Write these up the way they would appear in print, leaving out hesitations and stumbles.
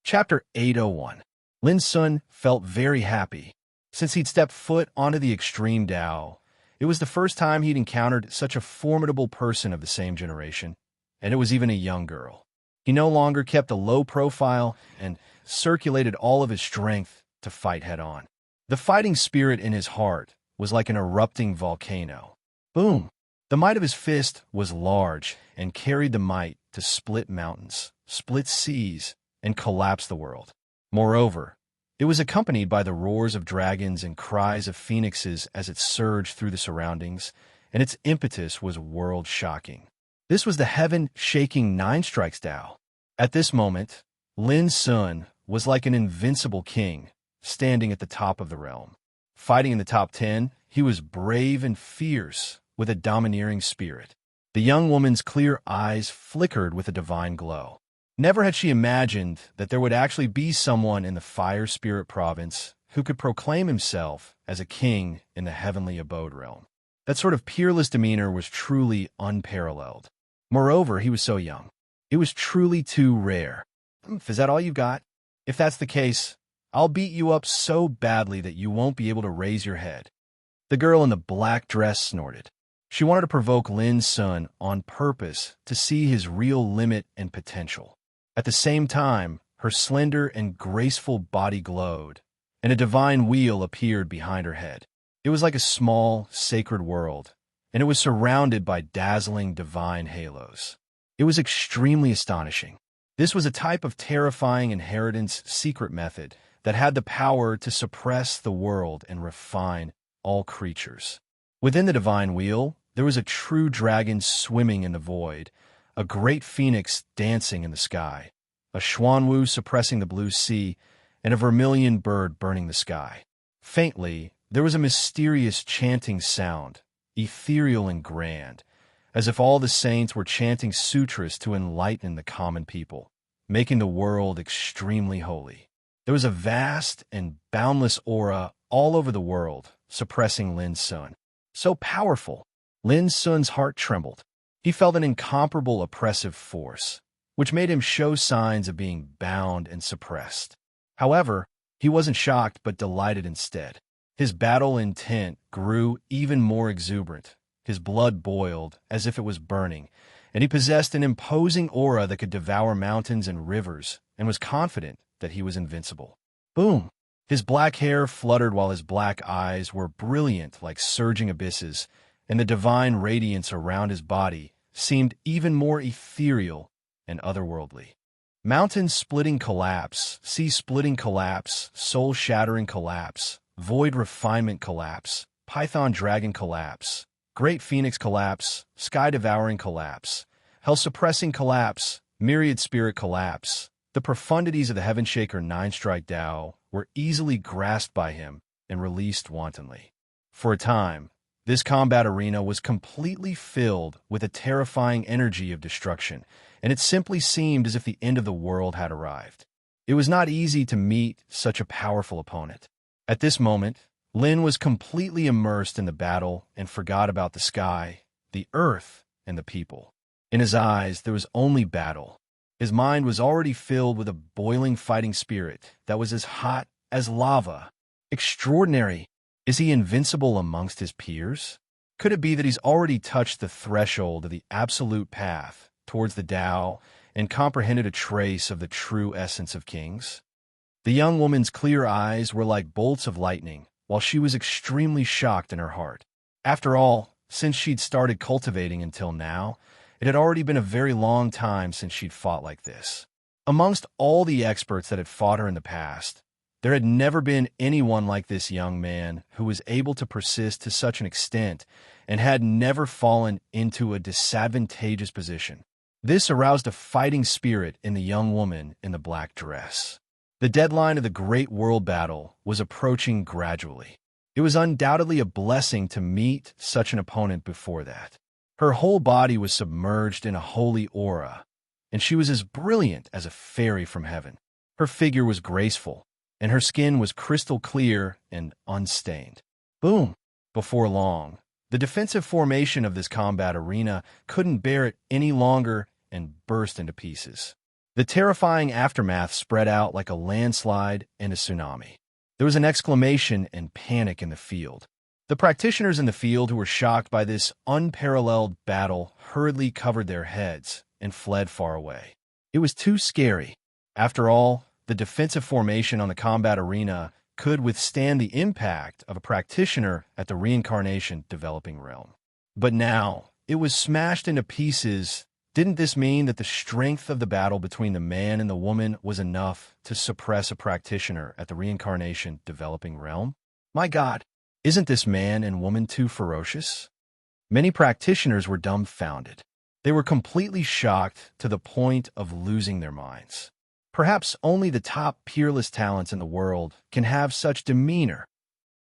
Chapter 801. Lin Sun felt very happy. Since he'd stepped foot onto the extreme Tao, it was the first time he'd encountered such a formidable person of the same generation, and it was even a young girl. He no longer kept a low profile and circulated all of his strength to fight head-on. The fighting spirit in his heart was like an erupting volcano. Boom! The might of his fist was large and carried the might to split mountains, split seas, and collapse the world. Moreover, it was accompanied by the roars of dragons and cries of phoenixes as it surged through the surroundings, and its impetus was world-shocking. This was the heaven-shaking Nine Strikes Tao. At this moment, Lin Sun was like an invincible king, standing at the top of the realm. Fighting in the top 10, he was brave and fierce, with a domineering spirit. The young woman's clear eyes flickered with a divine glow. Never had she imagined that there would actually be someone in the Fire Spirit Province who could proclaim himself as a king in the heavenly abode realm. That sort of peerless demeanor was truly unparalleled. Moreover, he was so young. It was truly too rare. Is that all you've got? If that's the case, I'll beat you up so badly that you won't be able to raise your head. The girl in the black dress snorted. She wanted to provoke Lin Sun on purpose to see his real limit and potential. At the same time, her slender and graceful body glowed, and a divine wheel appeared behind her head. It was like a small, sacred world, and it was surrounded by dazzling divine halos. It was extremely astonishing. This was a type of terrifying inheritance secret method that had the power to suppress the world and refine all creatures. Within the divine wheel, there was a true dragon swimming in the void, a great phoenix dancing in the sky, a xuanwu suppressing the blue sea, and a vermilion bird burning the sky. Faintly, there was a mysterious chanting sound, ethereal and grand, as if all the saints were chanting sutras to enlighten the common people, making the world extremely holy. There was a vast and boundless aura all over the world, suppressing Lin Sun. So powerful, Lin Sun's heart trembled. He felt an incomparable oppressive force, which made him show signs of being bound and suppressed. However, he wasn't shocked but delighted instead. His battle intent grew even more exuberant. His blood boiled as if it was burning, and he possessed an imposing aura that could devour mountains and rivers, and was confident that he was invincible. Boom! His black hair fluttered while his black eyes were brilliant like surging abysses, and the divine radiance around his body seemed even more ethereal and otherworldly. Mountain-splitting collapse, sea-splitting collapse, soul-shattering collapse, void refinement collapse, python dragon collapse, great phoenix collapse, sky-devouring collapse, hell-suppressing collapse, myriad spirit collapse. The profundities of the Heaven Shaker Nine-Strike Tao were easily grasped by him and released wantonly. For a time, this combat arena was completely filled with a terrifying energy of destruction, and it simply seemed as if the end of the world had arrived. It was not easy to meet such a powerful opponent. At this moment, Lin was completely immersed in the battle and forgot about the sky, the earth, and the people. In his eyes, there was only battle. His mind was already filled with a boiling fighting spirit that was as hot as lava. Extraordinary! Is he invincible amongst his peers? Could it be that he's already touched the threshold of the absolute path towards the Tao and comprehended a trace of the true essence of kings? The young woman's clear eyes were like bolts of lightning, while she was extremely shocked in her heart. After all, since she'd started cultivating until now, it had already been a very long time since she'd fought like this. Amongst all the experts that had fought her in the past, there had never been anyone like this young man who was able to persist to such an extent and had never fallen into a disadvantageous position. This aroused a fighting spirit in the young woman in the black dress. The deadline of the great world battle was approaching gradually. It was undoubtedly a blessing to meet such an opponent before that. Her whole body was submerged in a holy aura, and she was as brilliant as a fairy from heaven. Her figure was graceful, and her skin was crystal clear and unstained. Boom! Before long, the defensive formation of this combat arena couldn't bear it any longer and burst into pieces. The terrifying aftermath spread out like a landslide and a tsunami. There was an exclamation and panic in the field. The practitioners in the field who were shocked by this unparalleled battle hurriedly covered their heads and fled far away. It was too scary. After all, the defensive formation on the combat arena could withstand the impact of a practitioner at the reincarnation developing realm. But now, it was smashed into pieces. Didn't this mean that the strength of the battle between the man and the woman was enough to suppress a practitioner at the reincarnation developing realm? My God, isn't this man and woman too ferocious? Many practitioners were dumbfounded. They were completely shocked to the point of losing their minds. Perhaps only the top peerless talents in the world can have such demeanor.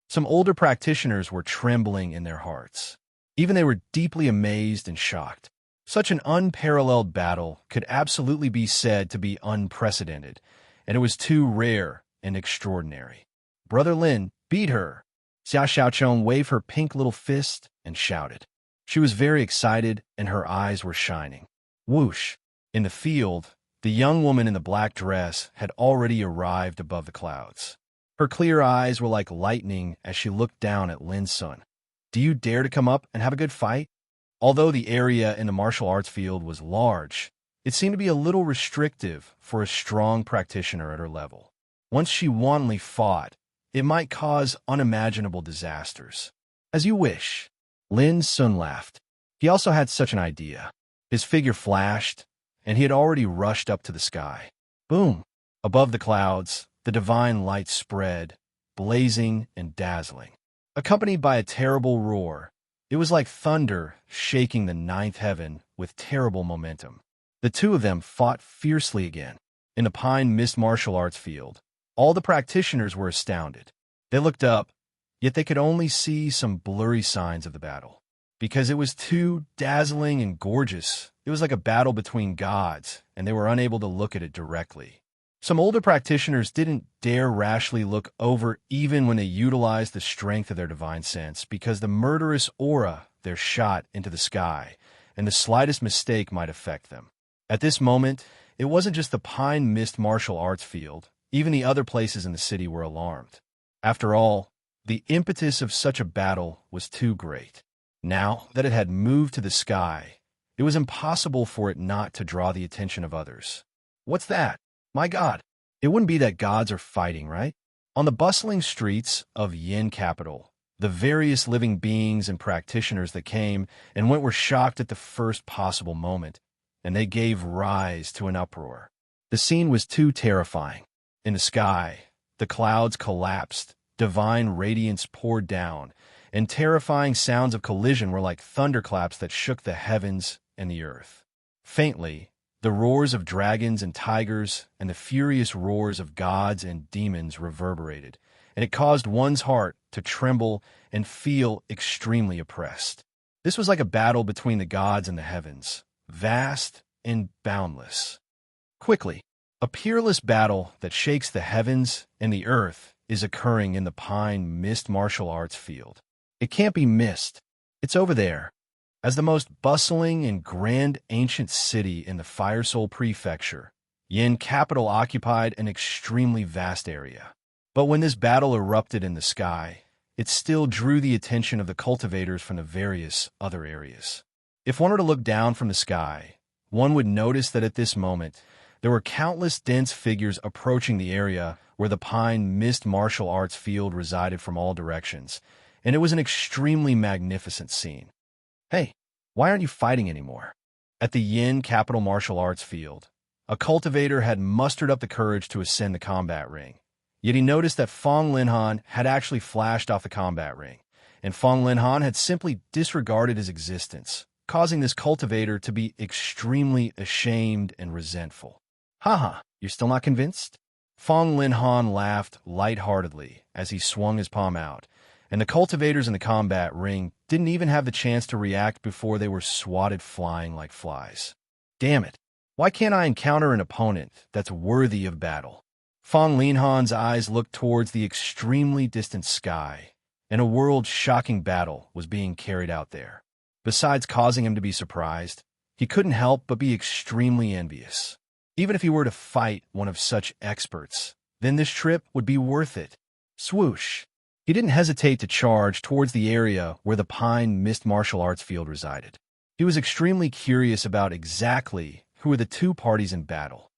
Some older practitioners were trembling in their hearts. Even they were deeply amazed and shocked. Such an unparalleled battle could absolutely be said to be unprecedented, and it was too rare and extraordinary. Brother Lin beat her. Xia Xiaochong waved her pink little fist and shouted. She was very excited, and her eyes were shining. Whoosh! In the field, the young woman in the black dress had already arrived above the clouds. Her clear eyes were like lightning as she looked down at Lin Sun. Do you dare to come up and have a good fight? Although the area in the martial arts field was large, it seemed to be a little restrictive for a strong practitioner at her level. Once she wantonly fought, it might cause unimaginable disasters. As you wish. Lin Sun laughed. He also had such an idea. His figure flashed, and he had already rushed up to the sky. Boom! Above the clouds, the divine light spread, blazing and dazzling. Accompanied by a terrible roar, it was like thunder shaking the ninth heaven with terrible momentum. The two of them fought fiercely again. In the pine mist martial arts field, all the practitioners were astounded. They looked up, yet they could only see some blurry signs of the battle. Because it was too dazzling and gorgeous, it was like a battle between gods, and they were unable to look at it directly. Some older practitioners didn't dare rashly look over even when they utilized the strength of their divine sense, because the murderous aura there shot into the sky, and the slightest mistake might affect them. At this moment, it wasn't just the pine mist martial arts field. Even the other places in the city were alarmed. After all, the impetus of such a battle was too great. Now that it had moved to the sky, it was impossible for it not to draw the attention of others. What's that? My God, it wouldn't be that gods are fighting, right? On the bustling streets of Yin capital, the various living beings and practitioners that came and went were shocked at the first possible moment, and they gave rise to an uproar. The scene was too terrifying. In the sky, the clouds collapsed, divine radiance poured down, and terrifying sounds of collision were like thunderclaps that shook the heavens and the earth. Faintly, the roars of dragons and tigers and the furious roars of gods and demons reverberated, and it caused one's heart to tremble and feel extremely oppressed. This was like a battle between the gods and the heavens, vast and boundless. Quickly, a peerless battle that shakes the heavens and the earth is occurring in the pine mist martial arts field. It can't be missed. It's over there. As the most bustling and grand ancient city in the Fire Soul Prefecture, Yin capital occupied an extremely vast area. But when this battle erupted in the sky, it still drew the attention of the cultivators from the various other areas. If one were to look down from the sky, one would notice that at this moment, there were countless dense figures approaching the area where the pine mist martial arts field resided from all directions, and it was an extremely magnificent scene. Hey, why aren't you fighting anymore? At the Yin capital martial arts field, a cultivator had mustered up the courage to ascend the combat ring. Yet he noticed that Fong Linhan had actually flashed off the combat ring, and Fong Linhan had simply disregarded his existence, causing this cultivator to be extremely ashamed and resentful. Haha, you're still not convinced? Fong Linhan laughed lightheartedly as he swung his palm out, and the cultivators in the combat ring didn't even have the chance to react before they were swatted flying like flies. Damn it, why can't I encounter an opponent that's worthy of battle? Fong Linhan's eyes looked towards the extremely distant sky, and a world-shocking battle was being carried out there. Besides causing him to be surprised, he couldn't help but be extremely envious. Even if he were to fight one of such experts, then this trip would be worth it. Swoosh! He didn't hesitate to charge towards the area where the Pine Mist martial arts field resided. He was extremely curious about exactly who were the two parties in battle.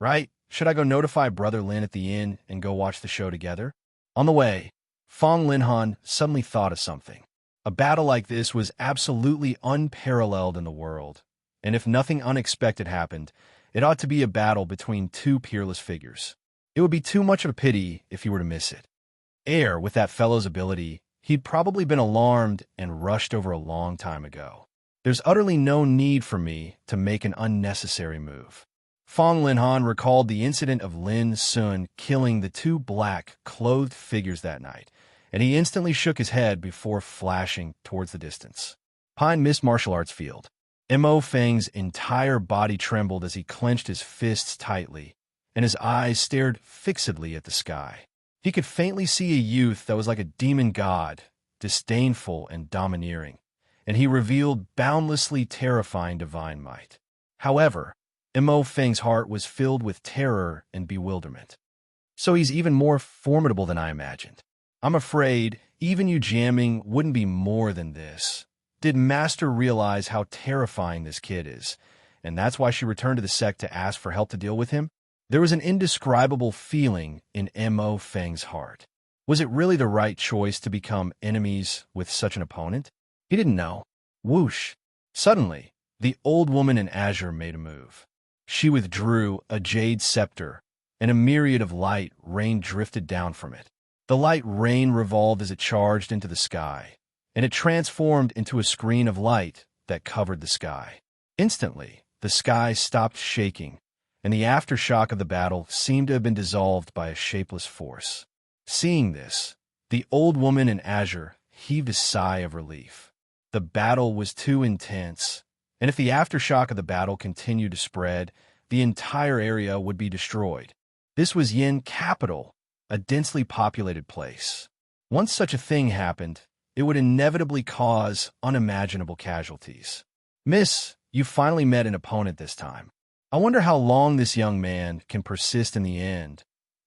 Right? Should I go notify Brother Lin at the inn and go watch the show together? On the way, Fong Linhan suddenly thought of something. A battle like this was absolutely unparalleled in the world, and if nothing unexpected happened, it ought to be a battle between two peerless figures. It would be too much of a pity if he were to miss it. With that fellow's ability, he'd probably been alarmed and rushed over a long time ago. There's utterly no need for me to make an unnecessary move. Fong Linhan recalled the incident of Lin Sun killing the two black, clothed figures that night, and he instantly shook his head before flashing towards the distance. Pine Mist martial arts field. Mo Feng's entire body trembled as he clenched his fists tightly, and his eyes stared fixedly at the sky. He could faintly see a youth that was like a demon god, disdainful and domineering, and he revealed boundlessly terrifying divine might. However, Mo Feng's heart was filled with terror and bewilderment. So he's even more formidable than I imagined. I'm afraid even you jamming wouldn't be more than this. Did Master realize how terrifying this kid is, and that's why she returned to the sect to ask for help to deal with him? There was an indescribable feeling in Mo Feng's heart. Was it really the right choice to become enemies with such an opponent? He didn't know. Whoosh! Suddenly, the old woman in azure made a move. She withdrew a jade scepter, and a myriad of light rain drifted down from it. The light rain revolved as it charged into the sky, and it transformed into a screen of light that covered the sky. Instantly, the sky stopped shaking, and the aftershock of the battle seemed to have been dissolved by a shapeless force. Seeing this, the old woman in azure heaved a sigh of relief. The battle was too intense, and if the aftershock of the battle continued to spread, the entire area would be destroyed. This was Yin Capital, a densely populated place. Once such a thing happened, it would inevitably cause unimaginable casualties. Miss, you finally met an opponent this time. I wonder how long this young man can persist in the end.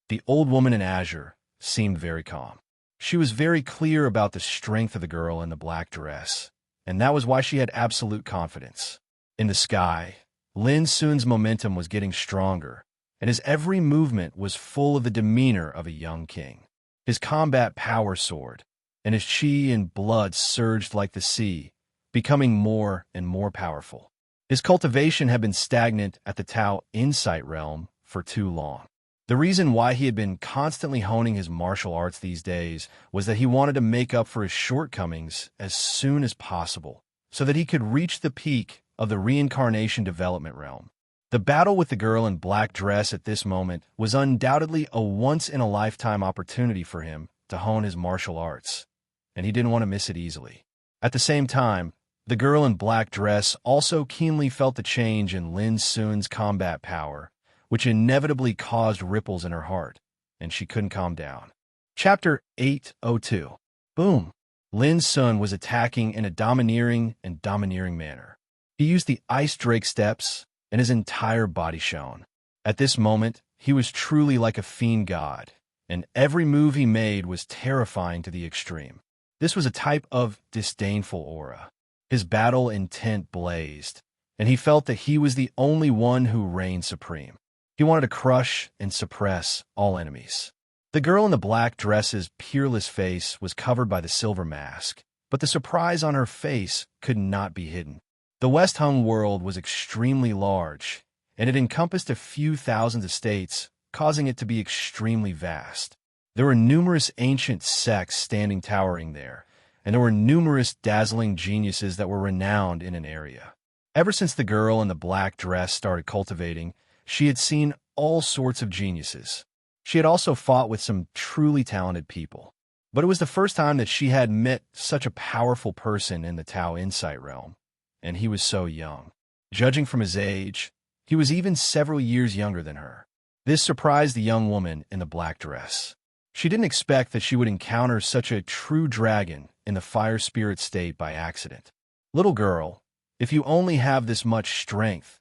The old woman in azure seemed very calm. She was very clear about the strength of the girl in the black dress, and that was why she had absolute confidence. In the sky, Lin Sun's momentum was getting stronger, and his every movement was full of the demeanor of a young king. His combat power soared, and his chi and blood surged like the sea, becoming more and more powerful. His cultivation had been stagnant at the Tao Insight realm for too long. The reason why he had been constantly honing his martial arts these days was that he wanted to make up for his shortcomings as soon as possible, so that he could reach the peak of the reincarnation development realm. The battle with the girl in black dress at this moment was undoubtedly a once-in-a-lifetime opportunity for him to hone his martial arts, and he didn't want to miss it easily. At the same time, the girl in black dress also keenly felt the change in Lin Sun's combat power, which inevitably caused ripples in her heart, and she couldn't calm down. Chapter 802. Boom! Lin Sun was attacking in a domineering manner. He used the Ice Drake steps, and his entire body shone. At this moment, he was truly like a fiend god, and every move he made was terrifying to the extreme. This was a type of disdainful aura. His battle intent blazed, and he felt that he was the only one who reigned supreme. He wanted to crush and suppress all enemies. The girl in the black dress's peerless face was covered by the silver mask, but the surprise on her face could not be hidden. The West Hung world was extremely large, and it encompassed a few thousand estates, causing it to be extremely vast. There were numerous ancient sects standing towering there, and there were numerous dazzling geniuses that were renowned in an area. Ever since the girl in the black dress started cultivating, she had seen all sorts of geniuses. She had also fought with some truly talented people. But it was the first time that she had met such a powerful person in the Tao Insight realm, and he was so young. Judging from his age, he was even several years younger than her. This surprised the young woman in the black dress. She didn't expect that she would encounter such a true dragon in the fire spirit state by accident. Little girl, if you only have this much strength,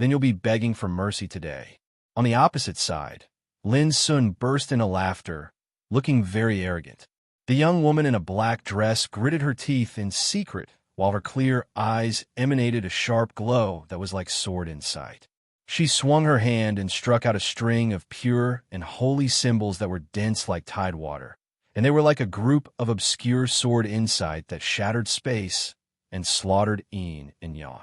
then you'll be begging for mercy today. On the opposite side, Lin Sun burst into laughter, looking very arrogant. The young woman in a black dress gritted her teeth in secret, while her clear eyes emanated a sharp glow that was like sword insight. She swung her hand and struck out a string of pure and holy symbols that were dense like tidewater, and they were like a group of obscure sword insight that shattered space and slaughtered yin and yang.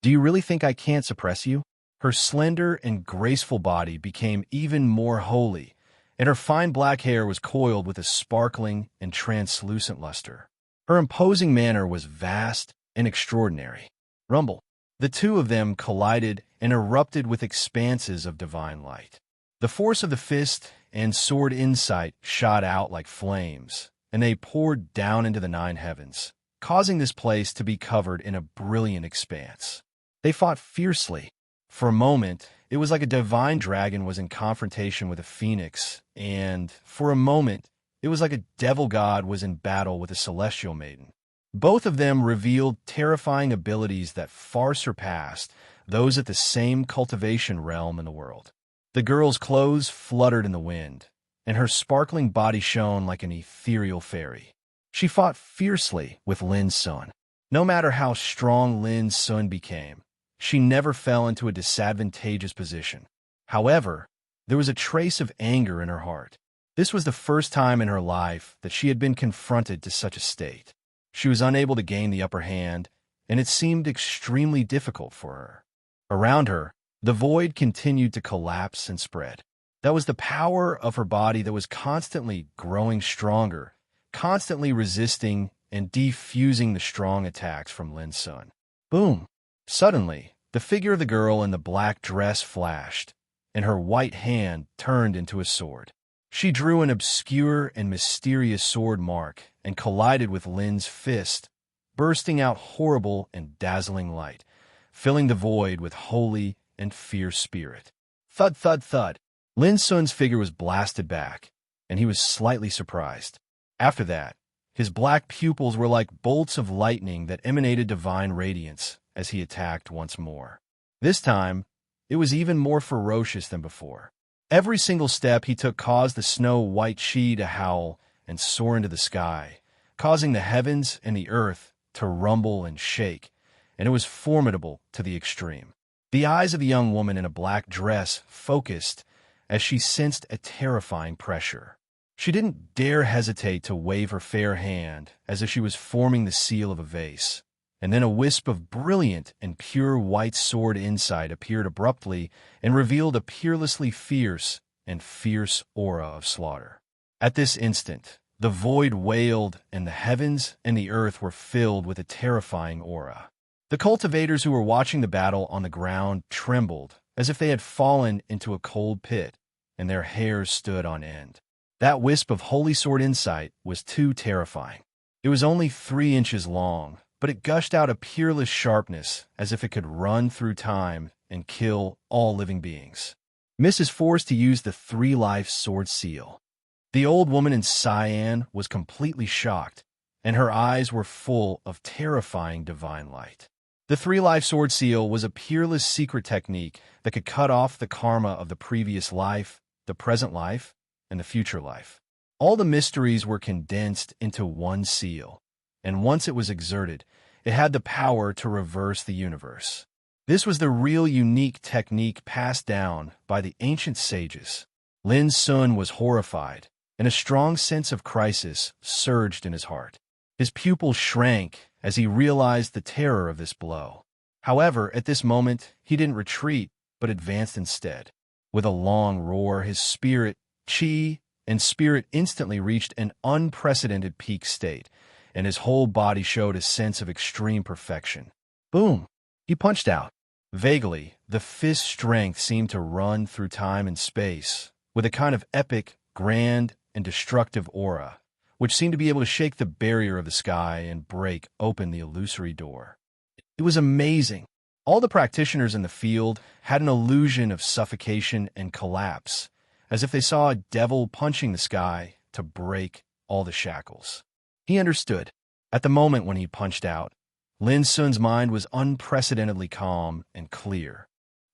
Do you really think I can't suppress you? Her slender and graceful body became even more holy, and her fine black hair was coiled with a sparkling and translucent luster. Her imposing manner was vast and extraordinary. Rumble. The two of them collided and erupted with expanses of divine light. The force of the fist and sword insight shot out like flames, and they poured down into the nine heavens, causing this place to be covered in a brilliant expanse. They fought fiercely. For a moment, it was like a divine dragon was in confrontation with a phoenix, and for a moment, it was like a devil god was in battle with a celestial maiden. Both of them revealed terrifying abilities that far surpassed those at the same cultivation realm in the world. The girl's clothes fluttered in the wind, and her sparkling body shone like an ethereal fairy. She fought fiercely with Lin Sun. No matter how strong Lin Sun became, she never fell into a disadvantageous position. However, there was a trace of anger in her heart. This was the first time in her life that she had been confronted to such a state. She was unable to gain the upper hand, and it seemed extremely difficult for her. Around her, the void continued to collapse and spread. That was the power of her body that was constantly growing stronger, constantly resisting and defusing the strong attacks from Lin Sun. Boom! Suddenly, the figure of the girl in the black dress flashed, and her white hand turned into a sword. She drew an obscure and mysterious sword mark and collided with Lin's fist, bursting out horrible and dazzling light, filling the void with holy and fierce spirit. Thud, thud, thud. Lin Sun's figure was blasted back, and he was slightly surprised. After that, his black pupils were like bolts of lightning that emanated divine radiance as he attacked once more. This time, it was even more ferocious than before. Every single step he took caused the snow-white chi to howl and soar into the sky, causing the heavens and the earth to rumble and shake, and it was formidable to the extreme. The eyes of the young woman in a black dress focused as she sensed a terrifying pressure. She didn't dare hesitate to wave her fair hand as if she was forming the seal of a vase. And then a wisp of brilliant and pure white sword insight appeared abruptly and revealed a peerlessly fierce and fierce aura of slaughter. At this instant, the void wailed and the heavens and the earth were filled with a terrifying aura. The cultivators who were watching the battle on the ground trembled as if they had fallen into a cold pit, and their hairs stood on end. That wisp of holy sword insight was too terrifying. It was only 3 inches long, but it gushed out a peerless sharpness as if it could run through time and kill all living beings. Miss is forced to use the 3-life sword seal. The old woman in cyan was completely shocked, and her eyes were full of terrifying divine light. The 3-life sword seal was a peerless secret technique that could cut off the karma of the previous life, the present life, and the future life. All the mysteries were condensed into one seal, and once it was exerted, it had the power to reverse the universe. This was the real unique technique passed down by the ancient sages. Lin Sun was horrified, and a strong sense of crisis surged in his heart. His pupils shrank as he realized the terror of this blow. However, at this moment, he didn't retreat, but advanced instead. With a long roar, his spirit, chi, and spirit instantly reached an unprecedented peak state, and his whole body showed a sense of extreme perfection. Boom! He punched out. Vaguely, the fist's strength seemed to run through time and space, with a kind of epic, grand, and destructive aura, which seemed to be able to shake the barrier of the sky and break open the illusory door. It was amazing. All the practitioners in the field had an illusion of suffocation and collapse, as if they saw a devil punching the sky to break all the shackles. He understood. At the moment when he punched out, Lin Sun's mind was unprecedentedly calm and clear.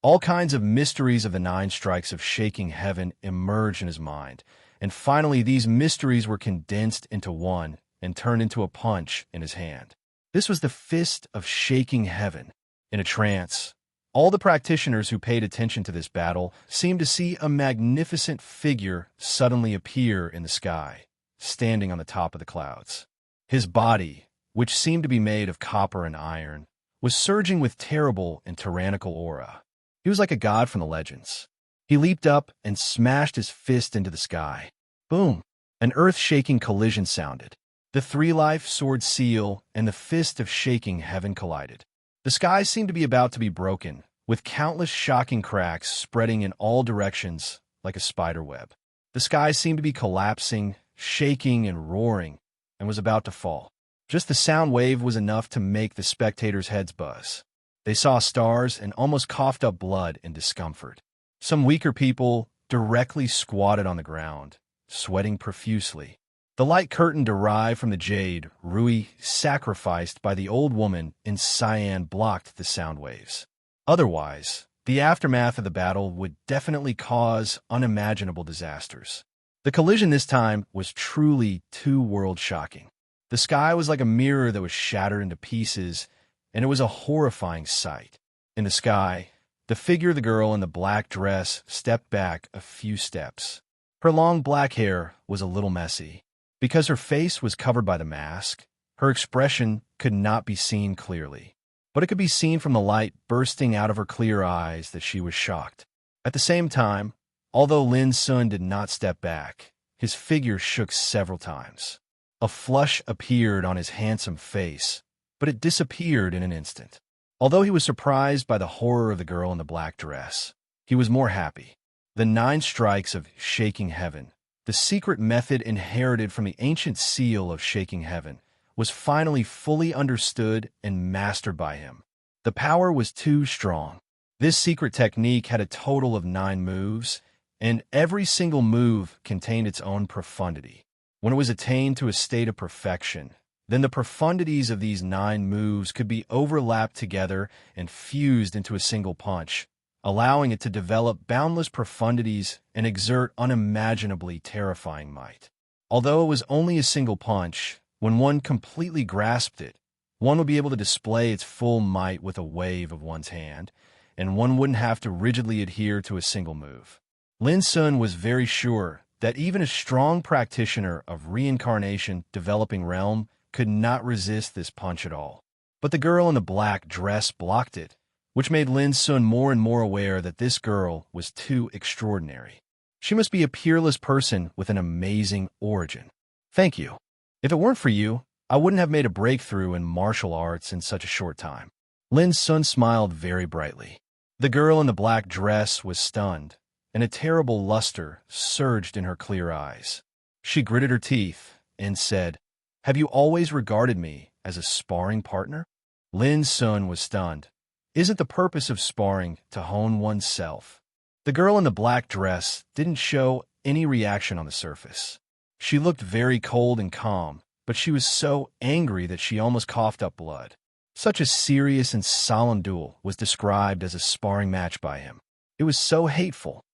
All kinds of mysteries of the 9 strikes of shaking heaven emerged in his mind, and finally these mysteries were condensed into one and turned into a punch in his hand. This was the fist of shaking heaven. In a trance, all the practitioners who paid attention to this battle seemed to see a magnificent figure suddenly appear in the sky, standing on the top of the clouds. His body, which seemed to be made of copper and iron, was surging with terrible and tyrannical aura. He was like a god from the legends. He leaped up and smashed his fist into the sky. Boom! An earth-shaking collision sounded. The 3-life sword seal and the fist of shaking heaven collided. The sky seemed to be about to be broken, with countless shocking cracks spreading in all directions like a spider web. The sky seemed to be collapsing, shaking and roaring, and was about to fall. Just the sound wave was enough to make the spectators' heads buzz. They saw stars and almost coughed up blood in discomfort. Some weaker people directly squatted on the ground, sweating profusely. The light curtain derived from the jade Rui sacrificed by the old woman in cyan blocked the sound waves. Otherwise, the aftermath of the battle would definitely cause unimaginable disasters. The collision this time was truly too world-shocking. The sky was like a mirror that was shattered into pieces, and it was a horrifying sight. In the sky, the figure of the girl in the black dress stepped back a few steps. Her long black hair was a little messy. Because her face was covered by the mask, her expression could not be seen clearly. But it could be seen from the light bursting out of her clear eyes that she was shocked. At the same time, although Lin Sun did not step back, his figure shook several times. A flush appeared on his handsome face, but it disappeared in an instant. Although he was surprised by the horror of the girl in the black dress, he was more happy. The 9 strikes of shaking heaven, the secret method inherited from the ancient seal of shaking heaven, was finally fully understood and mastered by him. The power was too strong. This secret technique had a total of 9 moves, and every single move contained its own profundity. When it was attained to a state of perfection, then the profundities of these 9 moves could be overlapped together and fused into a single punch, allowing it to develop boundless profundities and exert unimaginably terrifying might. Although it was only a single punch, when one completely grasped it, one would be able to display its full might with a wave of one's hand, and one wouldn't have to rigidly adhere to a single move. Lin Sun was very sure that even a strong practitioner of reincarnation developing realm could not resist this punch at all. But the girl in the black dress blocked it, which made Lin Sun more and more aware that this girl was too extraordinary. She must be a peerless person with an amazing origin. Thank you. If it weren't for you, I wouldn't have made a breakthrough in martial arts in such a short time. Lin Sun smiled very brightly. The girl in the black dress was stunned, and a terrible luster surged in her clear eyes. She gritted her teeth and said, "Have you always regarded me as a sparring partner?" Lin Sun was stunned. Isn't the purpose of sparring to hone oneself? The girl in the black dress didn't show any reaction on the surface. She looked very cold and calm, but she was so angry that she almost coughed up blood. Such a serious and solemn duel was described as a sparring match by him. It was so hateful.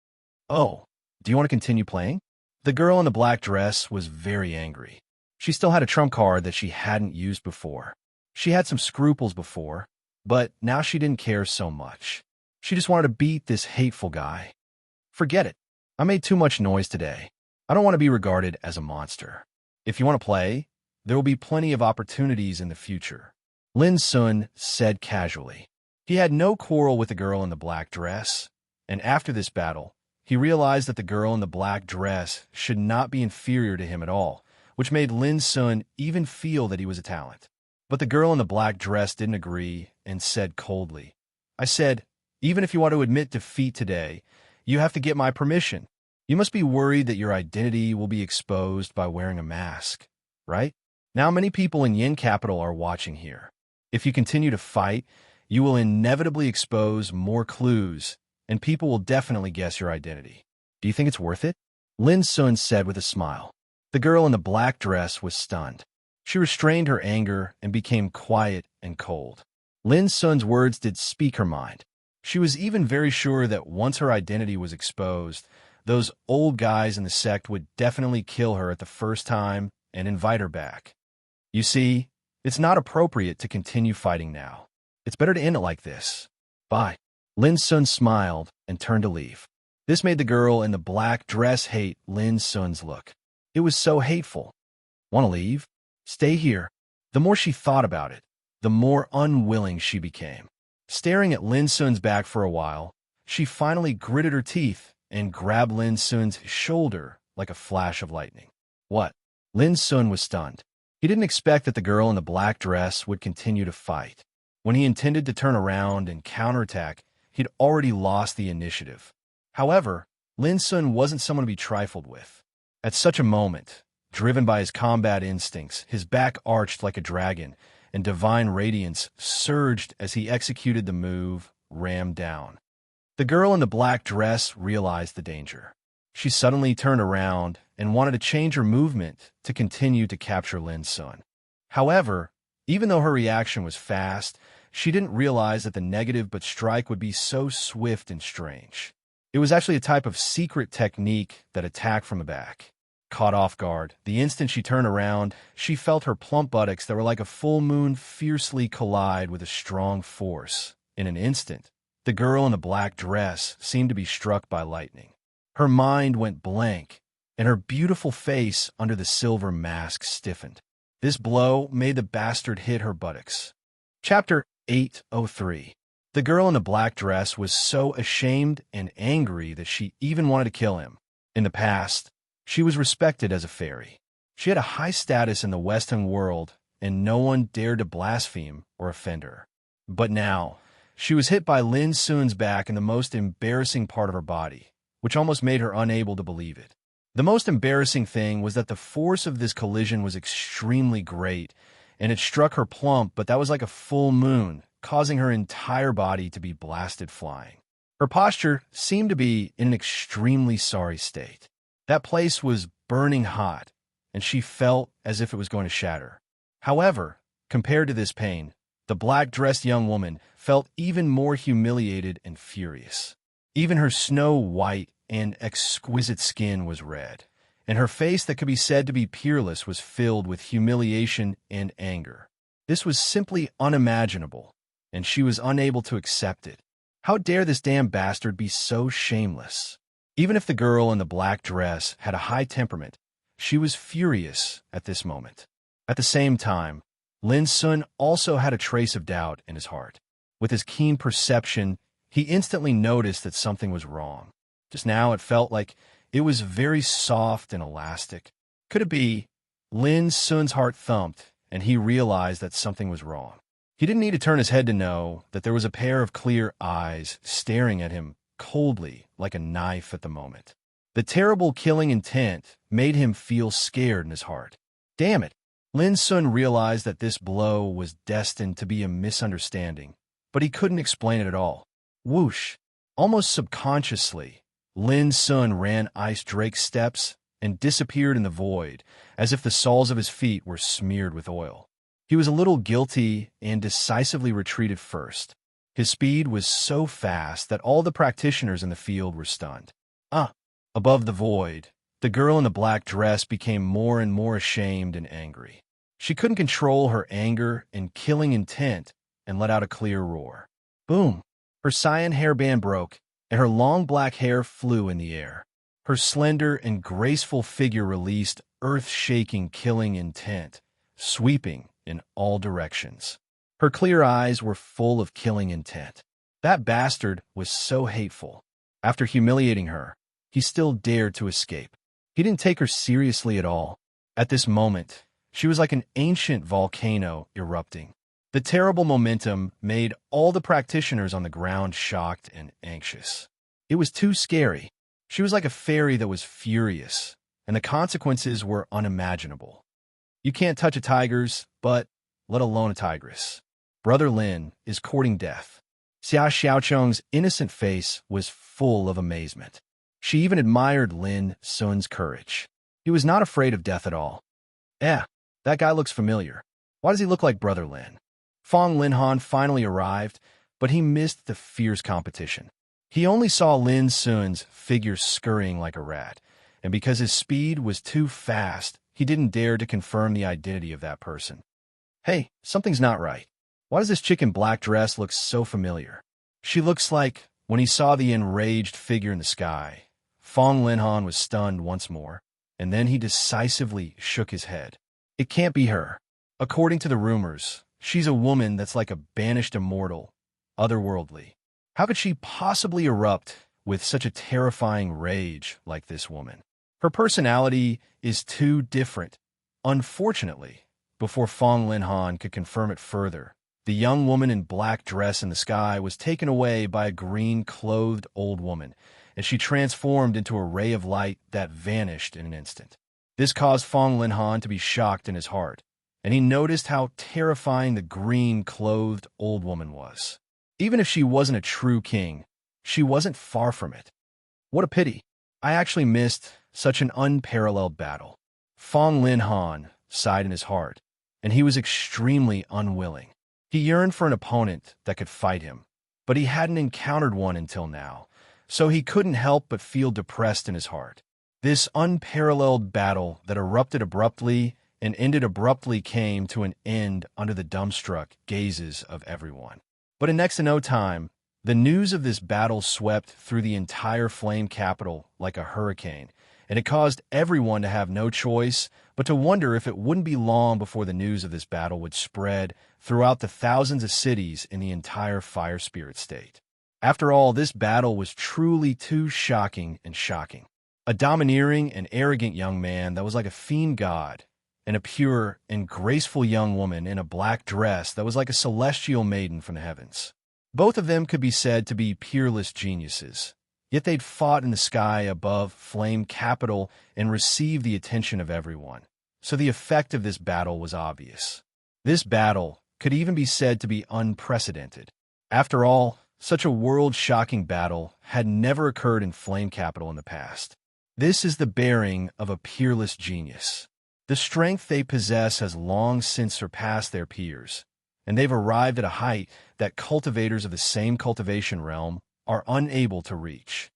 "Oh, do you want to continue playing?" The girl in the black dress was very angry. She still had a trump card that she hadn't used before. She had some scruples before, but now she didn't care so much. She just wanted to beat this hateful guy. "Forget it. I made too much noise today. I don't want to be regarded as a monster. If you want to play, there will be plenty of opportunities in the future," Lin Sun said casually. He had no quarrel with the girl in the black dress, and after this battle, he realized that the girl in the black dress should not be inferior to him at all, which made Lin Sun even feel that he was a talent. But the girl in the black dress didn't agree and said coldly, "I said, even if you want to admit defeat today, you have to get my permission. You must be worried that your identity will be exposed by wearing a mask, right? Now many people in Yin Capital are watching here. If you continue to fight, you will inevitably expose more clues, and people will definitely guess your identity. Do you think it's worth it?" Lin Sun said with a smile. The girl in the black dress was stunned. She restrained her anger and became quiet and cold. Lin Sun's words did speak her mind. She was even very sure that once her identity was exposed, those old guys in the sect would definitely kill her at the first time and invite her back. You see, it's not appropriate to continue fighting now. It's better to end it like this. Bye. Lin Sun smiled and turned to leave. This made the girl in the black dress hate Lin Sun's look. It was so hateful. Want to leave? Stay here. The more she thought about it, the more unwilling she became. Staring at Lin Sun's back for a while, she finally gritted her teeth and grabbed Lin Sun's shoulder like a flash of lightning. What? Lin Sun was stunned. He didn't expect that the girl in the black dress would continue to fight. When he intended to turn around and counterattack, he'd already lost the initiative. However, Lin Sun wasn't someone to be trifled with. At such a moment, driven by his combat instincts, his back arched like a dragon, and divine radiance surged as he executed the move, rammed down. The girl in the black dress realized the danger. She suddenly turned around and wanted to change her movement to continue to capture Lin Sun. However, even though her reaction was fast, she didn't realize that the negative but strike would be so swift and strange. It was actually a type of secret technique that attacked from the back. Caught off guard, the instant she turned around, she felt her plump buttocks that were like a full moon fiercely collide with a strong force. In an instant, the girl in the black dress seemed to be struck by lightning. Her mind went blank, and her beautiful face under the silver mask stiffened. This blow made the bastard hit her buttocks. Chapter 803. The girl in the black dress was so ashamed and angry that she even wanted to kill him. In the past, she was respected as a fairy. She had a high status in the Western world, and no one dared to blaspheme or offend her. But now, she was hit by Lin Sun's back in the most embarrassing part of her body, which almost made her unable to believe it. The most embarrassing thing was that the force of this collision was extremely great, and it struck her plump, but that was like a full moon, causing her entire body to be blasted flying. Her posture seemed to be in an extremely sorry state. That place was burning hot, and she felt as if it was going to shatter. However, compared to this pain, the black-dressed young woman felt even more humiliated and furious. Even her snow-white and exquisite skin was red, and her face that could be said to be peerless was filled with humiliation and anger. This was simply unimaginable, and she was unable to accept it. How dare this damn bastard be so shameless? Even if the girl in the black dress had a high temperament, she was furious at this moment. At the same time, Lin Sun also had a trace of doubt in his heart. With his keen perception, he instantly noticed that something was wrong. Just now it felt like it was very soft and elastic. Could it be? Lin Sun's heart thumped, and he realized that something was wrong. He didn't need to turn his head to know that there was a pair of clear eyes staring at him coldly like a knife at the moment. The terrible killing intent made him feel scared in his heart. Damn it! Lin Sun realized that this blow was destined to be a misunderstanding, but he couldn't explain it at all. Whoosh! Almost subconsciously, Lin Sun ran Ice Drake's steps and disappeared in the void, as if the soles of his feet were smeared with oil. He was a little guilty and decisively retreated first. His speed was so fast that all the practitioners in the field were stunned. Above the void, the girl in the black dress became more and more ashamed and angry. She couldn't control her anger and killing intent and let out a clear roar. Boom! Her cyan hairband broke, and her long black hair flew in the air. Her slender and graceful figure released earth-shaking killing intent, sweeping in all directions. Her clear eyes were full of killing intent. That bastard was so hateful. After humiliating her, he still dared to escape. He didn't take her seriously at all. At this moment, she was like an ancient volcano erupting. The terrible momentum made all the practitioners on the ground shocked and anxious. It was too scary. She was like a fairy that was furious, and the consequences were unimaginable. You can't touch a tiger's butt, let alone a tigress. Brother Lin is courting death. Xia Xiaocheng's innocent face was full of amazement. She even admired Lin Sun's courage. He was not afraid of death at all. That guy looks familiar. Why does he look like Brother Lin? Fong Linhan finally arrived, but he missed the fierce competition. He only saw Lin Sun's figure scurrying like a rat, and because his speed was too fast, he didn't dare to confirm the identity of that person. Hey, something's not right. Why does this chick in black dress look so familiar? She looks like... When he saw the enraged figure in the sky, Fong Linhan was stunned once more, and then he decisively shook his head. It can't be her. According to the rumors, she's a woman that's like a banished immortal, otherworldly. How could she possibly erupt with such a terrifying rage like this woman? Her personality is too different. Unfortunately, before Fong Linhan could confirm it further, the young woman in black dress in the sky was taken away by a green-clothed old woman, and she transformed into a ray of light that vanished in an instant. This caused Fong Linhan to be shocked in his heart, and he noticed how terrifying the green-clothed old woman was. Even if she wasn't a true king, she wasn't far from it. What a pity. I actually missed such an unparalleled battle. Fong Linhan sighed in his heart, and he was extremely unwilling. He yearned for an opponent that could fight him, but he hadn't encountered one until now, so he couldn't help but feel depressed in his heart. This unparalleled battle that erupted abruptly and ended abruptly came to an end under the dumbstruck gazes of everyone. But in next to no time, the news of this battle swept through the entire flame capital like a hurricane, and it caused everyone to have no choice but to wonder if it wouldn't be long before the news of this battle would spread throughout the thousands of cities in the entire Fire Spirit state. After all, this battle was truly too shocking and shocking. A domineering and arrogant young man that was like a fiend god, and a pure and graceful young woman in a black dress that was like a celestial maiden from the heavens. Both of them could be said to be peerless geniuses, yet they'd fought in the sky above Flame Capital and received the attention of everyone. So the effect of this battle was obvious. This battle could even be said to be unprecedented. After all, such a world-shocking battle had never occurred in Flame Capital in the past. This is the bearing of a peerless genius. The strength they possess has long since surpassed their peers, and they've arrived at a height that cultivators of the same cultivation realm are unable to reach.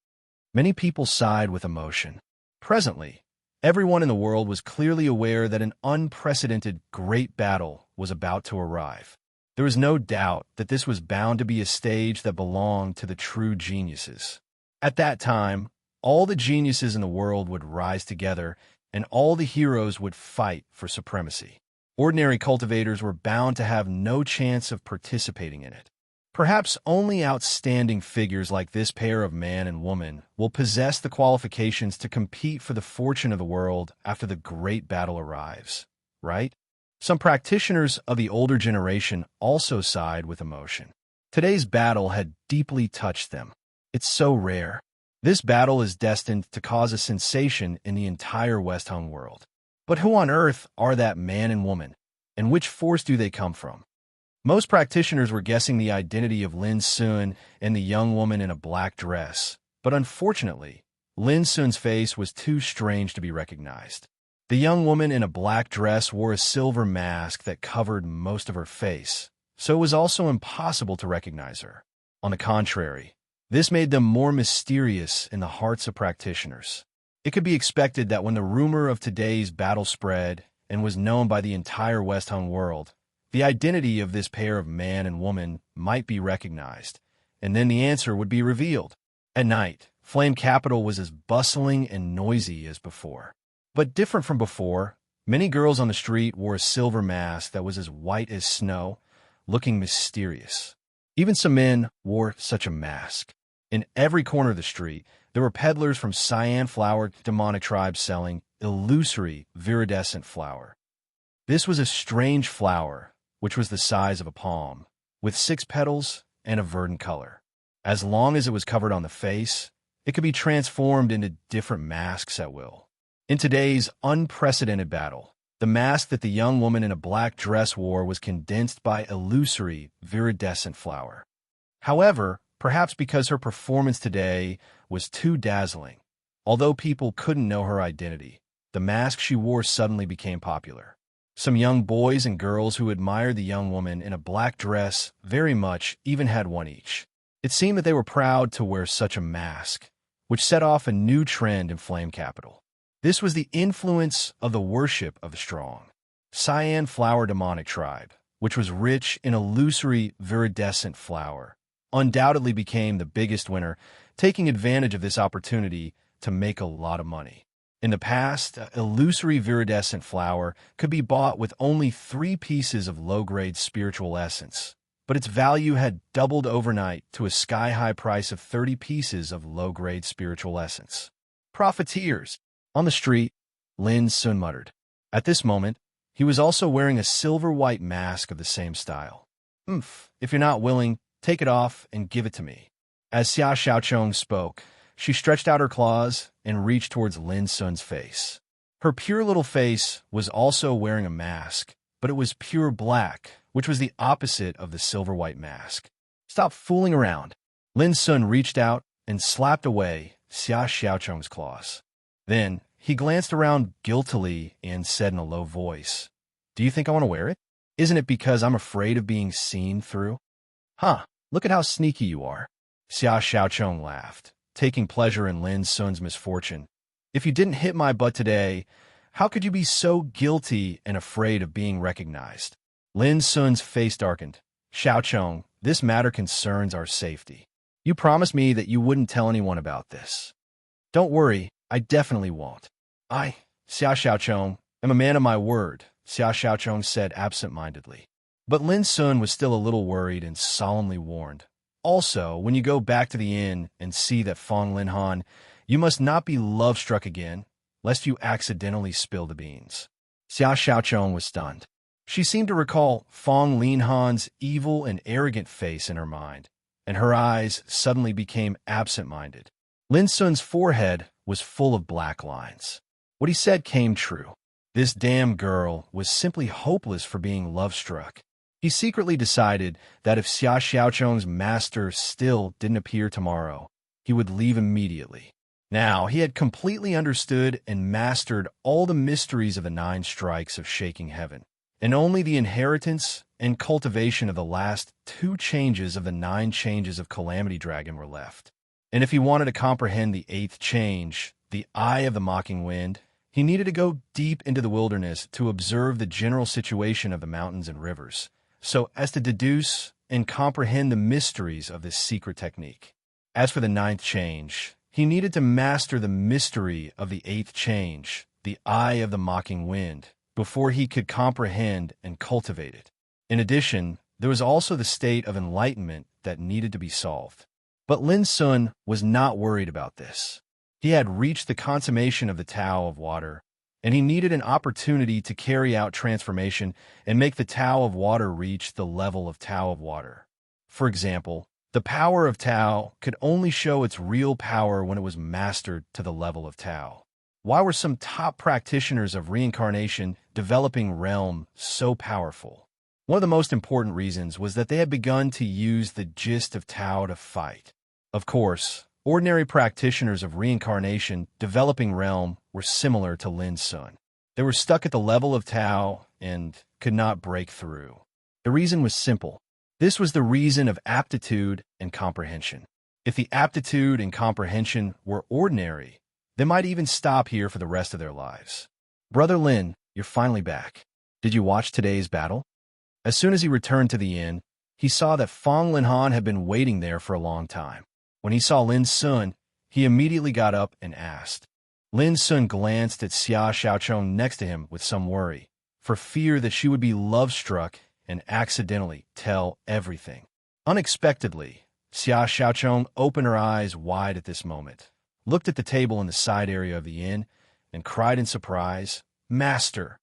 Many people sighed with emotion. Presently, everyone in the world was clearly aware that an unprecedented great battle was about to arrive. There was no doubt that this was bound to be a stage that belonged to the true geniuses. At that time, all the geniuses in the world would rise together, and all the heroes would fight for supremacy. Ordinary cultivators were bound to have no chance of participating in it. Perhaps only outstanding figures like this pair of man and woman will possess the qualifications to compete for the fortune of the world after the great battle arrives, right? Some practitioners of the older generation also sighed with emotion. Today's battle had deeply touched them. It's so rare. This battle is destined to cause a sensation in the entire West Hung world. But who on earth are that man and woman, and which force do they come from? Most practitioners were guessing the identity of Lin Sun and the young woman in a black dress, but unfortunately, Lin Sun's face was too strange to be recognized. The young woman in a black dress wore a silver mask that covered most of her face, so it was also impossible to recognize her. On the contrary, this made them more mysterious in the hearts of practitioners. It could be expected that when the rumor of today's battle spread and was known by the entire West Hung world, the identity of this pair of man and woman might be recognized, and then the answer would be revealed. At night, Flame Capital was as bustling and noisy as before. But different from before, many girls on the street wore a silver mask that was as white as snow, looking mysterious. Even some men wore such a mask. In every corner of the street, there were peddlers from cyan flower demonic tribes selling illusory viridescent flower. This was a strange flower, which was the size of a palm, with 6 petals and a verdant color. As long as it was covered on the face, it could be transformed into different masks at will. In today's unprecedented battle, the mask that the young woman in a black dress wore was condensed by illusory viridescent flower. However, perhaps because her performance today was too dazzling, although people couldn't know her identity, the mask she wore suddenly became popular. Some young boys and girls who admired the young woman in a black dress very much even had one each. It seemed that they were proud to wear such a mask, which set off a new trend in Flame Capital. This was the influence of the worship of the strong cyan flower demonic tribe, which was rich in illusory viridescent flower, undoubtedly became the biggest winner, taking advantage of this opportunity to make a lot of money. In the past, illusory viridescent flower could be bought with only 3 pieces of low-grade spiritual essence, but its value had doubled overnight to a sky-high price of 30 pieces of low-grade spiritual essence. Profiteers! On the street, Lin Sun muttered. At this moment, he was also wearing a silver-white mask of the same style. If you're not willing, take it off and give it to me. As Xia Xiaochong spoke, she stretched out her claws and reached towards Lin Sun's face. Her pure little face was also wearing a mask, but it was pure black, which was the opposite of the silver-white mask. Stop fooling around. Lin Sun reached out and slapped away Xia Xiaochong's claws. Then, he glanced around guiltily and said in a low voice, "Do you think I want to wear it? Isn't it because I'm afraid of being seen through?" Look at how sneaky you are. Xia Xiaochong laughed, taking pleasure in Lin Sun's misfortune. If you didn't hit my butt today, how could you be so guilty and afraid of being recognized? Lin Sun's face darkened. Xiaochong, this matter concerns our safety. You promised me that you wouldn't tell anyone about this. Don't worry, I definitely won't. Xia Xiaochong, am a man of my word, Xia Xiaochong said absent-mindedly. But Lin Sun was still a little worried and solemnly warned. Also, when you go back to the inn and see that Fong Linhan, you must not be love-struck again, lest you accidentally spill the beans. Xia Xiaochong was stunned. She seemed to recall Fong Linhan's evil and arrogant face in her mind, and her eyes suddenly became absent-minded. Lin Sun's forehead was full of black lines. What he said came true. This damn girl was simply hopeless for being love-struck. He secretly decided that if Xia Xiaochong's master still didn't appear tomorrow, he would leave immediately. Now, he had completely understood and mastered all the mysteries of the 9 strikes of shaking heaven, and only the inheritance and cultivation of the last 2 changes of the 9 changes of Calamity Dragon were left. And if he wanted to comprehend the 8th change, the Eye of the Mocking Wind, he needed to go deep into the wilderness to observe the general situation of the mountains and rivers, so as to deduce and comprehend the mysteries of this secret technique. As for the 9th change, he needed to master the mystery of the 8th change, the Eye of the Mocking Wind, before he could comprehend and cultivate it. In addition, there was also the state of enlightenment that needed to be solved. But Lin Sun was not worried about this. He had reached the consummation of the Tao of Water, and he needed an opportunity to carry out transformation and make the Tao of Water reach the level of Tao of Water. For example, the power of Tao could only show its real power when it was mastered to the level of Tao. Why were some top practitioners of reincarnation developing realm so powerful? One of the most important reasons was that they had begun to use the gist of Tao to fight. Of course, ordinary practitioners of reincarnation developing realm were similar to Lin Sun. They were stuck at the level of Tao and could not break through. The reason was simple. This was the reason of aptitude and comprehension. If the aptitude and comprehension were ordinary, they might even stop here for the rest of their lives. Brother Lin, you're finally back. Did you watch today's battle? As soon as he returned to the inn, he saw that Fong Linhan had been waiting there for a long time. When he saw Lin Sun, he immediately got up and asked. Lin Sun glanced at Xia Xiaochong next to him with some worry, for fear that she would be love-struck and accidentally tell everything. Unexpectedly, Xia Xiaochong opened her eyes wide at this moment, looked at the table in the side area of the inn, and cried in surprise, "Master!"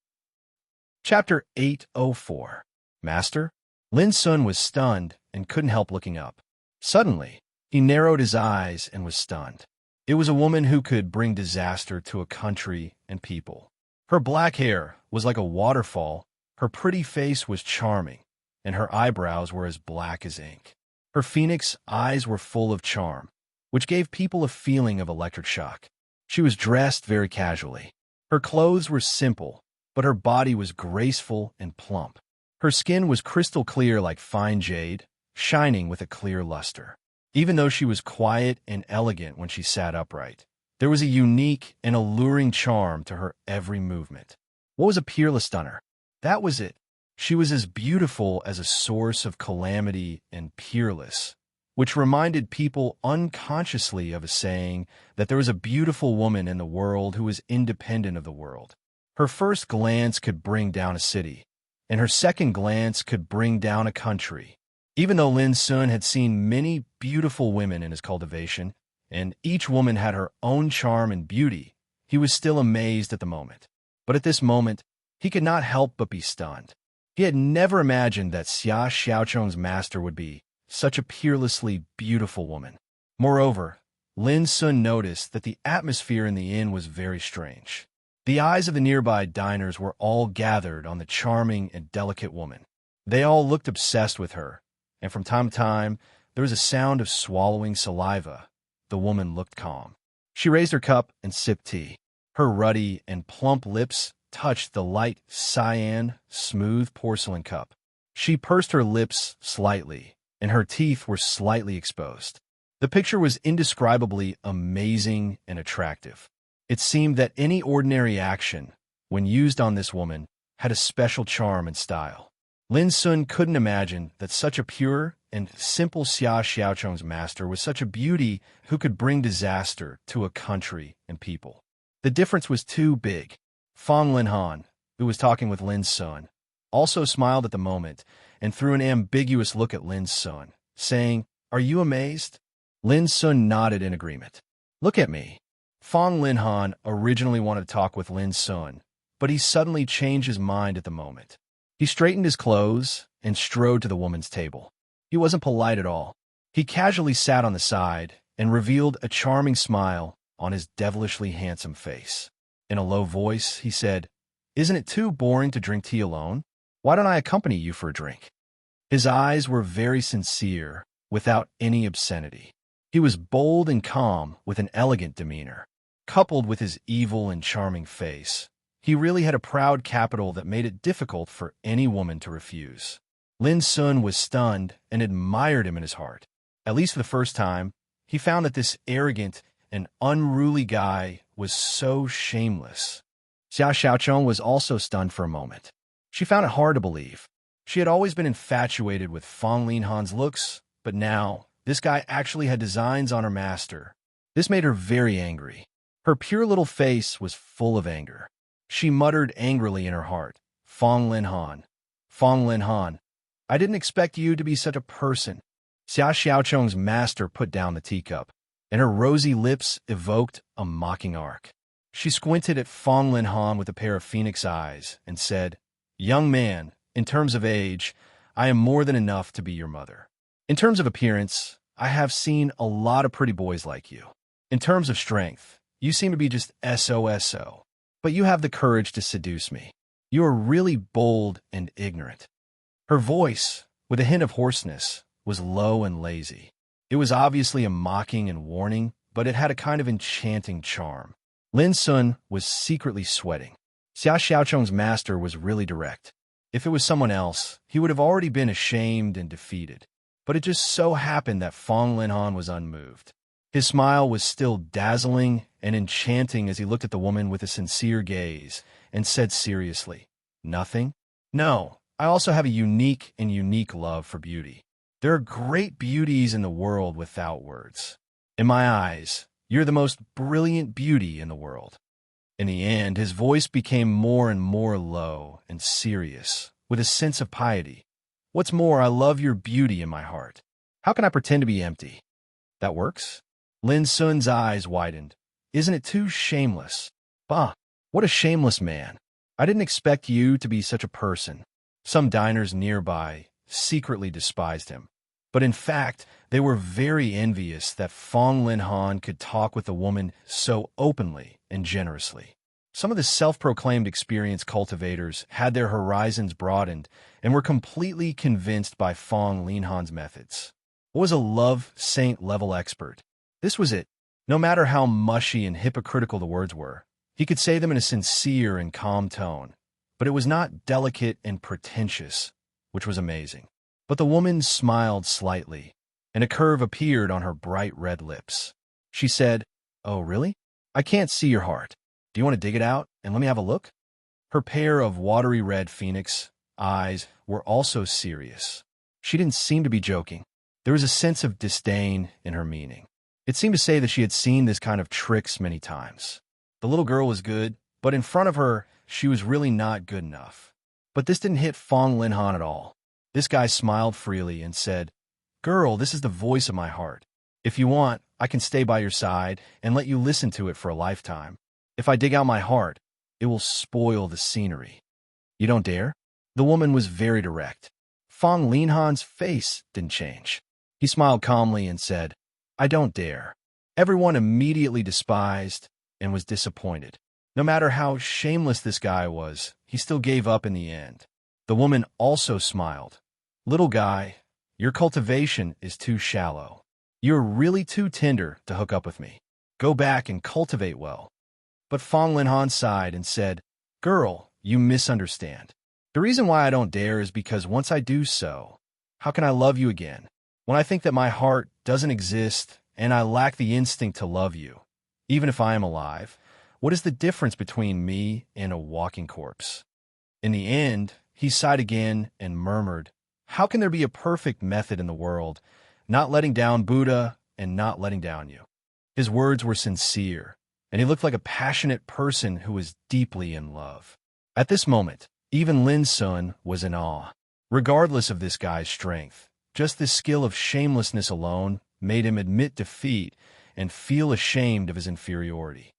Chapter 804. Master? Lin Sun was stunned and couldn't help looking up. Suddenly, he narrowed his eyes and was stunned. It was a woman who could bring disaster to a country and people. Her black hair was like a waterfall, her pretty face was charming, and her eyebrows were as black as ink. Her phoenix eyes were full of charm, which gave people a feeling of electric shock. She was dressed very casually. Her clothes were simple, but her body was graceful and plump. Her skin was crystal clear like fine jade, shining with a clear luster. Even though she was quiet and elegant when she sat upright, there was a unique and alluring charm to her every movement. What was a peerless stunner? That was it. She was as beautiful as a source of calamity and peerless, which reminded people unconsciously of a saying that there was a beautiful woman in the world who was independent of the world. Her first glance could bring down a city, and her second glance could bring down a country. Even though Lin Sun had seen many beautiful women in his cultivation, and each woman had her own charm and beauty, he was still amazed at the moment. But at this moment, he could not help but be stunned. He had never imagined that Xia Xiaocheng's master would be such a peerlessly beautiful woman. Moreover, Lin Sun noticed that the atmosphere in the inn was very strange. The eyes of the nearby diners were all gathered on the charming and delicate woman. They all looked obsessed with her, and from time to time, there was a sound of swallowing saliva. The woman looked calm. She raised her cup and sipped tea. Her ruddy and plump lips touched the light cyan, smooth porcelain cup. She pursed her lips slightly, and her teeth were slightly exposed. The picture was indescribably amazing and attractive. It seemed that any ordinary action, when used on this woman, had a special charm and style. Lin Sun couldn't imagine that such a pure and simple Xia Xiaocheng's master was such a beauty who could bring disaster to a country and people. The difference was too big. Fang Linhan, who was talking with Lin Sun, also smiled at the moment and threw an ambiguous look at Lin Sun, saying, "Are you amazed?" Lin Sun nodded in agreement. "Look at me." Fang Linhan originally wanted to talk with Lin Sun, but he suddenly changed his mind at the moment. He straightened his clothes and strode to the woman's table. He wasn't polite at all. He casually sat on the side and revealed a charming smile on his devilishly handsome face. In a low voice, he said, "Isn't it too boring to drink tea alone? Why don't I accompany you for a drink?" His eyes were very sincere, without any obscenity. He was bold and calm, with an elegant demeanor. Coupled with his evil and charming face, he really had a proud capital that made it difficult for any woman to refuse. Lin Sun was stunned and admired him in his heart. At least for the first time, he found that this arrogant and unruly guy was so shameless. Xia Xiaocheng was also stunned for a moment. She found it hard to believe. She had always been infatuated with Fang Linhan's looks, but now this guy actually had designs on her master. This made her very angry. Her pure little face was full of anger. She muttered angrily in her heart, Fang Linhan, I didn't expect you to be such a person." Xia Xiaocheng's master put down the teacup, and her rosy lips evoked a mocking arc. She squinted at Fang Linhan with a pair of phoenix eyes and said, "Young man, in terms of age, I am more than enough to be your mother. In terms of appearance, I have seen a lot of pretty boys like you. In terms of strength, you seem to be just SOSO, but you have the courage to seduce me. You are really bold and ignorant." Her voice, with a hint of hoarseness, was low and lazy. It was obviously a mocking and warning, but it had a kind of enchanting charm. Lin Sun was secretly sweating. Xia Xiaocheng's master was really direct. If it was someone else, he would have already been ashamed and defeated. But it just so happened that Fang Linhan was unmoved. His smile was still dazzling and enchanting as he looked at the woman with a sincere gaze and said seriously, "Nothing? No, I also have a unique love for beauty. There are great beauties in the world without words. In my eyes, you're the most brilliant beauty in the world." In the end, his voice became more and more low and serious, with a sense of piety. "What's more, I love your beauty in my heart. How can I pretend to be empty?" "That works?" Lin Sun's eyes widened. "Isn't it too shameless?" "Bah, what a shameless man. I didn't expect you to be such a person." Some diners nearby secretly despised him. But in fact, they were very envious that Fang Linhan could talk with a woman so openly and generously. Some of the self-proclaimed experienced cultivators had their horizons broadened and were completely convinced by Fang Linhan's methods. What was a love saint-level expert? This was it. No matter how mushy and hypocritical the words were, he could say them in a sincere and calm tone, but it was not delicate and pretentious, which was amazing. But the woman smiled slightly, and a curve appeared on her bright red lips. She said, "Oh, really? I can't see your heart. Do you want to dig it out and let me have a look?" Her pair of watery red phoenix eyes were also serious. She didn't seem to be joking. There was a sense of disdain in her meaning. It seemed to say that she had seen this kind of tricks many times. The little girl was good, but in front of her, she was really not good enough. But this didn't hit Fong Linhan at all. This guy smiled freely and said, "Girl, this is the voice of my heart. If you want, I can stay by your side and let you listen to it for a lifetime. If I dig out my heart, it will spoil the scenery. You don't dare?" The woman was very direct. Fong Linhan's face didn't change. He smiled calmly and said, "I don't dare." Everyone immediately despised and was disappointed. No matter how shameless this guy was, he still gave up in the end. The woman also smiled. "Little guy, your cultivation is too shallow. You're really too tender to hook up with me. Go back and cultivate well." But Fong Linhan sighed and said, "Girl, you misunderstand. The reason why I don't dare is because once I do so, how can I love you again? When I think that my heart doesn't exist and I lack the instinct to love you, even if I am alive, what is the difference between me and a walking corpse?" In the end, he sighed again and murmured, "How can there be a perfect method in the world, not letting down Buddha and not letting down you?" His words were sincere, and he looked like a passionate person who was deeply in love. At this moment, even Lin Sun was in awe. Regardless of this guy's strength, just the skill of shamelessness alone made him admit defeat and feel ashamed of his inferiority.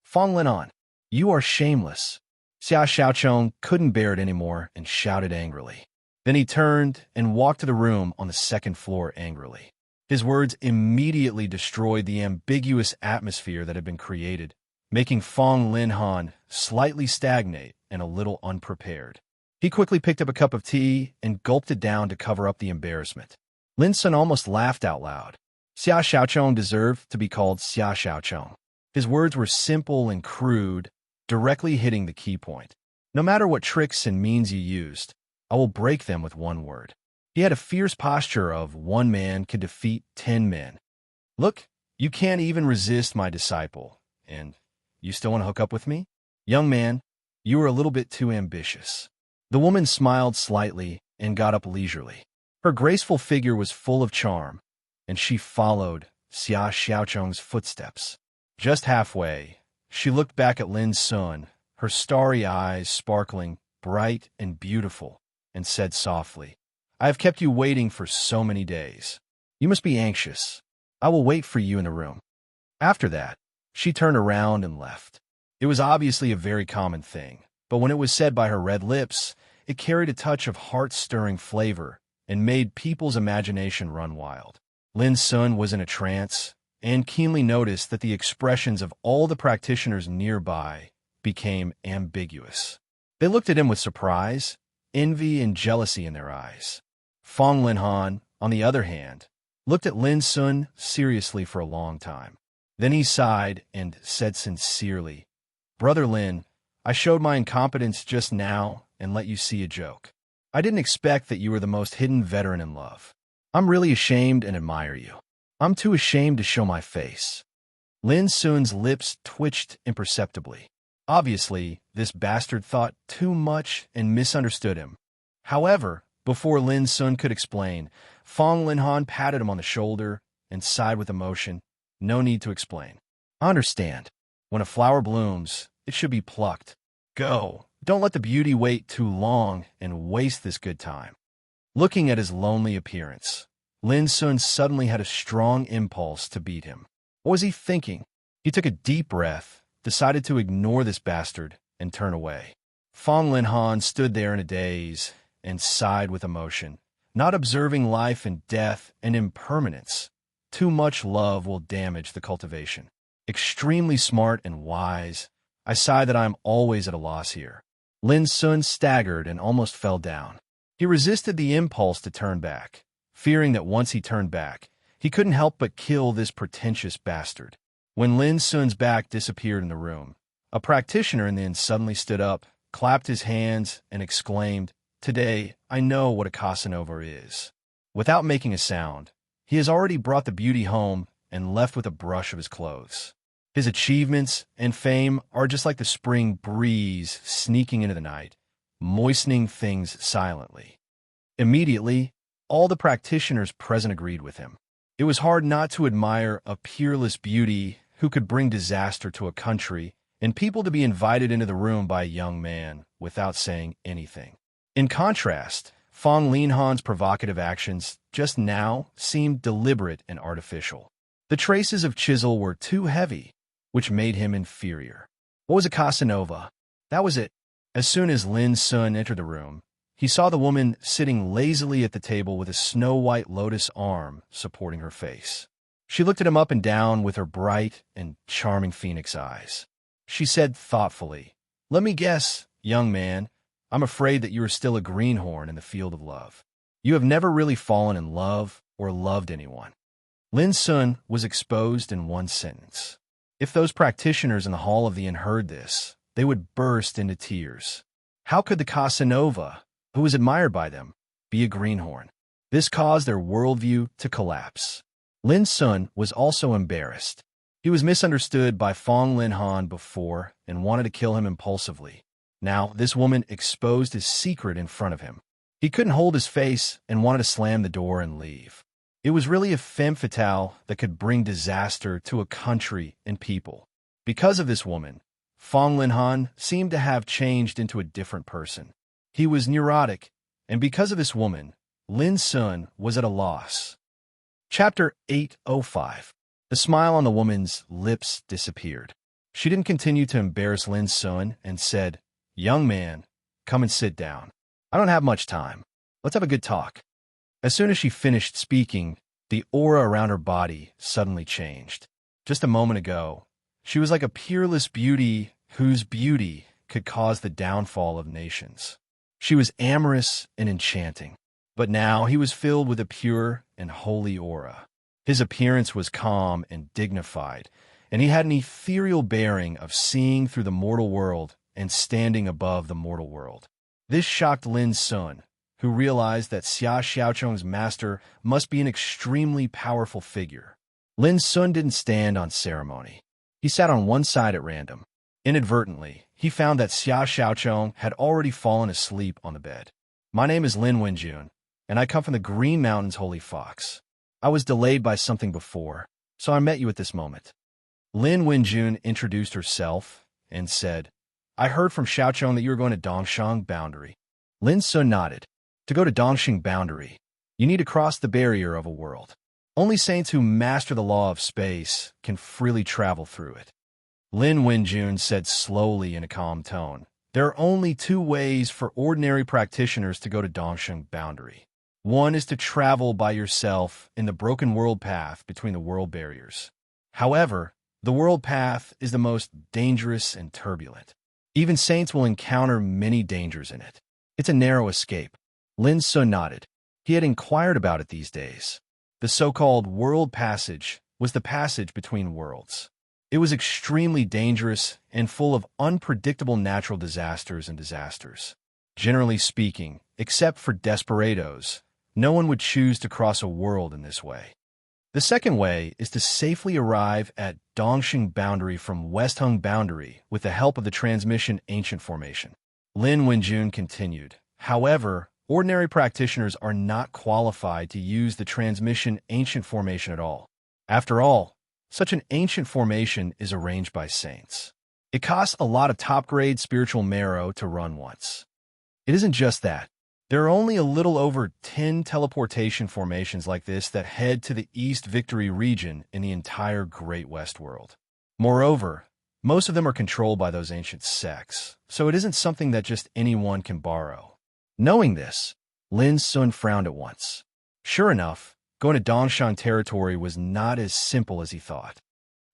"Fong Linhan, you are shameless." Xia Xiaochong couldn't bear it anymore and shouted angrily. Then he turned and walked to the room on the second floor angrily. His words immediately destroyed the ambiguous atmosphere that had been created, making Fong Linhan slightly stagnate and a little unprepared. He quickly picked up a cup of tea and gulped it down to cover up the embarrassment. Lin Sun almost laughed out loud. Xia Xiaochong deserved to be called Xia Xiaochong. His words were simple and crude, directly hitting the key point. "No matter what tricks and means you used, I will break them with one word." He had a fierce posture of one man could defeat 10 men. "Look, you can't even resist my disciple, and you still want to hook up with me? Young man, you are a little bit too ambitious." The woman smiled slightly and got up leisurely. Her graceful figure was full of charm, and she followed Xia Xiaochong's footsteps. Just halfway, she looked back at Lin Sun, her starry eyes sparkling bright and beautiful, and said softly, "I have kept you waiting for so many days. You must be anxious. I will wait for you in the room." After that, she turned around and left. It was obviously a very common thing, but when it was said by her red lips, it carried a touch of heart-stirring flavor and made people's imagination run wild. Lin Sun was in a trance and keenly noticed that the expressions of all the practitioners nearby became ambiguous. They looked at him with surprise, envy, and jealousy in their eyes. Fong Linhan, on the other hand, looked at Lin Sun seriously for a long time. Then he sighed and said sincerely, "Brother Lin, I showed my incompetence just now and let you see a joke. I didn't expect that you were the most hidden veteran in love. I'm really ashamed and admire you. I'm too ashamed to show my face." Lin Sun's lips twitched imperceptibly. Obviously, this bastard thought too much and misunderstood him. However, before Lin Sun could explain, Fong Linhan patted him on the shoulder and sighed with emotion. "No need to explain. I understand. When a flower blooms, it should be plucked. Go. Don't let the beauty wait too long and waste this good time." Looking at his lonely appearance, Lin Sun suddenly had a strong impulse to beat him. What was he thinking? He took a deep breath, decided to ignore this bastard, and turn away. Fong Linhan stood there in a daze and sighed with emotion, not observing life and death and impermanence. Too much love will damage the cultivation. Extremely smart and wise, I sigh that I am always at a loss here. Lin Sun staggered and almost fell down. He resisted the impulse to turn back, fearing that once he turned back, he couldn't help but kill this pretentious bastard. When Lin Sun's back disappeared in the room, a practitioner then suddenly stood up clapped his hands, and exclaimed, "Today, I know what a Casanova is." Without making a sound, he has already brought the beauty home and left with a brush of his clothes. His achievements and fame are just like the spring breeze sneaking into the night, moistening things silently. Immediately, all the practitioners present agreed with him. It was hard not to admire a peerless beauty who could bring disaster to a country and people to be invited into the room by a young man without saying anything. In contrast, Fong Linhan's provocative actions just now seemed deliberate and artificial. The traces of chisel were too heavy, which made him inferior. What was a Casanova? That was it. As soon as Lin Sun entered the room, he saw the woman sitting lazily at the table with a snow-white lotus arm supporting her face. She looked at him up and down with her bright and charming phoenix eyes. She said thoughtfully, "Let me guess, young man, I'm afraid that you are still a greenhorn in the field of love. You have never really fallen in love or loved anyone." Lin Sun was exposed in one sentence. If those practitioners in the Hall of the Inn heard this, they would burst into tears. How could the Casanova, who was admired by them, be a greenhorn? This caused their worldview to collapse. Lin Sun was also embarrassed. He was misunderstood by Fong Linhan before and wanted to kill him impulsively. Now, this woman exposed his secret in front of him. He couldn't hold his face and wanted to slam the door and leave. It was really a femme fatale that could bring disaster to a country and people. Because of this woman, Fong Linhan seemed to have changed into a different person. He was neurotic, and because of this woman, Lin Sun was at a loss. Chapter 805. The smile on the woman's lips disappeared. She didn't continue to embarrass Lin Sun and said, "Young man, come and sit down. I don't have much time. Let's have a good talk." As soon as she finished speaking, the aura around her body suddenly changed. Just a moment ago, she was like a peerless beauty whose beauty could cause the downfall of nations. She was amorous and enchanting, but now he was filled with a pure and holy aura. His appearance was calm and dignified, and he had an ethereal bearing of seeing through the mortal world and standing above the mortal world. This shocked Lin Sun, who realized that Xia Xiaocheng's master must be an extremely powerful figure. Lin Sun didn't stand on ceremony. He sat on one side at random. Inadvertently, he found that Xia Xiaocheng had already fallen asleep on the bed. "My name is Lin Wenjun, and I come from the Green Mountains Holy Fox. I was delayed by something before, so I met you at this moment." Lin Wenjun introduced herself and said, "I heard from Xiaocheng that you were going to Dongshang Boundary." Lin Sun nodded. "To go to Dongshang Boundary, you need to cross the barrier of a world. Only saints who master the law of space can freely travel through it." Lin Wenjun said slowly in a calm tone, "There are only two ways for ordinary practitioners to go to Dongshang Boundary. One is to travel by yourself in the broken world path between the world barriers. However, the world path is the most dangerous and turbulent. Even saints will encounter many dangers in it. It's a narrow escape." Lin Sun nodded. He had inquired about it these days. The so-called world passage was the passage between worlds. It was extremely dangerous and full of unpredictable natural disasters and disasters. Generally speaking, except for desperados, no one would choose to cross a world in this way. The second way is to safely arrive at Dongshang Boundary from Westhung Boundary with the help of the transmission ancient formation. Lin Wenjun continued, "However, ordinary practitioners are not qualified to use the transmission ancient formation at all. After all, such an ancient formation is arranged by saints. It costs a lot of top-grade spiritual marrow to run once. It isn't just that. There are only a little over 10 teleportation formations like this that head to the East Victory region in the entire Great West world. Moreover, most of them are controlled by those ancient sects, so it isn't something that just anyone can borrow." Knowing this, Lin Sun frowned at once. Sure enough, going to Dongshan territory was not as simple as he thought.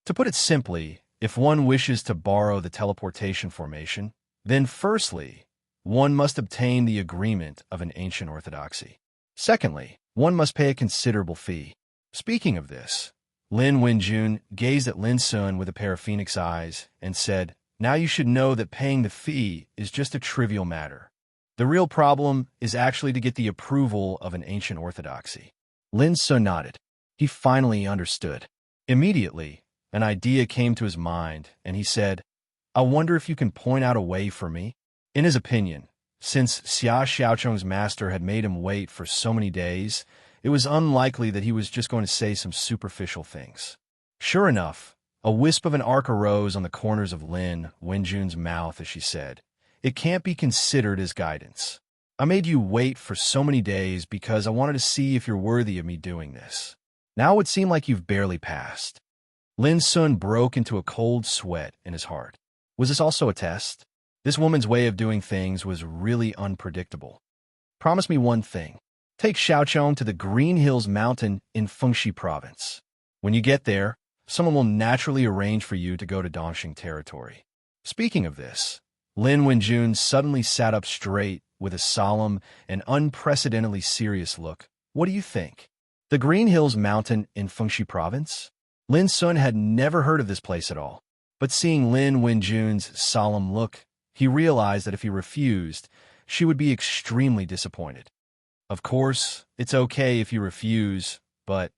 To put it simply, if one wishes to borrow the teleportation formation, then firstly, one must obtain the agreement of an ancient orthodoxy. Secondly, one must pay a considerable fee. Speaking of this, Lin Wenjun gazed at Lin Sun with a pair of phoenix eyes and said, Now you should know that paying the fee is just a trivial matter. The real problem is actually to get the approval of an ancient orthodoxy. Lin Sun nodded. He finally understood. Immediately, an idea came to his mind, and he said, I wonder if you can point out a way for me? In his opinion, since Xia Xiaocheng's master had made him wait for so many days, it was unlikely that he was just going to say some superficial things. Sure enough, a wisp of an arc arose on the corners of Lin Wenjun's mouth as she said, It can't be considered as guidance. I made you wait for so many days because I wanted to see if you're worthy of me doing this. Now it would seem like you've barely passed. Lin Sun broke into a cold sweat in his heart. Was this also a test? This woman's way of doing things was really unpredictable. Promise me one thing. Take Xiaochong to the Green Hills Mountain in Fengxi Province. When you get there, someone will naturally arrange for you to go to Dongxing territory. Speaking of this, Lin Wenjun suddenly sat up straight with a solemn and unprecedentedly serious look. What do you think? The Green Hills Mountain in Fengxi Province? Lin Sun had never heard of this place at all, but seeing Lin Wenjun's solemn look, he realized that if he refused, she would be extremely disappointed. Of course, it's okay if you refuse, but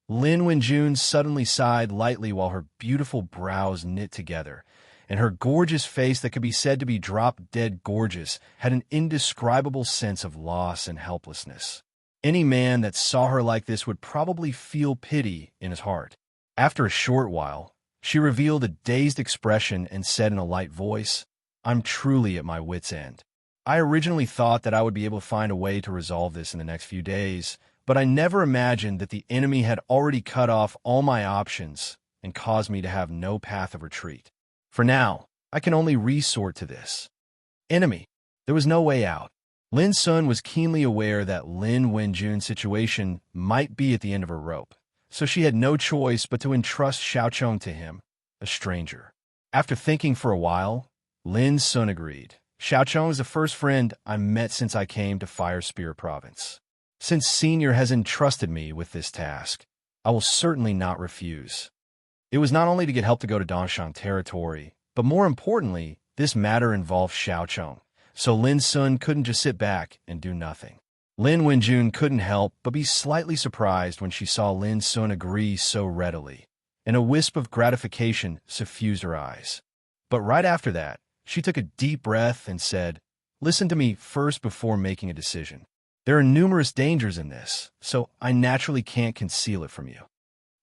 Lin Wenjun suddenly sighed lightly while her beautiful brows knit together, and her gorgeous face that could be said to be drop-dead gorgeous had an indescribable sense of loss and helplessness. Any man that saw her like this would probably feel pity in his heart. After a short while, she revealed a dazed expression and said in a light voice, I'm truly at my wit's end. I originally thought that I would be able to find a way to resolve this in the next few days, but I never imagined that the enemy had already cut off all my options and caused me to have no path of retreat. For now, I can only resort to this. Enemy. There was no way out. Lin Sun was keenly aware that Lin Wenjun's situation might be at the end of her rope, so she had no choice but to entrust Xiaochong to him, a stranger. After thinking for a while, Lin Sun agreed. Xiaochong is the first friend I met since I came to Fire Spirit Province. Since Senior has entrusted me with this task, I will certainly not refuse. It was not only to get help to go to Dongxing territory, but more importantly, this matter involved Xiaochong, so Lin Sun couldn't just sit back and do nothing. Lin Wenjun couldn't help but be slightly surprised when she saw Lin Sun agree so readily, and a wisp of gratification suffused her eyes. But right after that, she took a deep breath and said, Listen to me first before making a decision. There are numerous dangers in this, so I naturally can't conceal it from you.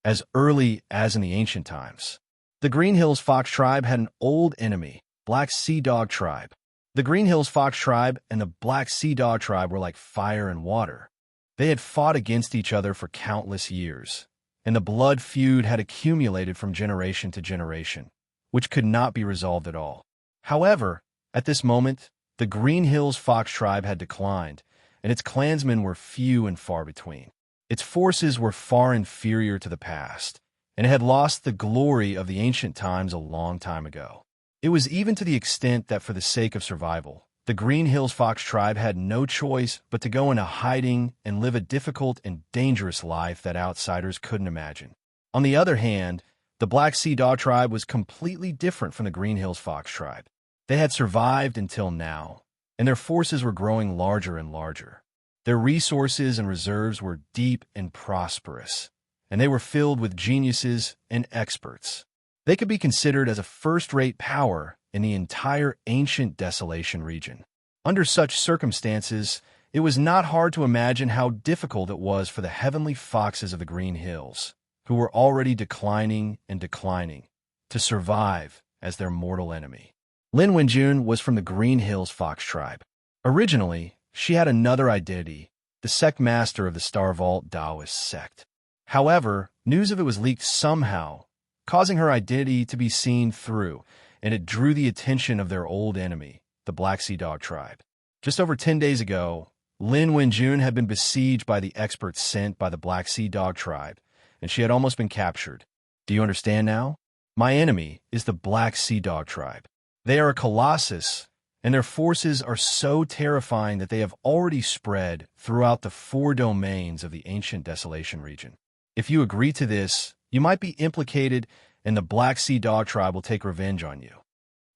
As early as in the ancient times, the Green Hills Fox tribe had an old enemy, Black Sea Dog tribe. The Green Hills Fox tribe and the Black Sea Dog tribe were like fire and water. They had fought against each other for countless years, and the blood feud had accumulated from generation to generation, which could not be resolved at all. However, at this moment, the Green Hills Fox tribe had declined, and its clansmen were few and far between. Its forces were far inferior to the past, and it had lost the glory of the ancient times a long time ago. It was even to the extent that for the sake of survival, the Green Hills Fox tribe had no choice but to go into hiding and live a difficult and dangerous life that outsiders couldn't imagine. On the other hand, the Black Sea Dog tribe was completely different from the Green Hills Fox tribe. They had survived until now, and their forces were growing larger and larger. Their resources and reserves were deep and prosperous, and they were filled with geniuses and experts. They could be considered as a first-rate power in the entire ancient Desolation region. Under such circumstances, it was not hard to imagine how difficult it was for the heavenly foxes of the Green Hills, who were already declining and declining, to survive as their mortal enemy. Lin Wenjun was from the Green Hills Fox tribe. Originally, she had another identity, the sect master of the Star Vault Taoist sect. However, news of it was leaked somehow, causing her identity to be seen through, and it drew the attention of their old enemy, the Black Sea Dog tribe. Just over 10 days ago, Lin Wenjun had been besieged by the experts sent by the Black Sea Dog tribe, and she had almost been captured. Do you understand now? My enemy is the Black Sea Dog tribe. They are a colossus, and their forces are so terrifying that they have already spread throughout the 4 domains of the ancient Desolation region. If you agree to this, you might be implicated, and the Black Sea Dog tribe will take revenge on you.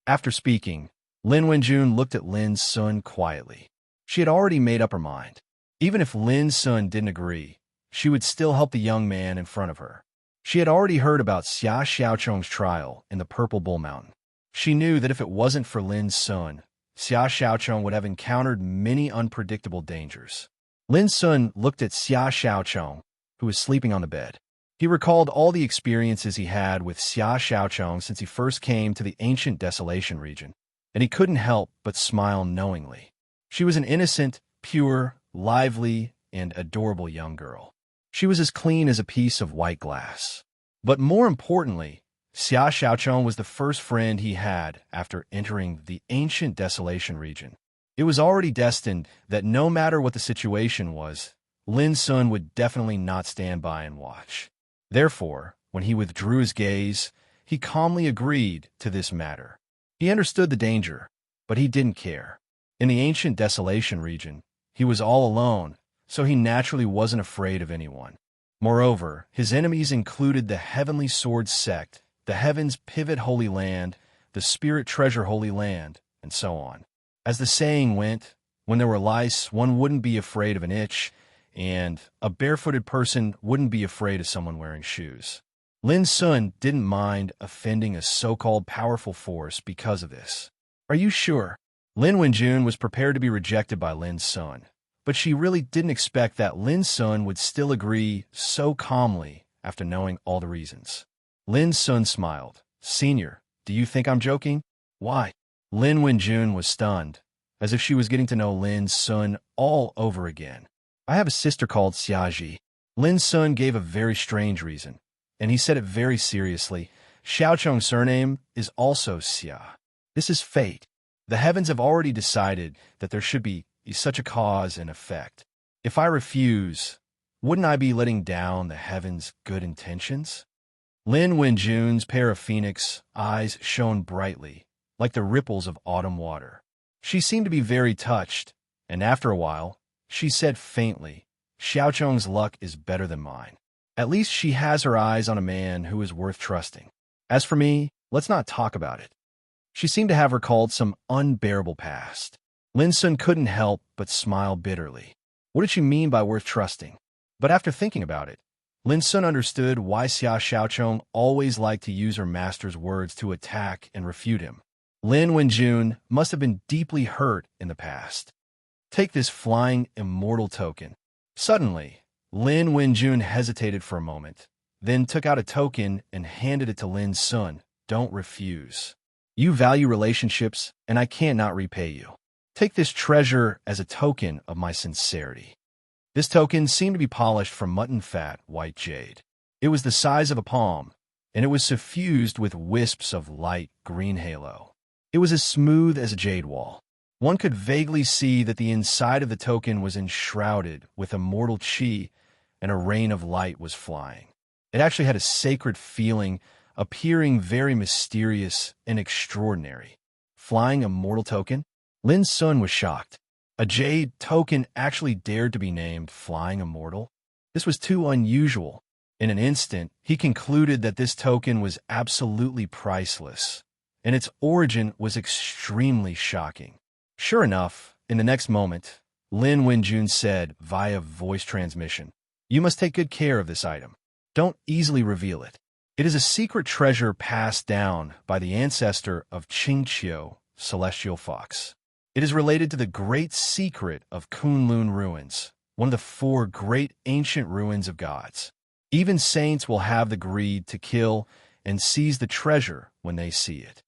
After speaking, Lin Wenjun looked at Lin Sun quietly. She had already made up her mind. Even if Lin Sun didn't agree, she would still help the young man in front of her. She had already heard about Xia Xiaocheng's trial in the Purple Bull Mountain. She knew that if it wasn't for Lin Sun, Xia Xiaocheng would have encountered many unpredictable dangers. Lin Sun looked at Xia Xiaocheng, who was sleeping on the bed. He recalled all the experiences he had with Xia Xiaocheng since he first came to the ancient desolation region, and he couldn't help but smile knowingly. She was an innocent, pure, lively, and adorable young girl. She was as clean as a piece of white glass. But more importantly, Xia Xiaocheng was the first friend he had after entering the ancient desolation region. It was already destined that no matter what the situation was, Lin Sun would definitely not stand by and watch. Therefore, when he withdrew his gaze, he calmly agreed to this matter. He understood the danger, but he didn't care. In the ancient desolation region, he was all alone, so he naturally wasn't afraid of anyone. Moreover, his enemies included the Heavenly Sword Sect, the Heaven's Pivot Holy Land, the Spirit Treasure Holy Land, and so on. As the saying went, when there were lice, one wouldn't be afraid of an itch, and a barefooted person wouldn't be afraid of someone wearing shoes. Lin Sun didn't mind offending a so-called powerful force because of this. Are you sure? Lin Wenjun was prepared to be rejected by Lin Sun, but she really didn't expect that Lin Sun would still agree so calmly after knowing all the reasons. Lin Sun smiled. Senior, do you think I'm joking? Why? Lin Wenjun was stunned, as if she was getting to know Lin Sun all over again. I have a sister called Xiaji. Lin Sun gave a very strange reason, and he said it very seriously. Xiaocheng's surname is also Xia. This is fate. The heavens have already decided that there should be such a cause and effect. If I refuse, wouldn't I be letting down the heavens' good intentions? Lin Wenjun's pair of phoenix eyes shone brightly, like the ripples of autumn water. She seemed to be very touched, and after a while, she said faintly, Xiaocheng's luck is better than mine. At least she has her eyes on a man who is worth trusting. As for me, let's not talk about it. She seemed to have recalled some unbearable past. Lin Sun couldn't help but smile bitterly. What did she mean by worth trusting? But after thinking about it, Lin Sun understood why Xia Xiaocheng always liked to use her master's words to attack and refute him. Lin Wenjun must have been deeply hurt in the past. Take this flying immortal token. Suddenly, Lin Wenjun hesitated for a moment, then took out a token and handed it to Lin Sun. Don't refuse. You value relationships, and I cannot repay you. Take this treasure as a token of my sincerity. This token seemed to be polished from mutton-fat white jade. It was the size of a palm, and it was suffused with wisps of light green halo. It was as smooth as a jade wall. One could vaguely see that the inside of the token was enshrouded with immortal qi, and a rain of light was flying. It actually had a sacred feeling, appearing very mysterious and extraordinary. Flying immortal token? Lin Sun was shocked. A jade token actually dared to be named Flying Immortal? This was too unusual. In an instant, he concluded that this token was absolutely priceless, and its origin was extremely shocking. Sure enough, in the next moment, Lin Wenjun said via voice transmission, You must take good care of this item. Don't easily reveal it. It is a secret treasure passed down by the ancestor of Qingqiu, Celestial Fox. It is related to the great secret of Kunlun Ruins, one of the 4 great ancient ruins of gods. Even saints will have the greed to kill and seize the treasure when they see it.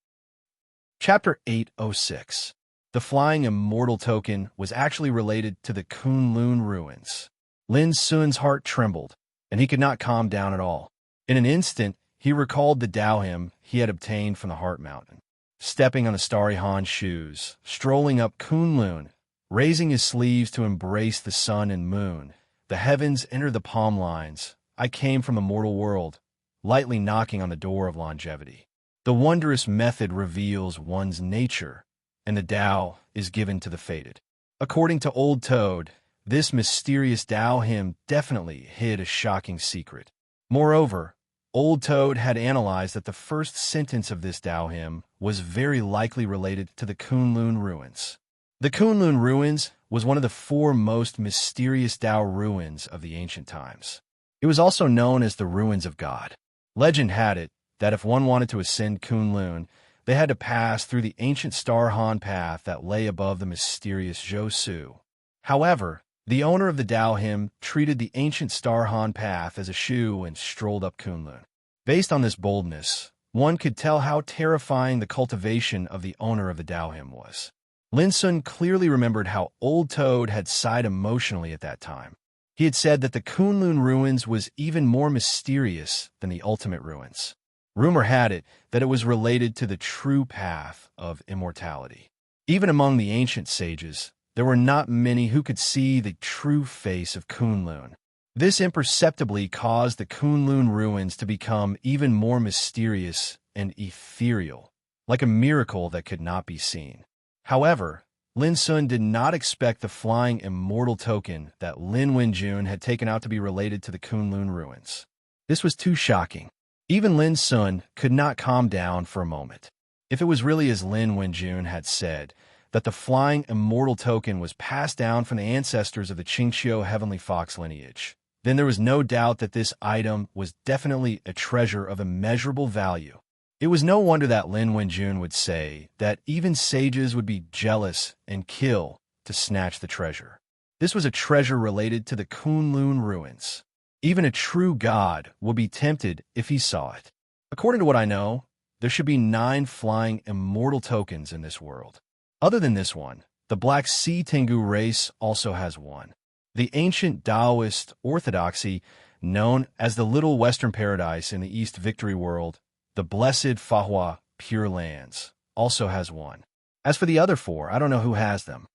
Chapter 806. The Flying Immortal token was actually related to the Kunlun Ruins. Lin Sun's heart trembled, and he could not calm down at all. In an instant, he recalled the Dao hymn he had obtained from the Heart Mountain. Stepping on the starry Han shoes, strolling up Kunlun, raising his sleeves to embrace the sun and moon, the heavens entered the palm lines. I came from the mortal world, lightly knocking on the door of longevity. The wondrous method reveals one's nature, and the Tao is given to the fated. According to Old Toad, this mysterious Tao hymn definitely hid a shocking secret. Moreover, Old Toad had analyzed that the first sentence of this Tao hymn was very likely related to the Kunlun ruins. The Kunlun ruins was one of the four most mysterious Tao ruins of the ancient times. It was also known as the Ruins of God. Legend had it that if one wanted to ascend Kunlun, they had to pass through the ancient Star Han path that lay above the mysterious Zhou. However, the owner of the Tao hymn treated the ancient Star Han path as a shoe and strolled up Kunlun. Based on this boldness, one could tell how terrifying the cultivation of the owner of the Tao hymn was. Lin Sun clearly remembered how Old Toad had sighed emotionally at that time. He had said that the Kunlun ruins was even more mysterious than the ultimate ruins. Rumor had it that it was related to the true path of immortality. Even among the ancient sages, there were not many who could see the true face of Kunlun. This imperceptibly caused the Kunlun ruins to become even more mysterious and ethereal, like a miracle that could not be seen. However, Lin Sun did not expect the flying immortal token that Lin Wenjun had taken out to be related to the Kunlun ruins. This was too shocking. Even Lin Sun could not calm down for a moment. If it was really as Lin Wenjun had said, that the flying immortal token was passed down from the ancestors of the Qingxiu Heavenly Fox lineage, then there was no doubt that this item was definitely a treasure of immeasurable value. It was no wonder that Lin Wenjun would say that even sages would be jealous and kill to snatch the treasure. This was a treasure related to the Kunlun ruins. Even a true god would be tempted if he saw it. According to what I know, there should be 9 flying immortal tokens in this world. Other than this one, the Black Sea Tengu race also has one. The ancient Taoist orthodoxy, known as the Little Western Paradise in the East Victory World, the Blessed Fahua Pure Lands, also has one. As for the other 4, I don't know who has them.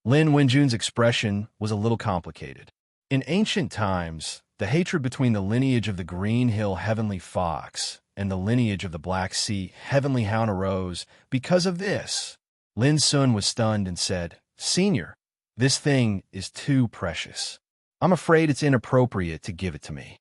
Lin Wenjun's expression was a little complicated. In ancient times, the hatred between the lineage of the Green Hill Heavenly Fox and the lineage of the Black Sea Heavenly Hound arose because of this. Lin Sun was stunned and said, "Senior, this thing is too precious. I'm afraid it's inappropriate to give it to me."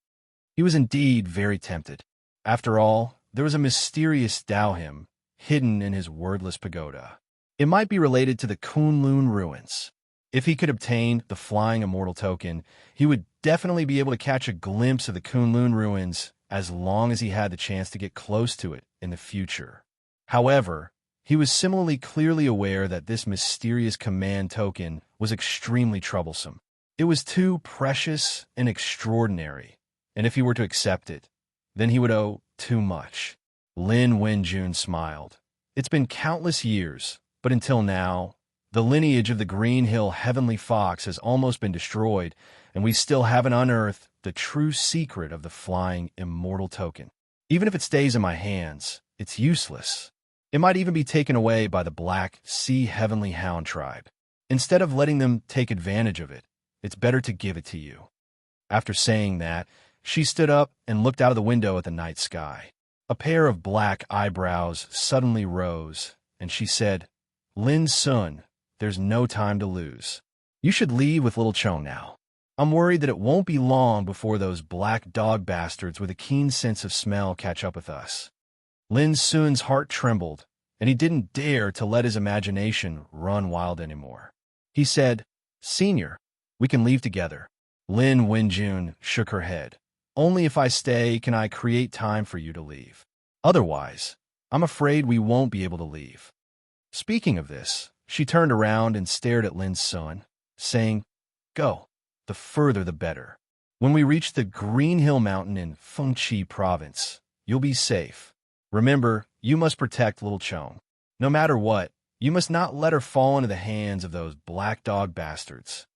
He was indeed very tempted. After all, there was a mysterious Tao hymn hidden in his wordless pagoda. It might be related to the Kunlun ruins. If he could obtain the flying immortal token, he would definitely be able to catch a glimpse of the Kunlun ruins as long as he had the chance to get close to it in the future. However, he was similarly clearly aware that this mysterious command token was extremely troublesome. It was too precious and extraordinary, and if he were to accept it, then he would owe too much. Lin Wenjun smiled. It's been countless years, but until now, the lineage of the Green Hill Heavenly Fox has almost been destroyed, and we still haven't unearthed the true secret of the flying immortal token. Even if it stays in my hands, it's useless. It might even be taken away by the Black Sea Heavenly Hound tribe. Instead of letting them take advantage of it, it's better to give it to you. After saying that, she stood up and looked out of the window at the night sky. A pair of black eyebrows suddenly rose, and she said, "Lin Sun, there's no time to lose. You should leave with little Chong now. I'm worried that it won't be long before those black dog bastards with a keen sense of smell catch up with us." Lin Sun's heart trembled, and he didn't dare to let his imagination run wild anymore. He said, "Senior, we can leave together." Lin Wenjun shook her head. "Only if I stay can I create time for you to leave. Otherwise, I'm afraid we won't be able to leave." Speaking of this, she turned around and stared at Lin Sun, saying, "Go. The further the better. When we reach the Green Hill Mountain in Fengqi Province, you'll be safe. Remember, you must protect little Chong. No matter what, you must not let her fall into the hands of those black dog bastards."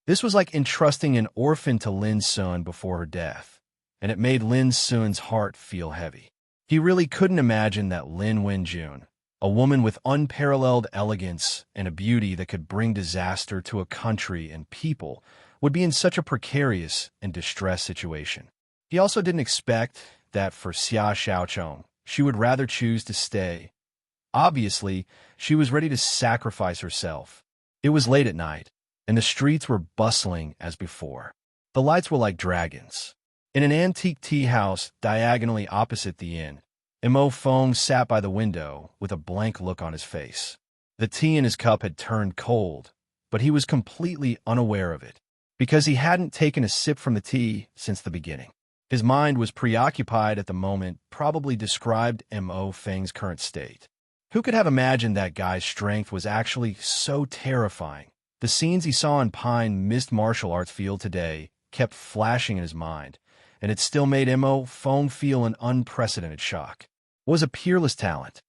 This was like entrusting an orphan to Lin Sun before her death, and it made Lin Sun's heart feel heavy. He really couldn't imagine that Lin Wenjun, a woman with unparalleled elegance and a beauty that could bring disaster to a country and people, would be in such a precarious and distressed situation. He also didn't expect that for Xia Xiaochong, she would rather choose to stay. Obviously, she was ready to sacrifice herself. It was late at night, and the streets were bustling as before. The lights were like dragons. In an antique tea house diagonally opposite the inn, Mo Fong sat by the window with a blank look on his face. The tea in his cup had turned cold, but he was completely unaware of it, because he hadn't taken a sip from the tea since the beginning. His mind was preoccupied at the moment, probably described Mo Feng's current state. Who could have imagined that guy's strength was actually so terrifying? The scenes he saw in Pine Mist martial arts field today kept flashing in his mind, and it still made Mo Fong feel an unprecedented shock. It was a peerless talent.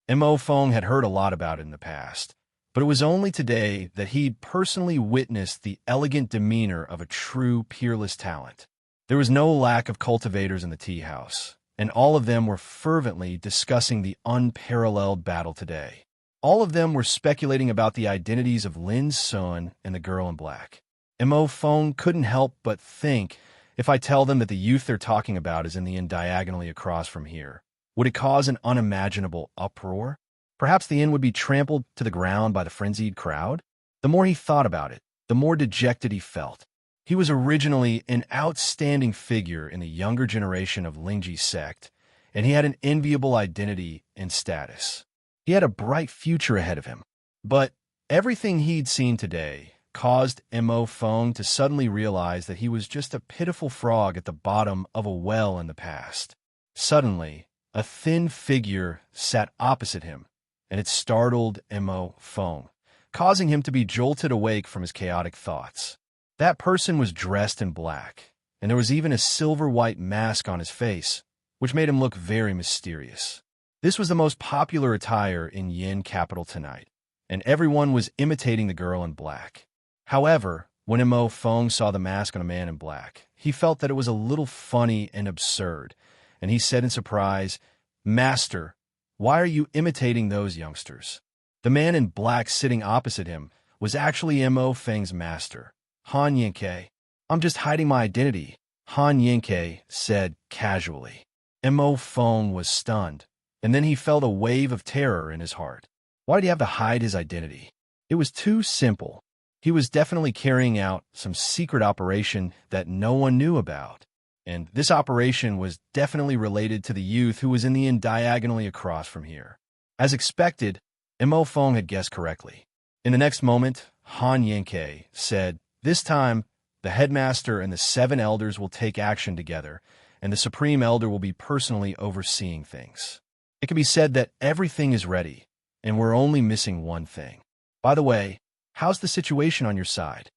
Mo Fong had heard a lot about it in the past, but it was only today that he'd personally witnessed the elegant demeanor of a true peerless talent. There was no lack of cultivators in the tea house, and all of them were fervently discussing the unparalleled battle today. All of them were speculating about the identities of Lin Sun and the girl in black. Mo Fong couldn't help but think, if I tell them that the youth they're talking about is in the inn diagonally across from here, would it cause an unimaginable uproar? Perhaps the inn would be trampled to the ground by the frenzied crowd? The more he thought about it, the more dejected he felt. He was originally an outstanding figure in the younger generation of Lingji's sect, and he had an enviable identity and status. He had a bright future ahead of him. But everything he'd seen today caused Mo Fong to suddenly realize that he was just a pitiful frog at the bottom of a well in the past. Suddenly, a thin figure sat opposite him, and it startled Mo Fong, causing him to be jolted awake from his chaotic thoughts. That person was dressed in black, and there was even a silver-white mask on his face, which made him look very mysterious. This was the most popular attire in Yin capital tonight, and everyone was imitating the girl in black. However, when Mo Fong saw the mask on a man in black, he felt that it was a little funny and absurd, and he said in surprise, "Master, why are you imitating those youngsters?" The man in black sitting opposite him was actually Mo Feng's master, Han Yinke. "I'm just hiding my identity," Han Yinke said casually. Mo Fong was stunned, and then he felt a wave of terror in his heart. Why did he have to hide his identity? It was too simple. He was definitely carrying out some secret operation that no one knew about. And this operation was definitely related to the youth who was in the inn diagonally across from here. As expected, Mo Fong had guessed correctly. In the next moment, Han Yinke said, "This time, the headmaster and the 7 elders will take action together, and the supreme elder will be personally overseeing things. It can be said that everything is ready, and we're only missing one thing. By the way, how's the situation on your side?"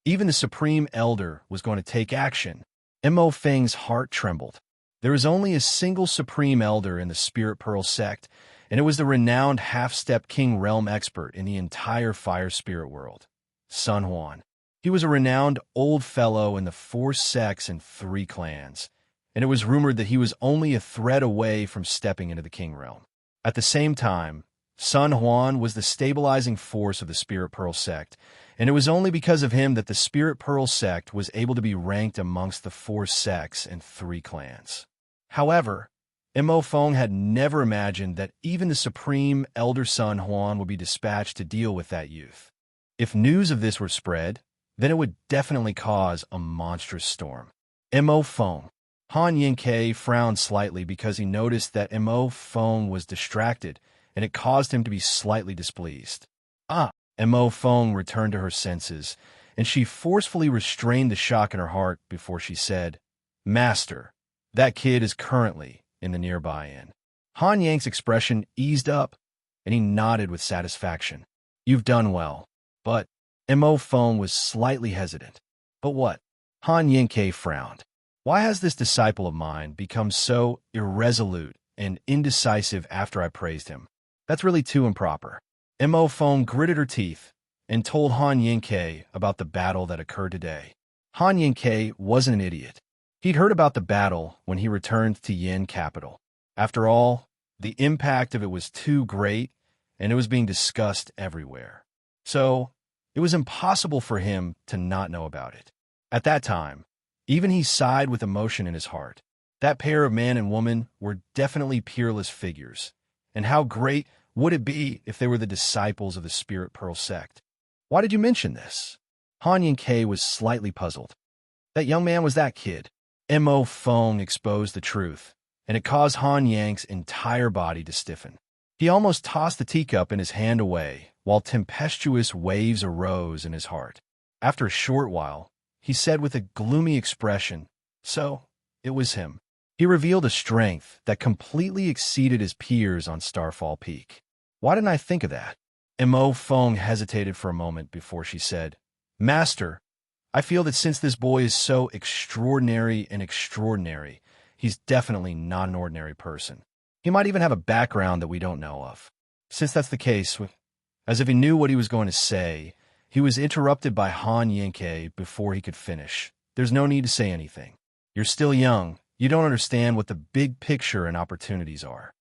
Even the supreme elder was going to take action. Mo Feng's heart trembled. There is only a single supreme elder in the Spirit Pearl sect, and it was the renowned half-step king realm expert in the entire fire spirit world, Sun Huan. He was a renowned old fellow in the 4 sects and 3 clans, and it was rumored that he was only a thread away from stepping into the king realm. At the same time, Sun Huan was the stabilizing force of the Spirit Pearl sect, and it was only because of him that the Spirit Pearl sect was able to be ranked amongst the 4 sects and 3 clans. However, Mo Fong had never imagined that even the supreme elder Sun Huan would be dispatched to deal with that youth. If news of this were spread, then it would definitely cause a monstrous storm. Mo Fong. Han Yinke frowned slightly because he noticed that Mo Fong was distracted, and it caused him to be slightly displeased. Mo Fong returned to her senses, and she forcefully restrained the shock in her heart before she said, "Master, that kid is currently in the nearby inn." Han Yang's expression eased up, and he nodded with satisfaction. "You've done well." But Mo Fong was slightly hesitant. "But what?" Han Yinke frowned. "Why has this disciple of mine become so irresolute and indecisive after I praised him? That's really too improper." Mo Fong gritted her teeth and told Han Yinke about the battle that occurred today. Han Yinke wasn't an idiot. He'd heard about the battle when he returned to Yin capital. After all, the impact of it was too great, and it was being discussed everywhere. So, it was impossible for him to not know about it. At that time, even he sighed with emotion in his heart. That pair of man and woman were definitely peerless figures, and how great would it be if they were the disciples of the Spirit Pearl sect? Why did you mention this? Han Yinke was slightly puzzled. That young man was that kid. Mo Feng exposed the truth, and it caused Han Yang's entire body to stiffen. He almost tossed the teacup in his hand away, while tempestuous waves arose in his heart. After a short while, he said with a gloomy expression, "So, it was him." He revealed a strength that completely exceeded his peers on Starfall Peak. Why didn't I think of that? Mo Feng hesitated for a moment before she said, "Master, I feel that since this boy is so extraordinary and extraordinary, he's definitely not an ordinary person. He might even have a background that we don't know of." Since that's the case, as if he knew what he was going to say, he was interrupted by Han Yinke before he could finish. "There's no need to say anything. You're still young. You don't understand what the big picture and opportunities are."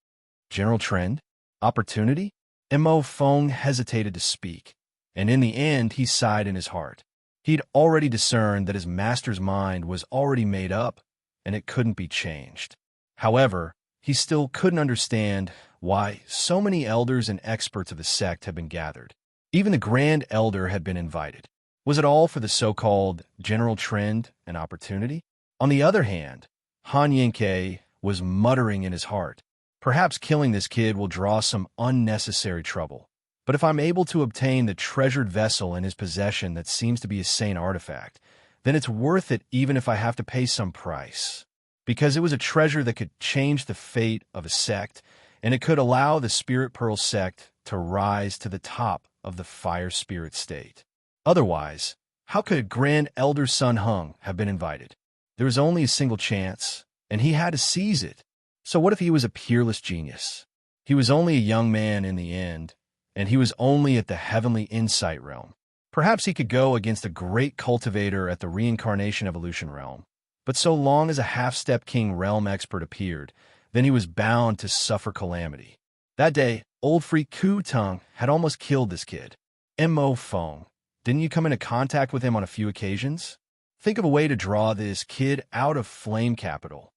General trend? Opportunity? Mo Feng hesitated to speak, and in the end he sighed in his heart. He'd already discerned that his master's mind was already made up, and it couldn't be changed. However, he still couldn't understand why so many elders and experts of the sect had been gathered. Even the Grand Elder had been invited. Was it all for the so-called general trend and opportunity? On the other hand, Han Yinke was muttering in his heart, "Perhaps killing this kid will draw some unnecessary trouble. But if I'm able to obtain the treasured vessel in his possession that seems to be a sane artifact, then it's worth it even if I have to pay some price." Because it was a treasure that could change the fate of a sect, and it could allow the Spirit Pearl sect to rise to the top of the Fire Spirit state. Otherwise, how could Grand Elder Sun Hung have been invited? There was only a single chance, and he had to seize it. So what if he was a peerless genius? He was only a young man in the end, and he was only at the Heavenly Insight realm. Perhaps he could go against a great cultivator at the Reincarnation Evolution realm. But so long as a half-step king realm expert appeared, then he was bound to suffer calamity. That day, old freak Ku Tung had almost killed this kid. Mo Feng, didn't you come into contact with him on a few occasions? Think of a way to draw this kid out of Flame Capital.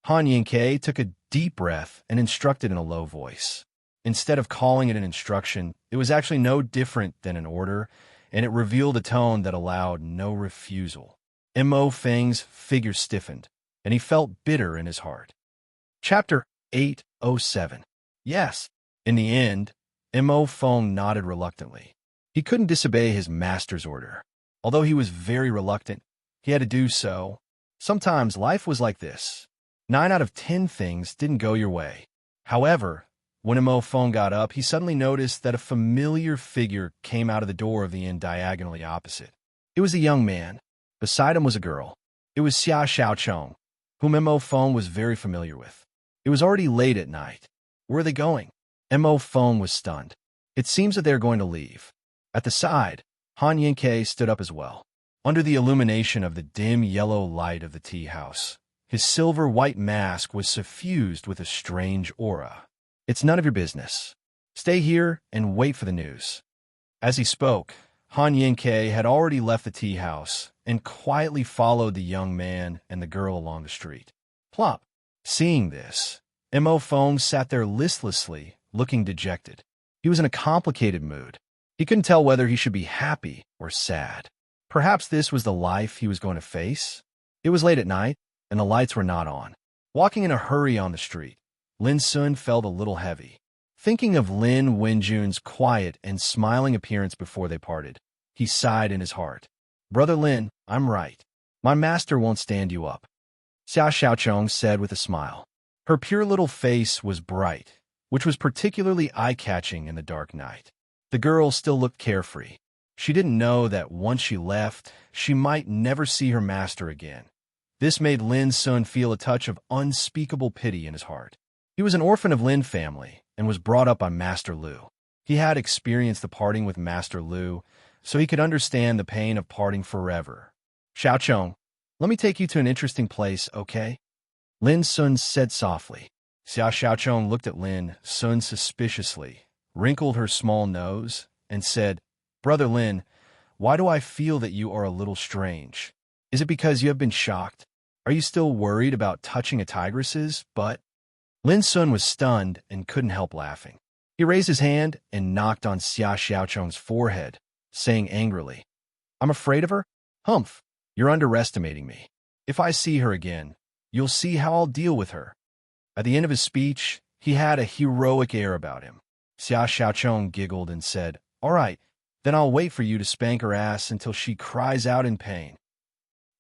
Han Yinke took a deep breath and instructed in a low voice. Instead of calling it an instruction, it was actually no different than an order, and it revealed a tone that allowed no refusal. Mo Feng's figure stiffened, and he felt bitter in his heart. Chapter 807. Yes. In the end, Mo Feng nodded reluctantly. He couldn't disobey his master's order. Although he was very reluctant, he had to do so. Sometimes life was like this. 9 out of 10 things didn't go your way. However, when Mo Feng got up, he suddenly noticed that a familiar figure came out of the door of the inn diagonally opposite. It was a young man. Beside him was a girl. It was Xia Xiaochong, whom Mo Feng was very familiar with. It was already late at night. Where are they going? Mo Feng was stunned. It seems that they are going to leave. At the side, Han Yinke stood up as well. Under the illumination of the dim yellow light of the tea house, his silver-white mask was suffused with a strange aura. "It's none of your business. Stay here and wait for the news." As he spoke, Han Yinke had already left the tea house and quietly followed the young man and the girl along the street. Plop. Seeing this, Mo Feng sat there listlessly, looking dejected. He was in a complicated mood. He couldn't tell whether he should be happy or sad. Perhaps this was the life he was going to face? It was late at night, and the lights were not on. Walking in a hurry on the street, Lin Sun felt a little heavy. Thinking of Lin Wenjun's quiet and smiling appearance before they parted, he sighed in his heart. "Brother Lin, I'm right. My master won't stand you up," Xia Xiaochong said with a smile. Her pure little face was bright, which was particularly eye-catching in the dark night. The girl still looked carefree. She didn't know that once she left, she might never see her master again. This made Lin Sun feel a touch of unspeakable pity in his heart. He was an orphan of Lin family and was brought up by Master Lu. He had experienced the parting with Master Lu, so he could understand the pain of parting forever. "Xiaochong, let me take you to an interesting place, okay?" Lin Sun said softly. Xia Xiaochong looked at Lin Sun suspiciously, wrinkled her small nose, and said, "Brother Lin, why do I feel that you are a little strange? Is it because you have been shocked? Are you still worried about touching a tigress's butt?" Lin Sun was stunned and couldn't help laughing. He raised his hand and knocked on Xia Xiaochong's forehead, saying angrily, "I'm afraid of her? Humph, you're underestimating me. If I see her again, you'll see how I'll deal with her." At the end of his speech, he had a heroic air about him. Xia Xiaochong giggled and said, "All right, then I'll wait for you to spank her ass until she cries out in pain."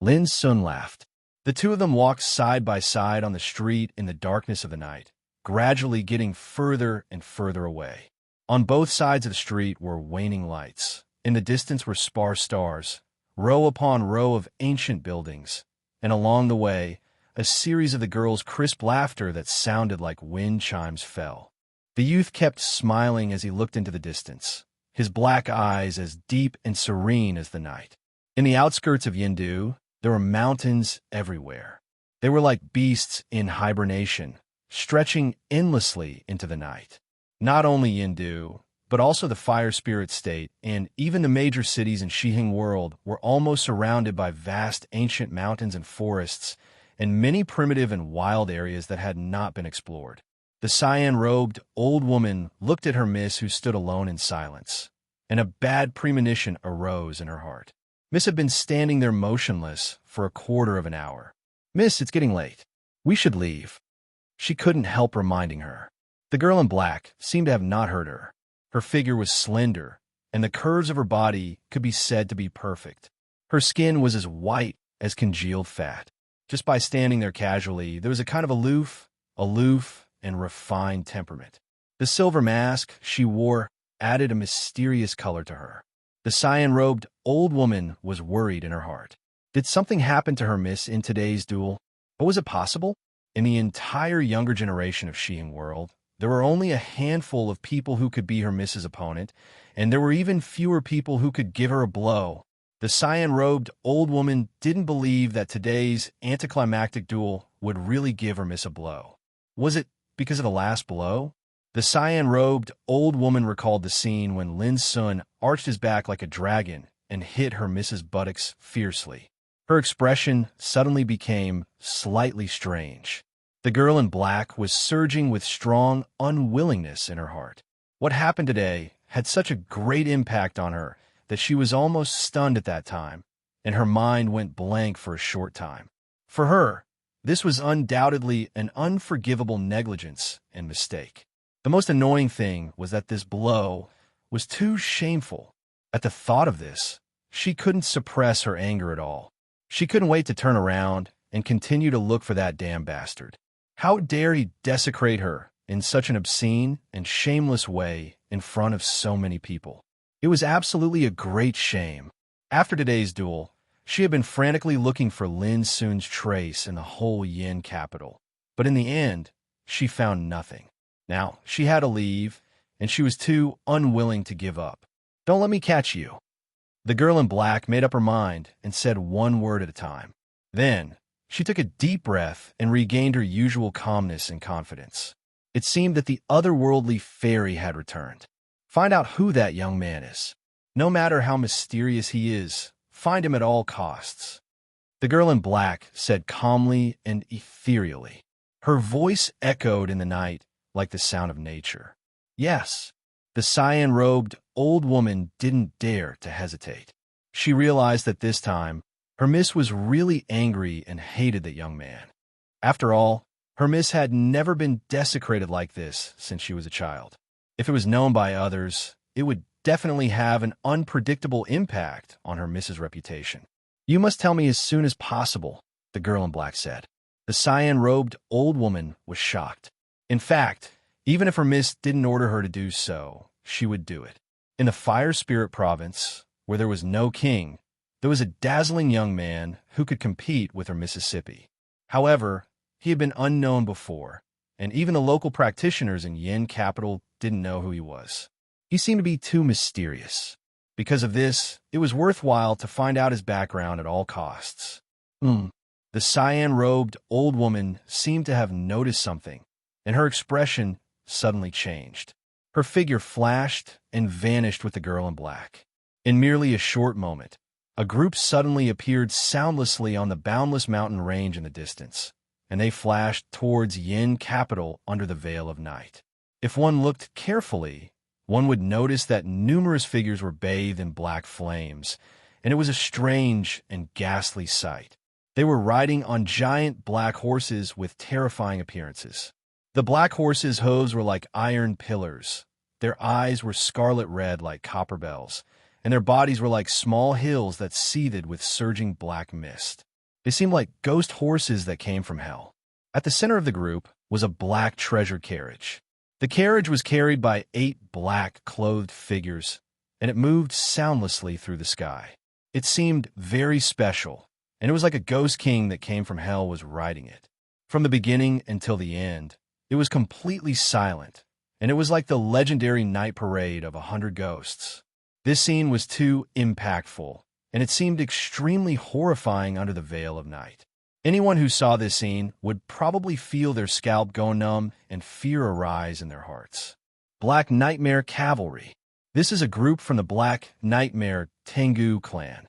Lin Sun laughed. The two of them walked side by side on the street in the darkness of the night, gradually getting further and further away. On both sides of the street were waning lights. In the distance were sparse stars, row upon row of ancient buildings, and along the way, a series of the girls' crisp laughter that sounded like wind chimes fell. The youth kept smiling as he looked into the distance, his black eyes as deep and serene as the night. In the outskirts of Yindu, there were mountains everywhere. They were like beasts in hibernation, stretching endlessly into the night. Not only Yindu, but also the Fire Spirit State and even the major cities in Shihing World were almost surrounded by vast ancient mountains and forests, and many primitive and wild areas that had not been explored. The cyan-robed old woman looked at her miss who stood alone in silence, and a bad premonition arose in her heart. Miss had been standing there motionless for a quarter of an hour. "Miss, it's getting late. We should leave." She couldn't help reminding her. The girl in black seemed to have not heard her. Her figure was slender, and the curves of her body could be said to be perfect. Her skin was as white as congealed fat. Just by standing there casually, there was a kind of aloof, and refined temperament. The silver mask she wore added a mysterious color to her. The cyan-robed old woman was worried in her heart. Did something happen to her miss in today's duel? But was it possible? In the entire younger generation of Shihing World, there were only a handful of people who could be her miss's opponent, and there were even fewer people who could give her a blow. The cyan-robed old woman didn't believe that today's anticlimactic duel would really give her miss a blow. Was it because of the last blow? The cyan-robed old woman recalled the scene when Lin Sun arched his back like a dragon and hit her miss's buttocks fiercely. Her expression suddenly became slightly strange. The girl in black was surging with strong unwillingness in her heart. What happened today had such a great impact on her that she was almost stunned at that time, and her mind went blank for a short time. For her, this was undoubtedly an unforgivable negligence and mistake. The most annoying thing was that this blow was too shameful. At the thought of this, she couldn't suppress her anger at all. She couldn't wait to turn around and continue to look for that damn bastard. How dare he desecrate her in such an obscene and shameless way in front of so many people? It was absolutely a great shame. After today's duel, she had been frantically looking for Lin Sun's trace in the whole Yin capital. But in the end, she found nothing. Now, she had to leave, and she was too unwilling to give up. "Don't let me catch you." The girl in black made up her mind and said one word at a time. Then, she took a deep breath and regained her usual calmness and confidence. It seemed that the otherworldly fairy had returned. Find out who that young man is. No matter how mysterious he is, find him at all costs. The girl in black said calmly and ethereally. Her voice echoed in the night like the sound of nature. Yes, the cyan-robed old woman didn't dare to hesitate. She realized that this time, her miss was really angry and hated the young man. After all, her miss had never been desecrated like this since she was a child. If it was known by others, it would definitely have an unpredictable impact on her miss's reputation. "You must tell me as soon as possible," the girl in black said. The cyan-robed old woman was shocked. In fact, even if her miss didn't order her to do so, she would do it. In the Fire Spirit Province, where there was no king, there was a dazzling young man who could compete with her Mississippi. However, he had been unknown before, and even the local practitioners in Yin capital didn't know who he was. He seemed to be too mysterious. Because of this, it was worthwhile to find out his background at all costs. The cyan-robed old woman seemed to have noticed something, and her expression suddenly changed. Her figure flashed and vanished with the girl in black. In merely a short moment, a group suddenly appeared soundlessly on the boundless mountain range in the distance, and they flashed towards Yin capital under the veil of night. If one looked carefully, one would notice that numerous figures were bathed in black flames, and it was a strange and ghastly sight. They were riding on giant black horses with terrifying appearances. The black horses' hooves were like iron pillars. Their eyes were scarlet red like copper bells, and their bodies were like small hills that seethed with surging black mist. They seemed like ghost horses that came from hell. At the center of the group was a black treasure carriage. The carriage was carried by 8 black clothed figures, and it moved soundlessly through the sky. It seemed very special, and it was like a ghost king that came from hell was riding it. From the beginning until the end, it was completely silent, and it was like the legendary night parade of 100 ghosts. This scene was too impactful, and it seemed extremely horrifying under the veil of night. Anyone who saw this scene would probably feel their scalp go numb and fear arise in their hearts. Black Nightmare Cavalry. This is a group from the Black Nightmare Tengu clan.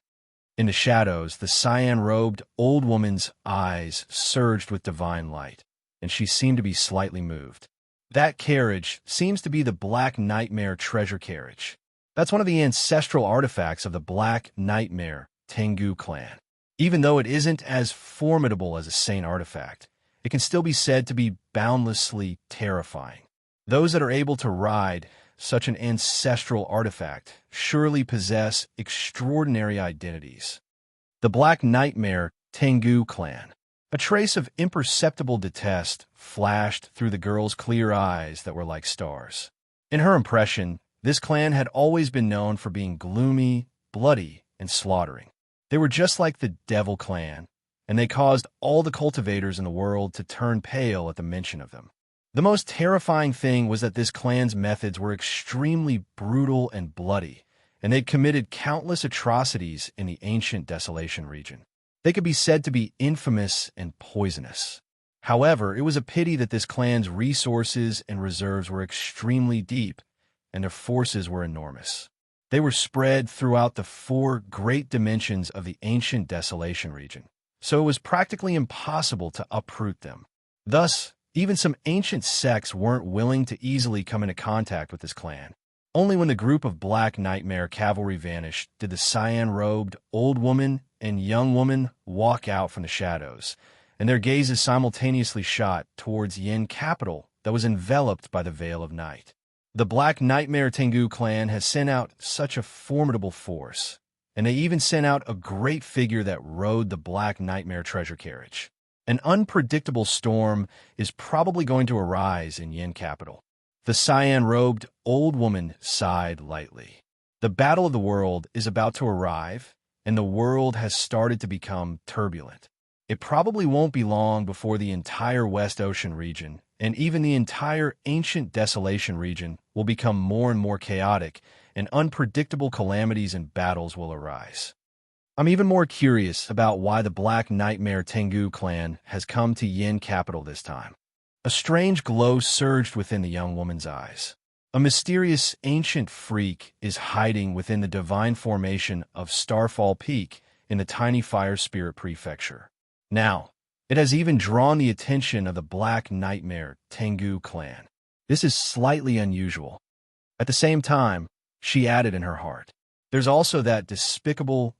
In the shadows, the cyan-robed old woman's eyes surged with divine light, and she seemed to be slightly moved. That carriage seems to be the Black Nightmare treasure carriage. That's one of the ancestral artifacts of the Black Nightmare Tengu clan. Even though it isn't as formidable as a saint artifact, it can still be said to be boundlessly terrifying. Those that are able to ride such an ancestral artifact surely possess extraordinary identities. The Black Nightmare Tengu clan. A trace of imperceptible detest flashed through the girl's clear eyes that were like stars. In her impression, this clan had always been known for being gloomy, bloody, and slaughtering. They were just like the Devil clan, and they caused all the cultivators in the world to turn pale at the mention of them. The most terrifying thing was that this clan's methods were extremely brutal and bloody, and they'd committed countless atrocities in the ancient Desolation region. They could be said to be infamous and poisonous. However, it was a pity that this clan's resources and reserves were extremely deep, and their forces were enormous. They were spread throughout the 4 great dimensions of the ancient Desolation region, so it was practically impossible to uproot them. Thus, even some ancient sects weren't willing to easily come into contact with this clan. Only when the group of Black Nightmare cavalry vanished did the cyan-robed old woman and young woman walk out from the shadows, and their gazes simultaneously shot towards Yin capital that was enveloped by the veil of night. The Black Nightmare Tengu clan has sent out such a formidable force, and they even sent out a great figure that rode the Black Nightmare treasure carriage. An unpredictable storm is probably going to arise in Yin capital. The cyan-robed old woman sighed lightly. The battle of the world is about to arrive, and the world has started to become turbulent. It probably won't be long before the entire West Ocean region and even the entire ancient Desolation region will become more and more chaotic, and unpredictable calamities and battles will arise. I'm even more curious about why the Black Nightmare Tengu clan has come to Yin capital this time. A strange glow surged within the young woman's eyes. A mysterious ancient freak is hiding within the divine formation of Starfall Peak in the tiny Fire Spirit Prefecture. Now, it has even drawn the attention of the Black Nightmare Tengu clan. This is slightly unusual. At the same time, she added in her heart, there's also that despicable,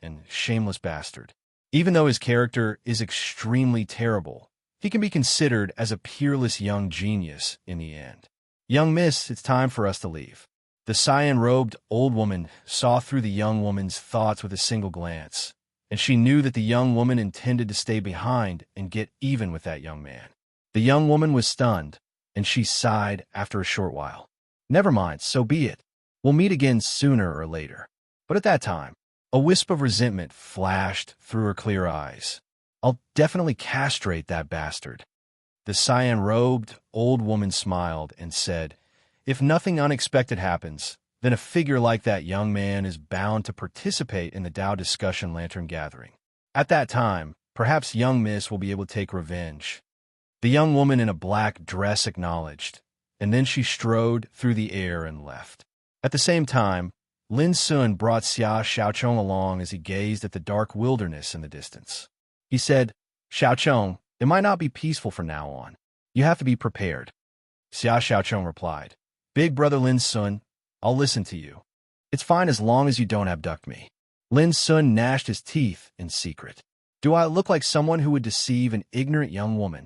and shameless bastard. Even though his character is extremely terrible, he can be considered as a peerless young genius in the end. Young miss, it's time for us to leave. The cyan-robed old woman saw through the young woman's thoughts with a single glance, and she knew that the young woman intended to stay behind and get even with that young man. The young woman was stunned, and she sighed after a short while. Never mind, so be it. We'll meet again sooner or later. But at that time, a wisp of resentment flashed through her clear eyes. I'll definitely castrate that bastard. The cyan-robed old woman smiled and said, if nothing unexpected happens, then a figure like that young man is bound to participate in the Tao Discussion Lantern Gathering. At that time, perhaps young miss will be able to take revenge. The young woman in a black dress acknowledged, and then she strode through the air and left. At the same time, Lin Sun brought Xia Xiaochong along as he gazed at the dark wilderness in the distance. He said, Xiaochong, it might not be peaceful from now on. You have to be prepared. Xia Xiaochong replied, Big brother Lin Sun, I'll listen to you. It's fine as long as you don't abduct me. Lin Sun gnashed his teeth in secret. Do I look like someone who would deceive an ignorant young woman?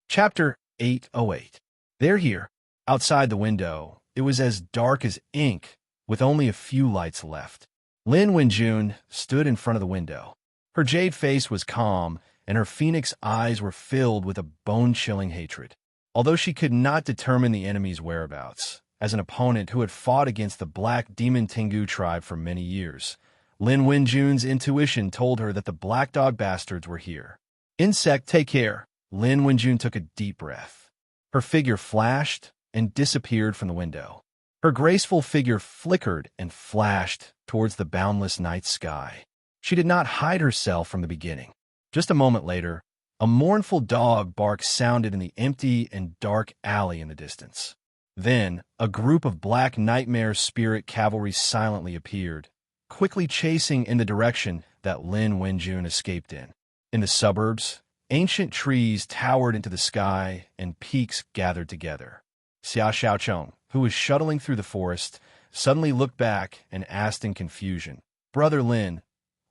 Chapter 808. They're here. Outside the window, it was as dark as ink, with only a few lights left. Lin Wenjun stood in front of the window. Her jade face was calm, and her phoenix eyes were filled with a bone-chilling hatred. Although she could not determine the enemy's whereabouts, as an opponent who had fought against the Black Demon Tengu tribe for many years, Lin Wenjun's intuition told her that the Black Dog bastards were here. Insect, take care. Lin Wenjun took a deep breath. Her figure flashed and disappeared from the window. Her graceful figure flickered and flashed towards the boundless night sky. She did not hide herself from the beginning. Just a moment later, a mournful dog bark sounded in the empty and dark alley in the distance. Then, a group of Black Nightmare Spirit cavalry silently appeared, quickly chasing in the direction that Lin Wenjun escaped in. In the suburbs, ancient trees towered into the sky and peaks gathered together. Xia Xiaocheng, who was shuttling through the forest, suddenly looked back and asked in confusion, "Brother Lin,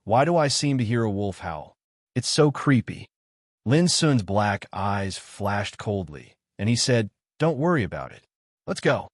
why do I seem to hear a wolf howl? It's so creepy." Lin Sun's black eyes flashed coldly, and he said, "Don't worry about it. Let's go."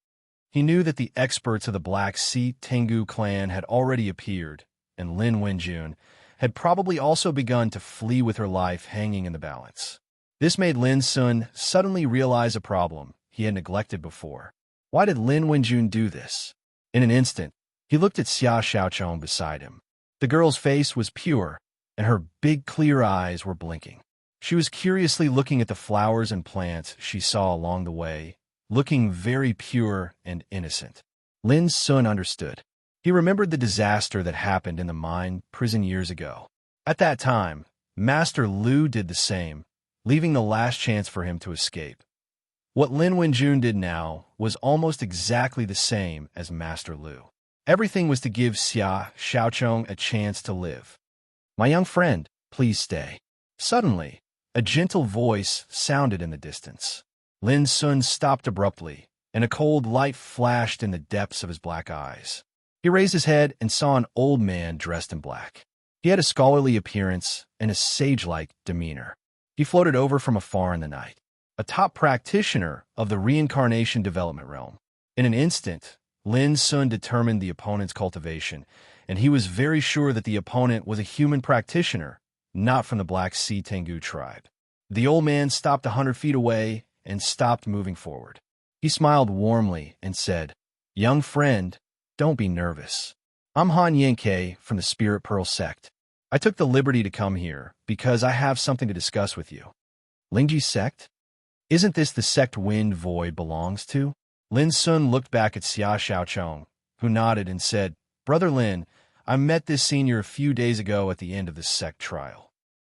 He knew that the experts of the Black Sea Tengu clan had already appeared, and Lin Wenjun had probably also begun to flee with her life hanging in the balance. This made Lin Sun suddenly realize a problem he had neglected before. Why did Lin Wenjun do this? In an instant, he looked at Xia Xiaocheng beside him. The girl's face was pure, and her big clear eyes were blinking. She was curiously looking at the flowers and plants she saw along the way, looking very pure and innocent. Lin Sun understood. He remembered the disaster that happened in the mine prison years ago. At that time, Master Lu did the same, leaving the last chance for him to escape. What Lin Wenjun did now was almost exactly the same as Master Lu. Everything was to give Xia Xiaocheng a chance to live. "My young friend, please stay." Suddenly, a gentle voice sounded in the distance. Lin Sun stopped abruptly, and a cold light flashed in the depths of his black eyes. He raised his head and saw an old man dressed in black. He had a scholarly appearance and a sage-like demeanor. He floated over from afar in the night, a top practitioner of the reincarnation development realm. In an instant, Lin Sun determined the opponent's cultivation, and he was very sure that the opponent was a human practitioner, not from the Black Sea Tengu tribe. The old man stopped 100 feet away and stopped moving forward. He smiled warmly and said, "Young friend, don't be nervous. I'm Han Yanke from the Spirit Pearl sect. I took the liberty to come here because I have something to discuss with you." "Lingji sect? Isn't this the sect Wind Void belongs to?" Lin Sun looked back at Xia Xiaocheng, who nodded and said, "Brother Lin, I met this senior a few days ago at the end of the sect trial."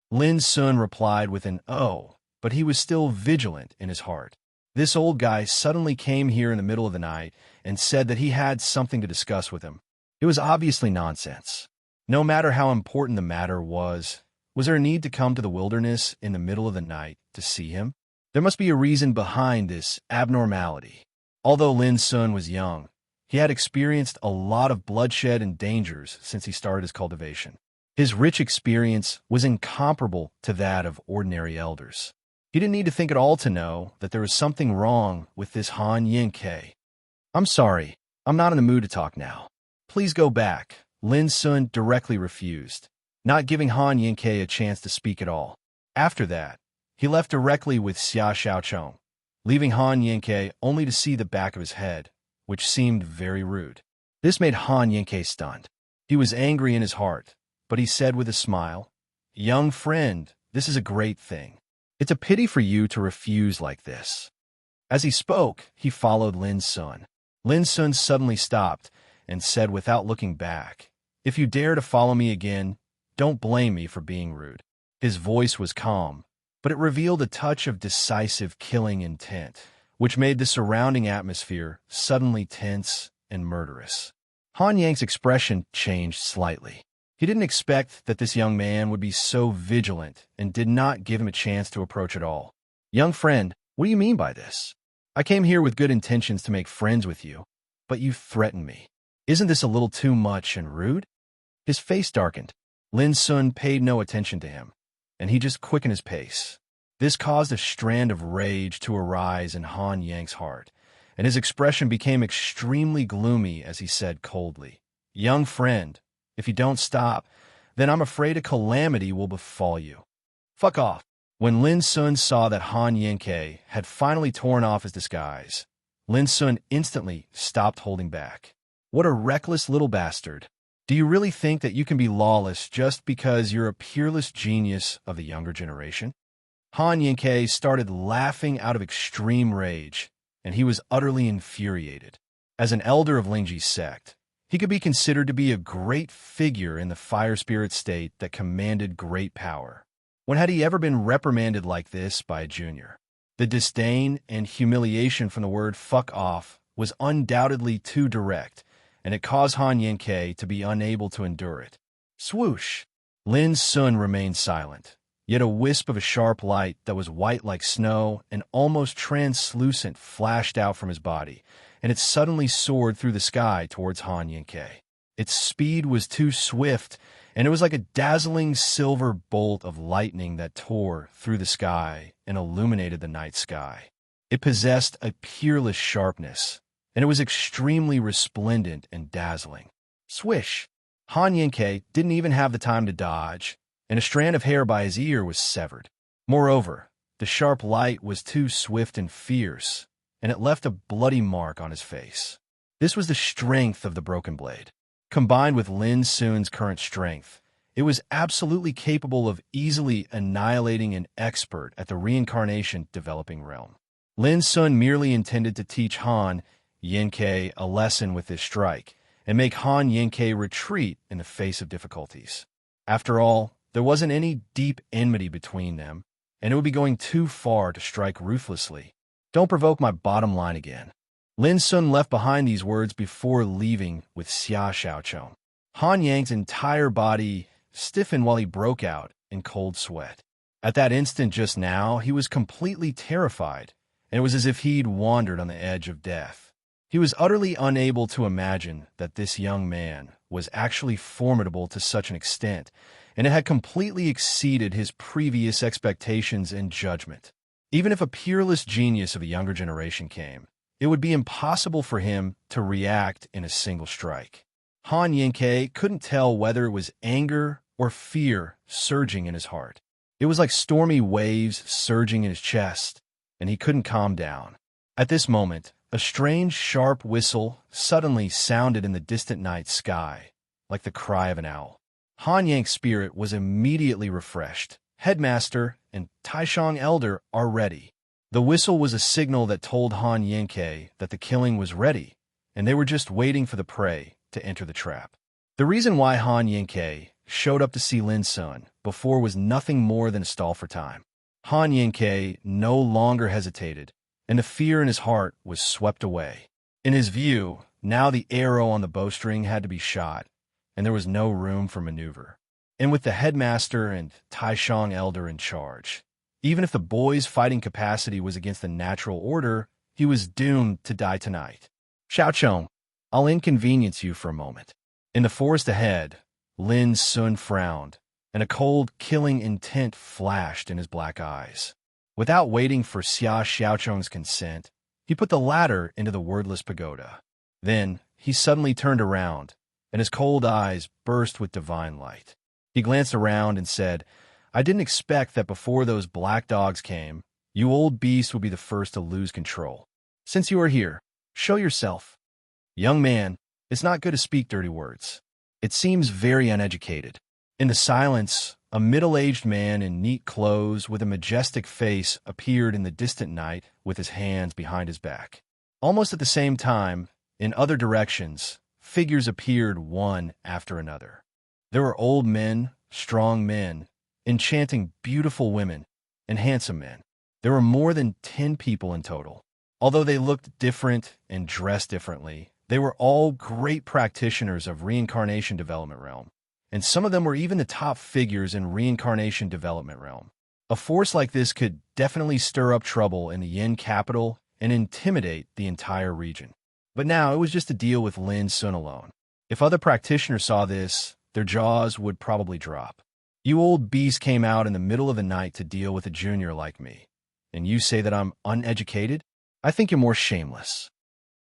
Lin Sun replied with an "oh," but he was still vigilant in his heart. This old guy suddenly came here in the middle of the night and said that he had something to discuss with him. It was obviously nonsense. No matter how important the matter was there a need to come to the wilderness in the middle of the night to see him? There must be a reason behind this abnormality. Although Lin Sun was young, he had experienced a lot of bloodshed and dangers since he started his cultivation. His rich experience was incomparable to that of ordinary elders. He didn't need to think at all to know that there was something wrong with this Han Yanke. "I'm sorry, I'm not in the mood to talk now. Please go back," Lin Sun directly refused, not giving Han Yanke a chance to speak at all. After that, he left directly with Xia Xiaocheng, leaving Han Yanke only to see the back of his head, which seemed very rude. This made Han Yanke stunned. He was angry in his heart, but he said with a smile, "Young friend, this is a great thing. It's a pity for you to refuse like this." As he spoke, he followed Lin Sun. Lin Sun suddenly stopped and said without looking back, "If you dare to follow me again, don't blame me for being rude." His voice was calm, but it revealed a touch of decisive killing intent, which made the surrounding atmosphere suddenly tense and murderous. Han Yang's expression changed slightly. He didn't expect that this young man would be so vigilant and did not give him a chance to approach at all. "Young friend, what do you mean by this? I came here with good intentions to make friends with you, but you threatened me. Isn't this a little too much and rude?" His face darkened. Lin Sun paid no attention to him, and he just quickened his pace. This caused a strand of rage to arise in Han Yang's heart, and his expression became extremely gloomy as he said coldly, "Young friend, if you don't stop, then I'm afraid a calamity will befall you. Fuck off." When Lin Sun saw that Han Yanke had finally torn off his disguise, Lin Sun instantly stopped holding back. What a reckless little bastard. Do you really think that you can be lawless just because you're a peerless genius of the younger generation? Han Yanke started laughing out of extreme rage, and he was utterly infuriated. As an elder of Lingji's sect, he could be considered to be a great figure in the fire spirit state that commanded great power. When had he ever been reprimanded like this by a junior? The disdain and humiliation from the word "fuck off" was undoubtedly too direct, and it caused Han Yanke to be unable to endure it. Swoosh! Lin Sun remained silent, yet a wisp of a sharp light that was white like snow and almost translucent flashed out from his body, and it suddenly soared through the sky towards Han Yanke. Its speed was too swift, and it was like a dazzling silver bolt of lightning that tore through the sky and illuminated the night sky. It possessed a peerless sharpness, and it was extremely resplendent and dazzling. Swish! Han Yanke didn't even have the time to dodge, and a strand of hair by his ear was severed. Moreover, the sharp light was too swift and fierce, and it left a bloody mark on his face. This was the strength of the broken blade. Combined with Lin Sun's current strength, it was absolutely capable of easily annihilating an expert at the reincarnation developing realm. Lin Sun merely intended to teach Han Yanke a lesson with this strike, and make Han Yanke retreat in the face of difficulties. After all, there wasn't any deep enmity between them, and it would be going too far to strike ruthlessly. Don't provoke my bottom line again. Lin Sun left behind these words before leaving with Xia Xiaochong. Han Yang's entire body stiffened while he broke out in cold sweat. At that instant just now, he was completely terrified, and it was as if he'd wandered on the edge of death. He was utterly unable to imagine that this young man was actually formidable to such an extent, and it had completely exceeded his previous expectations and judgment. Even if a peerless genius of a younger generation came, it would be impossible for him to react in a single strike. Han Yanke couldn't tell whether it was anger or fear surging in his heart. It was like stormy waves surging in his chest, and he couldn't calm down. At this moment, a strange, sharp whistle suddenly sounded in the distant night sky, like the cry of an owl. Han Yang's spirit was immediately refreshed. Headmaster and Taishang Elder are ready. The whistle was a signal that told Han Yanke that the killing was ready, and they were just waiting for the prey to enter the trap. The reason why Han Yanke showed up to see Lin Sun before was nothing more than a stall for time. Han Yanke no longer hesitated, and the fear in his heart was swept away. In his view, now the arrow on the bowstring had to be shot, and there was no room for maneuver. And with the headmaster and Taishang Elder in charge, even if the boy's fighting capacity was against the natural order, he was doomed to die tonight. Xiaochong, I'll inconvenience you for a moment. In the forest ahead, Lin Sun frowned, and a cold, killing intent flashed in his black eyes. Without waiting for Xia Xiaochong's consent, he put the ladder into the wordless pagoda. Then he suddenly turned around, and his cold eyes burst with divine light. He glanced around and said, "I didn't expect that before those black dogs came, you old beast would be the first to lose control. Since you are here, show yourself." Young man, it's not good to speak dirty words. It seems very uneducated. In the silence, a middle-aged man in neat clothes with a majestic face appeared in the distant night with his hands behind his back. Almost at the same time, in other directions, figures appeared one after another. There were old men, strong men, enchanting beautiful women, and handsome men. There were more than 10 people in total. Although they looked different and dressed differently, they were all great practitioners of reincarnation development realm, and some of them were even the top figures in reincarnation development realm. A force like this could definitely stir up trouble in the Yin capital and intimidate the entire region. But now it was just a deal with Lin Sun alone. If other practitioners saw this, their jaws would probably drop. You old beast came out in the middle of the night to deal with a junior like me, and you say that I'm uneducated? I think you're more shameless.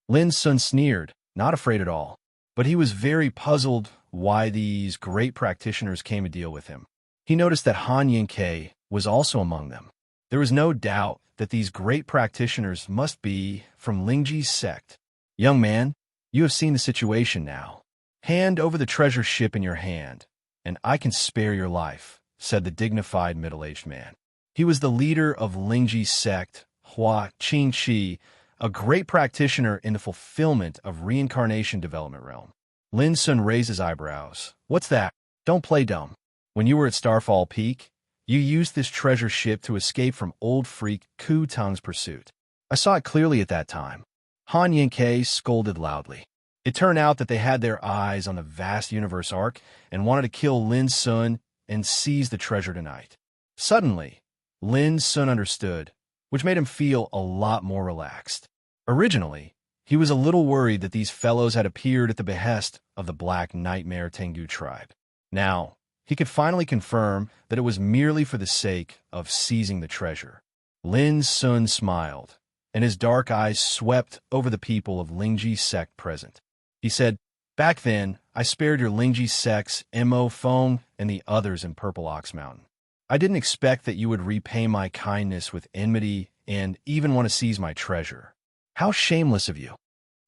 Lin Sun sneered, not afraid at all, but he was very puzzled why these great practitioners came to deal with him. He noticed that Han Yingke was also among them. There was no doubt that these great practitioners must be from Lingji's sect. Young man, you have seen the situation now. Hand over the treasure ship in your hand, and I can spare your life, said the dignified middle-aged man. He was the leader of Lingji's sect, Hua Qingqi, a great practitioner in the fulfillment of reincarnation development realm. Lin Sun raised his eyebrows. What's that? Don't play dumb. When you were at Starfall Peak, you used this treasure ship to escape from old freak Ku Tang's pursuit. I saw it clearly at that time. Han Yingke scolded loudly. It turned out that they had their eyes on the vast universe arc and wanted to kill Lin Sun and seize the treasure tonight. Suddenly, Lin Sun understood, which made him feel a lot more relaxed. Originally, he was a little worried that these fellows had appeared at the behest of the Black Nightmare Tengu tribe. Now, he could finally confirm that it was merely for the sake of seizing the treasure. Lin Sun smiled, and his dark eyes swept over the people of Lingji's sect present. He said, "Back then, I spared your Lingji sect's Mo Feng and the others in Purple Ox Mountain. I didn't expect that you would repay my kindness with enmity and even want to seize my treasure. How shameless of you."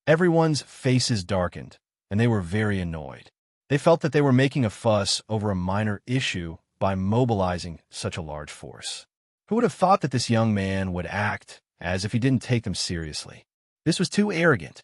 Everyone's faces darkened, and they were very annoyed. They felt that they were making a fuss over a minor issue by mobilizing such a large force. Who would have thought that this young man would act as if he didn't take them seriously? This was too arrogant.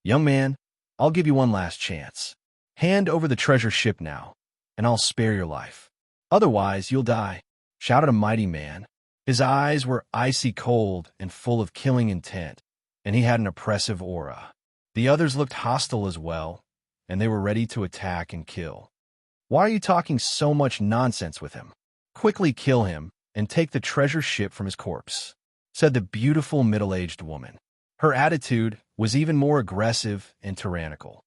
Young man, I'll give you one last chance. Hand over the treasure ship now, and I'll spare your life. Otherwise, you'll die, shouted a mighty man. His eyes were icy cold and full of killing intent, and he had an oppressive aura. The others looked hostile as well, and they were ready to attack and kill. Why are you talking so much nonsense with him? Quickly kill him and take the treasure ship from his corpse, said the beautiful middle-aged woman. Her attitude was even more aggressive and tyrannical.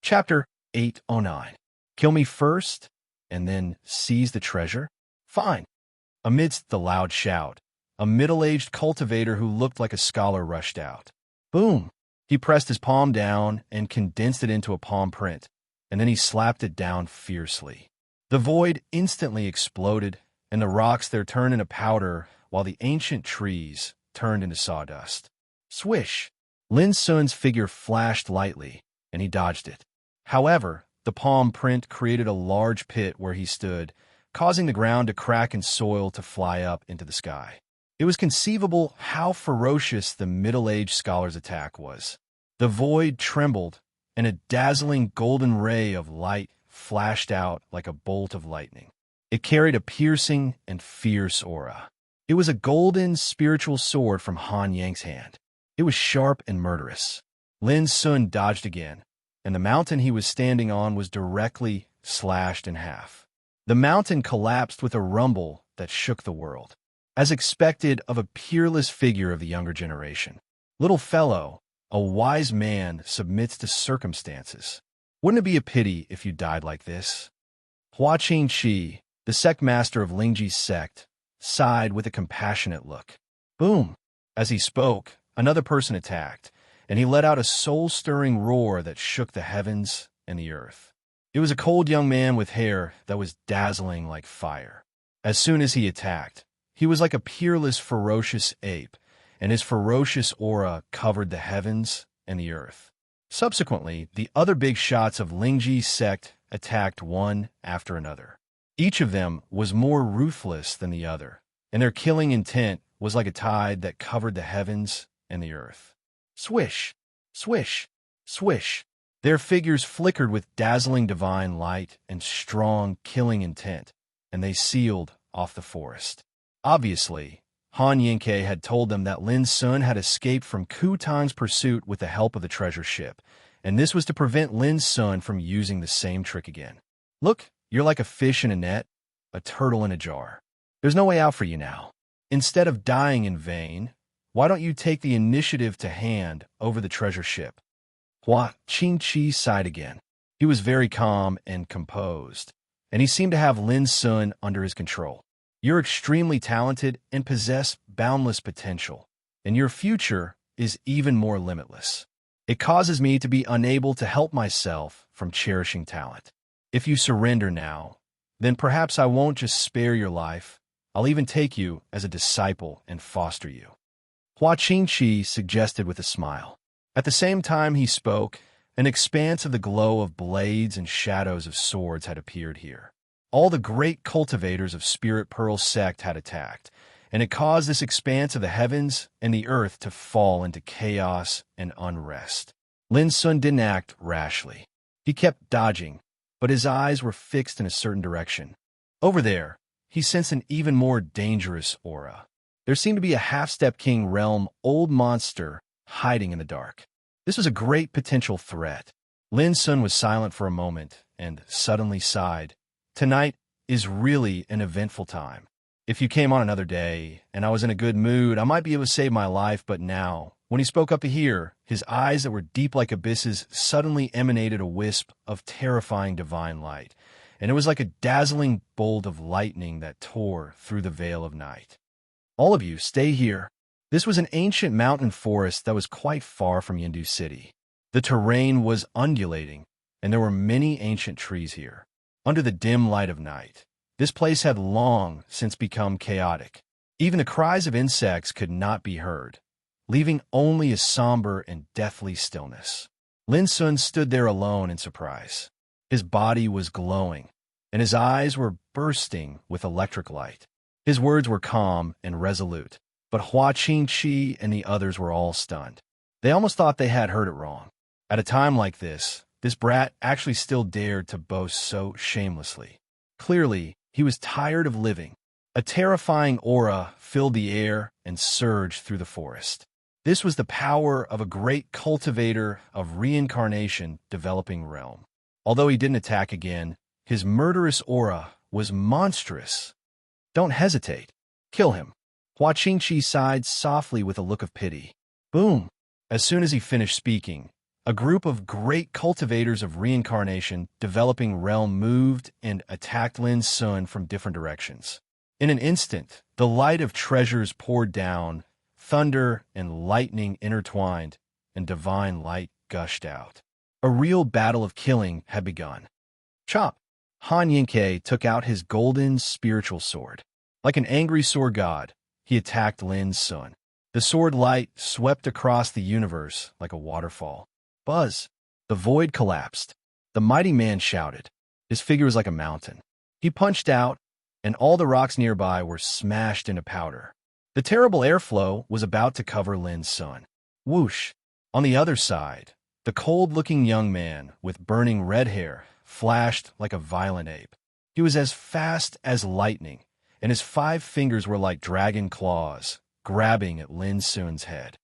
Chapter 809. Kill me first, and then seize the treasure? Fine. Amidst the loud shout, a middle-aged cultivator who looked like a scholar rushed out. Boom! He pressed his palm down and condensed it into a palm print, and then he slapped it down fiercely. The void instantly exploded, and the rocks there turned into powder, while the ancient trees turned into sawdust. Swish! Lin Sun's figure flashed lightly, and he dodged it. However, the palm print created a large pit where he stood, causing the ground to crack and soil to fly up into the sky. It was conceivable how ferocious the middle-aged scholar's attack was. The void trembled, and a dazzling golden ray of light flashed out like a bolt of lightning. It carried a piercing and fierce aura. It was a golden spiritual sword from Han Yang's hand. It was sharp and murderous. Lin Sun dodged again, and the mountain he was standing on was directly slashed in half. The mountain collapsed with a rumble that shook the world. As expected of a peerless figure of the younger generation. Little fellow, a wise man submits to circumstances. Wouldn't it be a pity if you died like this? Hua Qingqi, the sect master of Lingji's sect, sighed with a compassionate look. Boom! As he spoke, another person attacked, and he let out a soul-stirring roar that shook the heavens and the earth. It was a cold young man with hair that was dazzling like fire. As soon as he attacked, he was like a peerless, ferocious ape, and his ferocious aura covered the heavens and the earth. Subsequently, the other big shots of Lingji's sect attacked one after another. Each of them was more ruthless than the other, and their killing intent was like a tide that covered the heavens and the earth. Swish, swish, swish. Their figures flickered with dazzling divine light and strong killing intent, and they sealed off the forest. Obviously, Han Yingke had told them that Lin Sun had escaped from Ku Tang's pursuit with the help of the treasure ship, and this was to prevent Lin Sun from using the same trick again. Look, you're like a fish in a net, a turtle in a jar. There's no way out for you now. Instead of dying in vain, why don't you take the initiative to hand over the treasure ship? Hua Qingqi sighed again. He was very calm and composed, and he seemed to have Lin Sun under his control. You're extremely talented and possess boundless potential, and your future is even more limitless. It causes me to be unable to help myself from cherishing talent. If you surrender now, then perhaps I won't just spare your life, I'll even take you as a disciple and foster you. Hua Qingqi suggested with a smile. At the same time he spoke, an expanse of the glow of blades and shadows of swords had appeared here. All the great cultivators of Spirit Pearl sect had attacked, and it caused this expanse of the heavens and the earth to fall into chaos and unrest. Lin Sun didn't act rashly. He kept dodging, but his eyes were fixed in a certain direction. Over there, he sensed an even more dangerous aura. There seemed to be a half-step king realm old monster hiding in the dark. This was a great potential threat. Lin Sun was silent for a moment and suddenly sighed. Tonight is really an eventful time. If you came on another day and I was in a good mood, I might be able to save my life, but now, when he spoke up to here, his eyes that were deep like abysses suddenly emanated a wisp of terrifying divine light, and it was like a dazzling bolt of lightning that tore through the veil of night. All of you, stay here. This was an ancient mountain forest that was quite far from Yindu City. The terrain was undulating, and there were many ancient trees here. Under the dim light of night, this place had long since become chaotic. Even the cries of insects could not be heard, leaving only a somber and deathly stillness. Lin Sun stood there alone in surprise. His body was glowing, and his eyes were bursting with electric light. His words were calm and resolute, but Hua Qingqi and the others were all stunned. They almost thought they had heard it wrong. At a time like this brat actually still dared to boast so shamelessly. Clearly, he was tired of living. A terrifying aura filled the air and surged through the forest. This was the power of a great cultivator of reincarnation developing realm. Although he didn't attack again, his murderous aura was monstrous. Don't hesitate. Kill him. Hua Qingqi sighed softly with a look of pity. Boom! As soon as he finished speaking, a group of great cultivators of reincarnation developing realm moved and attacked Lin Sun from different directions. In an instant, the light of treasures poured down, thunder and lightning intertwined, and divine light gushed out. A real battle of killing had begun. Chop! Han Yinke took out his golden spiritual sword. Like an angry sword god, he attacked Lin Sun. The sword light swept across the universe like a waterfall. Buzz! The void collapsed. The mighty man shouted. His figure was like a mountain. He punched out, and all the rocks nearby were smashed into powder. The terrible airflow was about to cover Lin Sun. Whoosh! On the other side, the cold-looking young man with burning red hair flashed like a violent ape. He was as fast as lightning, and his 5 fingers were like dragon claws, grabbing at Lin Sun's head.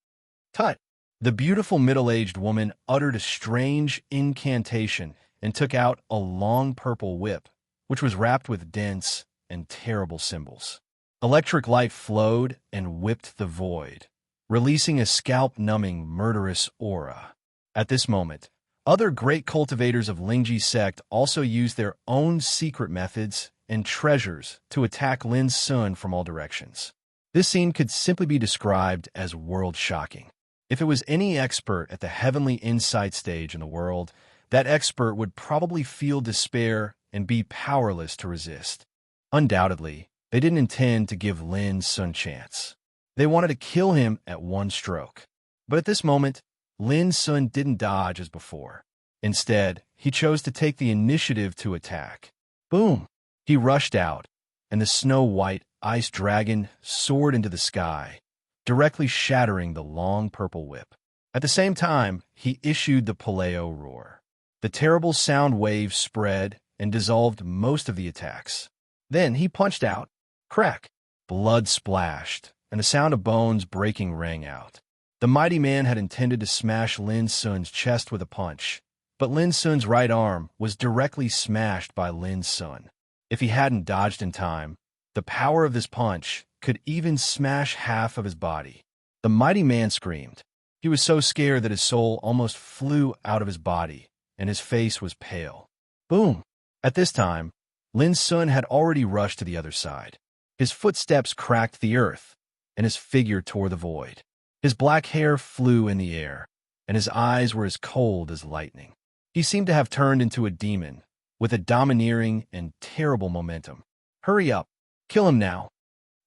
Tut! The beautiful middle-aged woman uttered a strange incantation and took out a long purple whip, which was wrapped with dense and terrible symbols. Electric light flowed and whipped the void, releasing a scalp-numbing, murderous aura. At this moment, other great cultivators of Lingji sect also used their own secret methods and treasures to attack Lin Sun from all directions. This scene could simply be described as world-shocking. If it was any expert at the heavenly insight stage in the world, that expert would probably feel despair and be powerless to resist. Undoubtedly, they didn't intend to give Lin Sun chance. They wanted to kill him at one stroke. But at this moment, Lin Sun didn't dodge as before. Instead, he chose to take the initiative to attack. Boom! He rushed out, and the snow-white ice dragon soared into the sky, directly shattering the long purple whip. At the same time, he issued the Paleo roar. The terrible sound wave spread and dissolved most of the attacks. Then he punched out. Crack! Blood splashed, and the sound of bones breaking rang out. The mighty man had intended to smash Lin Sun's chest with a punch, but Lin Sun's right arm was directly smashed by Lin Sun. If he hadn't dodged in time, the power of this punch could even smash half of his body. The mighty man screamed. He was so scared that his soul almost flew out of his body, and his face was pale. Boom! At this time, Lin Sun had already rushed to the other side. His footsteps cracked the earth, and his figure tore the void. His black hair flew in the air, and his eyes were as cold as lightning. He seemed to have turned into a demon, with a domineering and terrible momentum. Hurry up! Kill him now!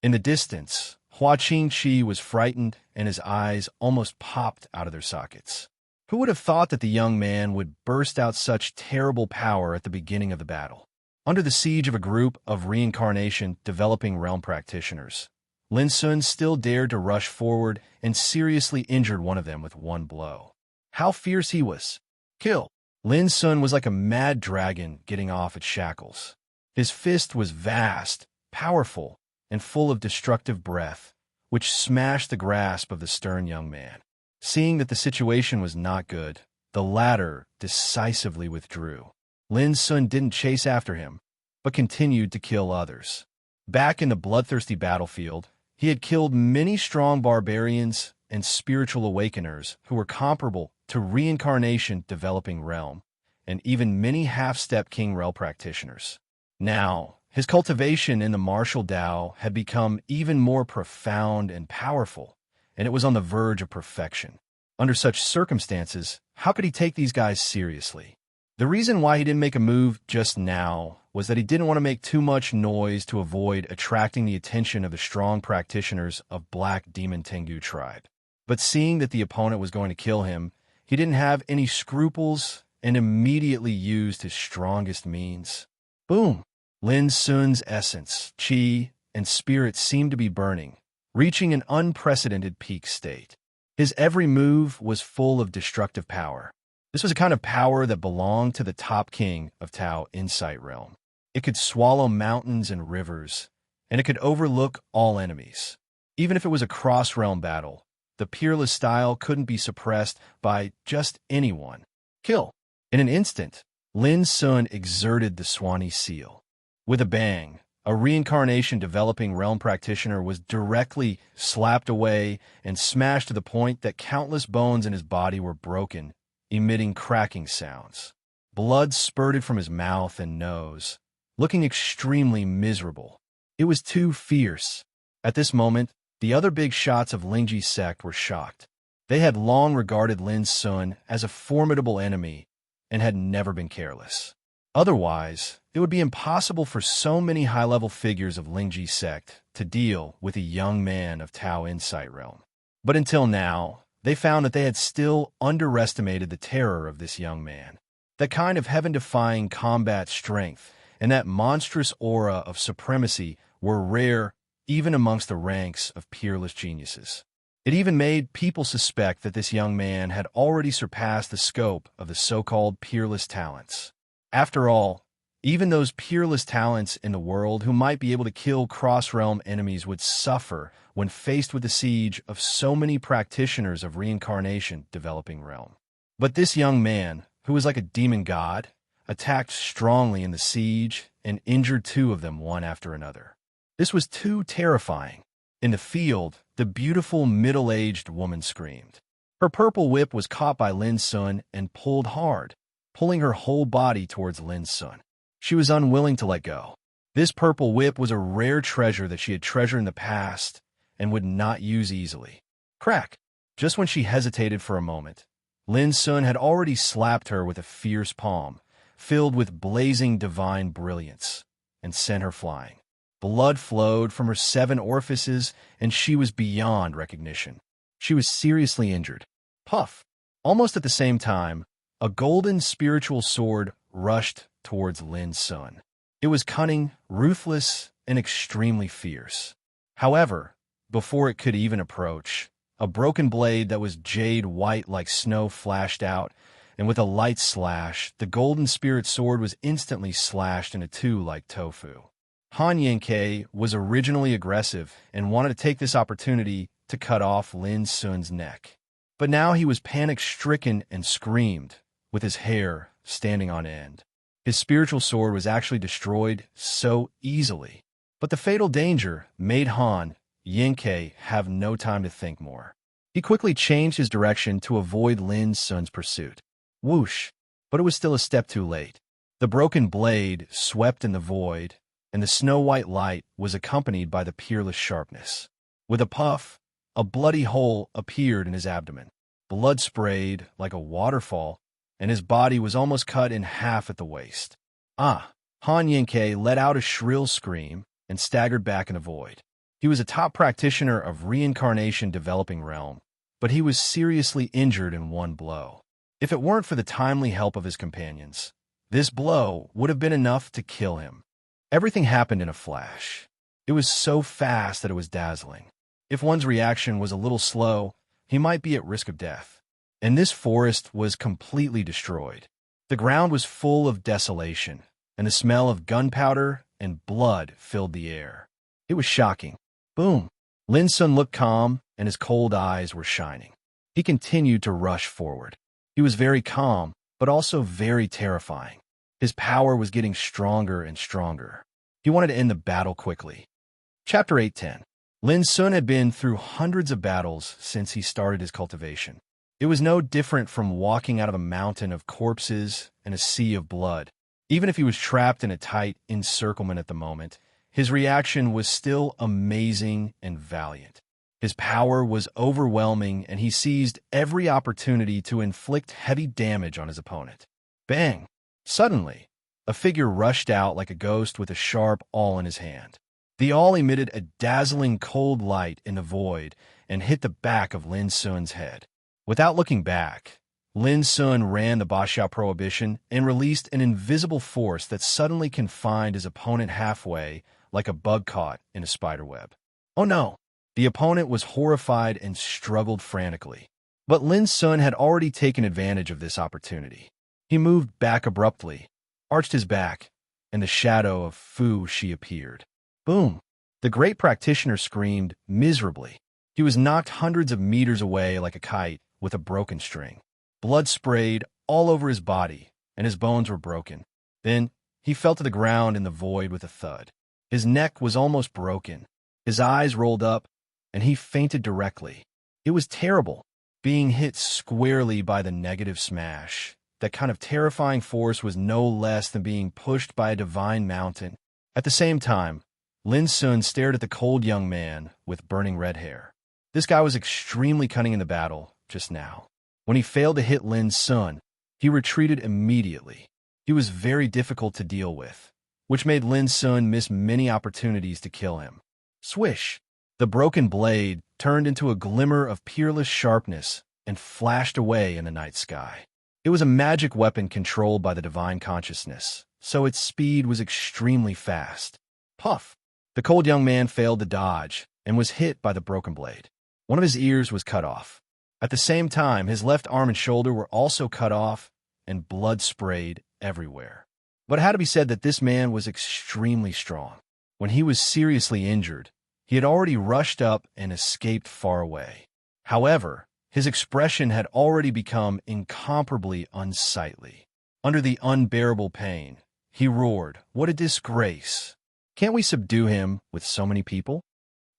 In the distance, Hua Qingqi was frightened, and his eyes almost popped out of their sockets. Who would have thought that the young man would burst out such terrible power at the beginning of the battle? Under the siege of a group of reincarnation developing realm practitioners, Lin Sun still dared to rush forward and seriously injured one of them with one blow. How fierce he was! Kill! Lin Sun was like a mad dragon getting off its shackles. His fist was vast, powerful, and full of destructive breath, which smashed the grasp of the stern young man. Seeing that the situation was not good, the latter decisively withdrew. Lin Sun didn't chase after him, but continued to kill others. Back in the bloodthirsty battlefield, he had killed many strong barbarians and spiritual awakeners who were comparable to reincarnation developing realm, and even many half-step king realm practitioners. Now, his cultivation in the martial Tao had become even more profound and powerful, and it was on the verge of perfection. Under such circumstances, how could he take these guys seriously? The reason why he didn't make a move just now was that he didn't want to make too much noise to avoid attracting the attention of the strong practitioners of Black Demon Tengu tribe. But seeing that the opponent was going to kill him, he didn't have any scruples and immediately used his strongest means. Boom! Lin Sun's essence, qi, and spirit seemed to be burning, reaching an unprecedented peak state. His every move was full of destructive power. This was a kind of power that belonged to the top king of Tao Insight Realm. It could swallow mountains and rivers, and it could overlook all enemies. Even if it was a cross-realm battle, the peerless style couldn't be suppressed by just anyone. Kill! In an instant, Lin Sun exerted the Swanee seal. With a bang, a reincarnation developing realm practitioner was directly slapped away and smashed to the point that countless bones in his body were broken, emitting cracking sounds. Blood spurted from his mouth and nose, looking extremely miserable. It was too fierce. At this moment, the other big shots of Lingji's sect were shocked. They had long regarded Lin Sun as a formidable enemy and had never been careless. Otherwise, it would be impossible for so many high-level figures of Lingji's sect to deal with a young man of Tao Insight Realm. But until now, they found that they had still underestimated the terror of this young man. That kind of heaven-defying combat strength and that monstrous aura of supremacy were rare even amongst the ranks of peerless geniuses. It even made people suspect that this young man had already surpassed the scope of the so-called peerless talents. After all, even those peerless talents in the world who might be able to kill cross-realm enemies would suffer when faced with the siege of so many practitioners of reincarnation developing realm. But this young man, who was like a demon god, attacked strongly in the siege and injured two of them one after another. This was too terrifying. In the field, the beautiful middle-aged woman screamed. Her purple whip was caught by Lin Sun and pulled hard, pulling her whole body towards Lin Sun. She was unwilling to let go. This purple whip was a rare treasure that she had treasured in the past and would not use easily. Crack! Just when she hesitated for a moment, Lin Sun had already slapped her with a fierce palm, filled with blazing divine brilliance, and sent her flying. Blood flowed from her 7 orifices, and she was beyond recognition. She was seriously injured. Puff! Almost at the same time, a golden spiritual sword rushed towards Lin Sun. It was cunning, ruthless, and extremely fierce. However, before it could even approach, a broken blade that was jade white like snow flashed out, and with a light slash, the golden spirit sword was instantly slashed into two like tofu. Han Yanke was originally aggressive and wanted to take this opportunity to cut off Lin Sun's neck. But now he was panic-stricken and screamed, with his hair standing on end. His spiritual sword was actually destroyed so easily. But the fatal danger made Han Yanke have no time to think more. He quickly changed his direction to avoid Lin Sun's pursuit. Whoosh! but it was still a step too late. The broken blade swept in the void, and the snow-white light was accompanied by the peerless sharpness. With a puff, a bloody hole appeared in his abdomen. Blood sprayed like a waterfall, and his body was almost cut in half at the waist. Ah! Han Yinke let out a shrill scream and staggered back in the void. He was a top practitioner of reincarnation developing realm, but he was seriously injured in one blow. If it weren't for the timely help of his companions, this blow would have been enough to kill him. Everything happened in a flash. It was so fast that it was dazzling. If one's reaction was a little slow, he might be at risk of death. And this forest was completely destroyed. The ground was full of desolation, and the smell of gunpowder and blood filled the air. It was shocking. Boom! Lin Sun looked calm, and his cold eyes were shining. He continued to rush forward. He was very calm, but also very terrifying. His power was getting stronger and stronger. He wanted to end the battle quickly. Chapter 8:10. Lin Sun had been through hundreds of battles since he started his cultivation. It was no different from walking out of a mountain of corpses and a sea of blood. Even if he was trapped in a tight encirclement at the moment, his reaction was still amazing and valiant. His power was overwhelming, and he seized every opportunity to inflict heavy damage on his opponent. Bang! Suddenly, a figure rushed out like a ghost with a sharp awl in his hand. The awl emitted a dazzling cold light in the void and hit the back of Lin Sun's head. Without looking back, Lin Sun ran the Basha prohibition and released an invisible force that suddenly confined his opponent halfway like a bug caught in a spiderweb. Oh no! The opponent was horrified and struggled frantically. But Lin Sun had already taken advantage of this opportunity. He moved back abruptly, arched his back, and the shadow of Fu Shi appeared. Boom! The great practitioner screamed miserably. He was knocked hundreds of meters away like a kite with a broken string. Blood sprayed all over his body, and his bones were broken. Then he fell to the ground in the void with a thud. His neck was almost broken. His eyes rolled up, and he fainted directly. It was terrible, being hit squarely by the negative smash. That kind of terrifying force was no less than being pushed by a divine mountain. At the same time, Lin Sun stared at the cold young man with burning red hair. This guy was extremely cunning in the battle just now. When he failed to hit Lin Sun, he retreated immediately. He was very difficult to deal with, which made Lin Sun miss many opportunities to kill him. Swish! The broken blade turned into a glimmer of peerless sharpness and flashed away in the night sky. It was a magic weapon controlled by the divine consciousness, so its speed was extremely fast. Puff! The cold young man failed to dodge and was hit by the broken blade. One of his ears was cut off. At the same time, his left arm and shoulder were also cut off, and blood sprayed everywhere. But it had to be said that this man was extremely strong. When he was seriously injured, he had already rushed up and escaped far away. However, his expression had already become incomparably unsightly. Under the unbearable pain, he roared, "What a disgrace! Can't we subdue him with so many people?"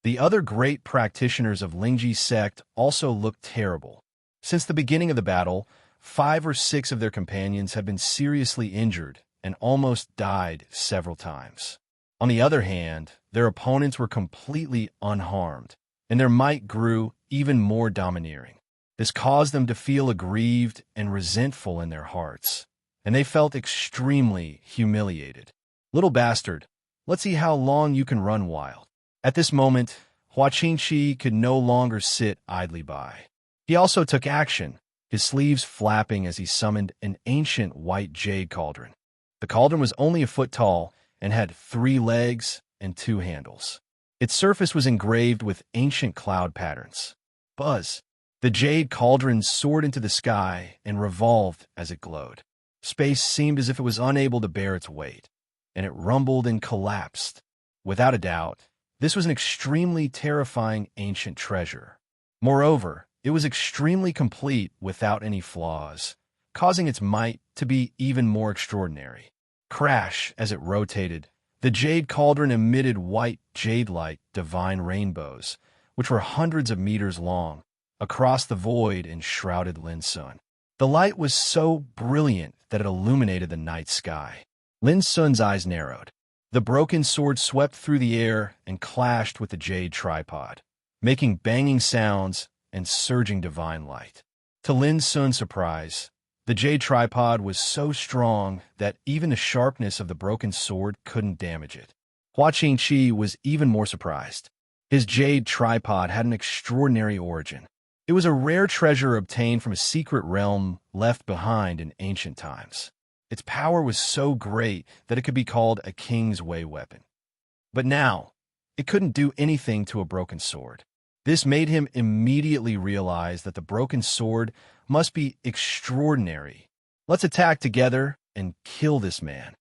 The other great practitioners of Lingji's sect also looked terrible. Since the beginning of the battle, 5 or 6 of their companions had been seriously injured and almost died several times. On the other hand, their opponents were completely unharmed, and their might grew even more domineering. This caused them to feel aggrieved and resentful in their hearts, and they felt extremely humiliated. "Little bastard, let's see how long you can run wild." At this moment, Hua Qingqi could no longer sit idly by. He also took action, his sleeves flapping as he summoned an ancient white jade cauldron. The cauldron was only a foot tall and had 3 legs and 2 handles. Its surface was engraved with ancient cloud patterns. Buzz! The jade cauldron soared into the sky and revolved as it glowed. Space seemed as if it was unable to bear its weight, and it rumbled and collapsed. Without a doubt, this was an extremely terrifying ancient treasure. Moreover, it was extremely complete without any flaws, causing its might to be even more extraordinary. Crash! As it rotated, the jade cauldron emitted white jade-like divine rainbows, which were hundreds of meters long, across the void and shrouded Lin Sun. The light was so brilliant that had illuminated the night sky. Lin Sun's eyes narrowed. The broken sword swept through the air and clashed with the jade tripod, making banging sounds and surging divine light. To Lin Sun's surprise, the jade tripod was so strong that even the sharpness of the broken sword couldn't damage it. Hua Qingqi was even more surprised. His jade tripod had an extraordinary origin. It was a rare treasure obtained from a secret realm left behind in ancient times. Its power was so great that it could be called a king's way weapon. But now, it couldn't do anything to a broken sword. This made him immediately realize that the broken sword must be extraordinary. Let's attack together and kill this man.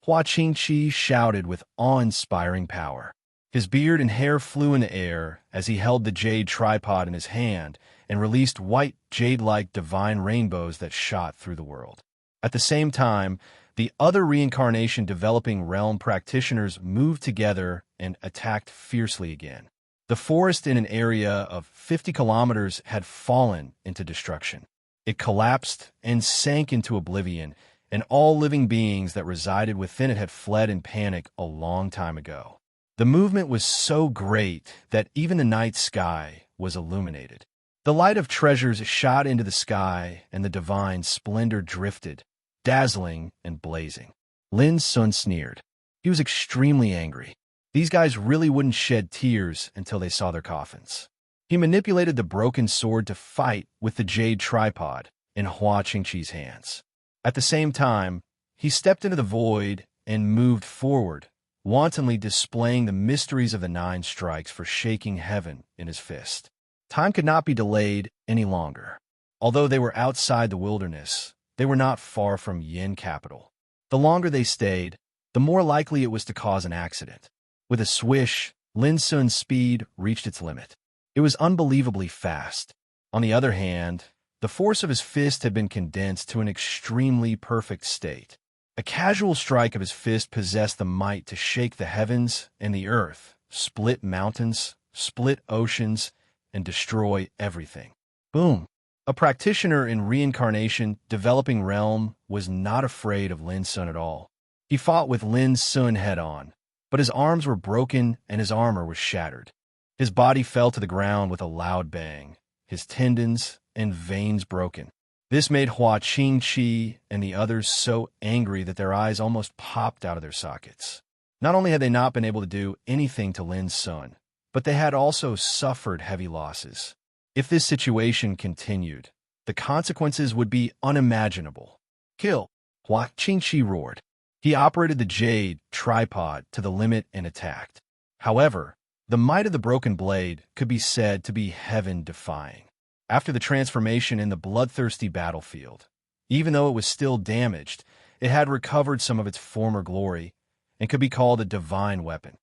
Hua Qingqi shouted with awe-inspiring power. His beard and hair flew in the air as he held the jade tripod in his hand and released white, jade-like divine rainbows that shot through the world. At the same time, the other reincarnation developing realm practitioners moved together and attacked fiercely again. The forest in an area of 50 kilometers had fallen into destruction. It collapsed and sank into oblivion, and all living beings that resided within it had fled in panic a long time ago. The movement was so great that even the night sky was illuminated. The light of treasures shot into the sky, and the divine splendor drifted, dazzling and blazing. Lin Sun sneered. He was extremely angry. These guys really wouldn't shed tears until they saw their coffins. He manipulated the broken sword to fight with the jade tripod in Hua Qingqi's hands. At the same time, he stepped into the void and moved forward, wantonly displaying the mysteries of the 9 strikes for shaking heaven in his fist. Time could not be delayed any longer. Although they were outside the wilderness, they were not far from Yin capital. The longer they stayed, the more likely it was to cause an accident. With a swish, Lin Sun's speed reached its limit. It was unbelievably fast. On the other hand, the force of his fist had been condensed to an extremely perfect state. A casual strike of his fist possessed the might to shake the heavens and the earth, split mountains, split oceans, and destroy everything. Boom! A practitioner in reincarnation developing realm was not afraid of Lin Sun at all. He fought with Lin Sun head-on, but his arms were broken and his armor was shattered. His body fell to the ground with a loud bang, his tendons and veins broken. This made Hua Qingqi and the others so angry that their eyes almost popped out of their sockets. Not only had they not been able to do anything to Lin Sun, but they had also suffered heavy losses. If this situation continued, the consequences would be unimaginable. Kill! Hua Qingqi roared. He operated the jade tripod to the limit and attacked. However, the might of the broken blade could be said to be heaven-defying. After the transformation in the bloodthirsty battlefield, even though it was still damaged, it had recovered some of its former glory and could be called a divine weapon.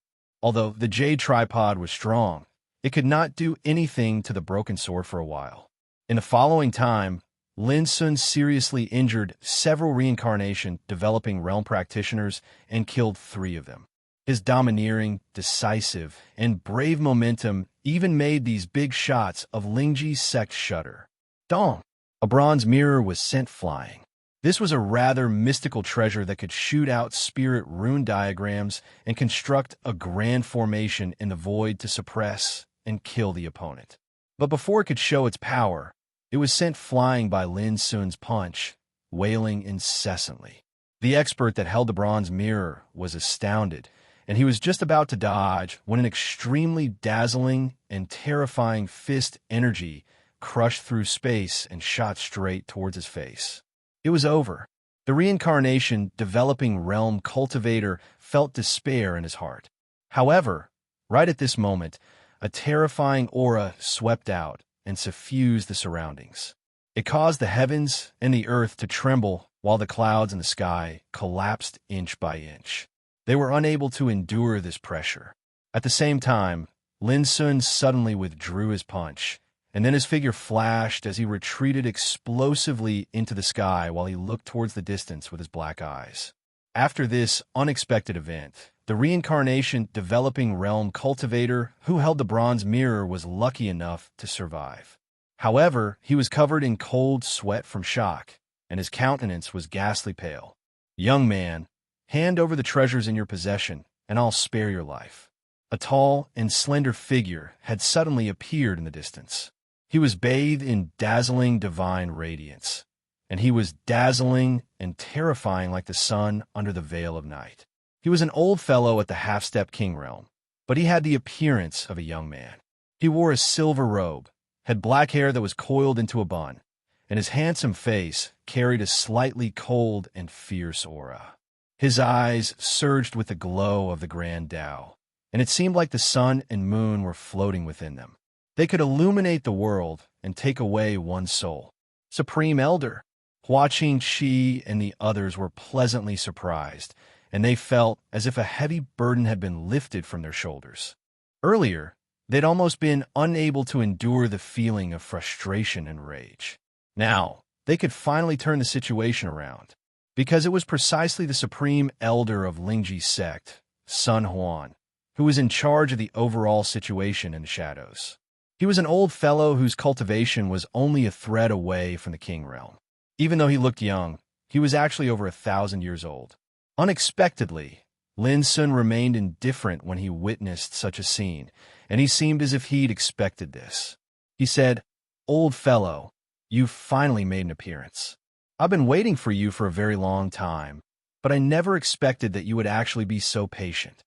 Although the jade tripod was strong, it could not do anything to the broken sword for a while. In the following time, Lin Sun seriously injured several reincarnation developing realm practitioners and killed 3 of them. His domineering, decisive, and brave momentum even made these big shots of Lingji's sect shudder. Dong! A bronze mirror was sent flying. This was a rather mystical treasure that could shoot out spirit rune diagrams and construct a grand formation in the void to suppress and kill the opponent. But before it could show its power, it was sent flying by Lin Sun's punch, wailing incessantly. The expert that held the bronze mirror was astounded, and he was just about to dodge when an extremely dazzling and terrifying fist energy crushed through space and shot straight towards his face. It was over. The reincarnation developing realm cultivator felt despair in his heart. However, right at this moment, a terrifying aura swept out and suffused the surroundings. It caused the heavens and the earth to tremble while the clouds in the sky collapsed inch by inch. They were unable to endure this pressure. At the same time, Lin Sun suddenly withdrew his punch, and then his figure flashed as he retreated explosively into the sky while he looked towards the distance with his black eyes. After this unexpected event, the reincarnation developing realm cultivator who held the bronze mirror was lucky enough to survive. However, he was covered in cold sweat from shock, and his countenance was ghastly pale. "Young man, hand over the treasures in your possession, and I'll spare your life." A tall and slender figure had suddenly appeared in the distance. He was bathed in dazzling divine radiance, and he was dazzling and terrifying like the sun under the veil of night. He was an old fellow at the half-step king realm, but he had the appearance of a young man. He wore a silver robe, had black hair that was coiled into a bun, and his handsome face carried a slightly cold and fierce aura. His eyes surged with the glow of the grand Tao, and it seemed like the sun and moon were floating within them. They could illuminate the world and take away one's soul. "Supreme Elder." Hua Qingqi and the others were pleasantly surprised, and they felt as if a heavy burden had been lifted from their shoulders. Earlier, they'd almost been unable to endure the feeling of frustration and rage. Now, they could finally turn the situation around, because it was precisely the Supreme Elder of Lingji's sect, Sun Huan, who was in charge of the overall situation in the shadows. He was an old fellow whose cultivation was only a thread away from the king realm. Even though he looked young, he was actually over 1,000 years old. Unexpectedly, Lin Sun remained indifferent when he witnessed such a scene, and he seemed as if he'd expected this. He said, "Old fellow, you've finally made an appearance. I've been waiting for you for a very long time, but I never expected that you would actually be so patient."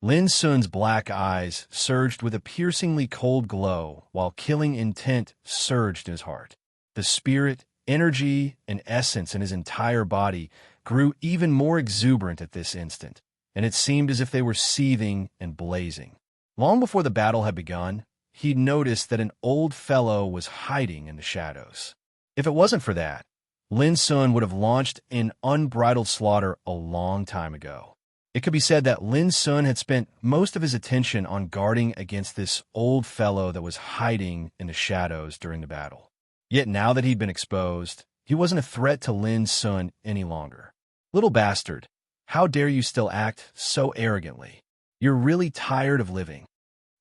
Lin Sun's black eyes surged with a piercingly cold glow, while killing intent surged in his heart. The spirit, energy, and essence in his entire body grew even more exuberant at this instant, and it seemed as if they were seething and blazing. Long before the battle had begun, he'd noticed that an old fellow was hiding in the shadows. If it wasn't for that, Lin Sun would have launched an unbridled slaughter a long time ago. It could be said that Lin Sun had spent most of his attention on guarding against this old fellow that was hiding in the shadows during the battle. Yet now that he'd been exposed, he wasn't a threat to Lin Sun any longer. "Little bastard, how dare you still act so arrogantly? You're really tired of living."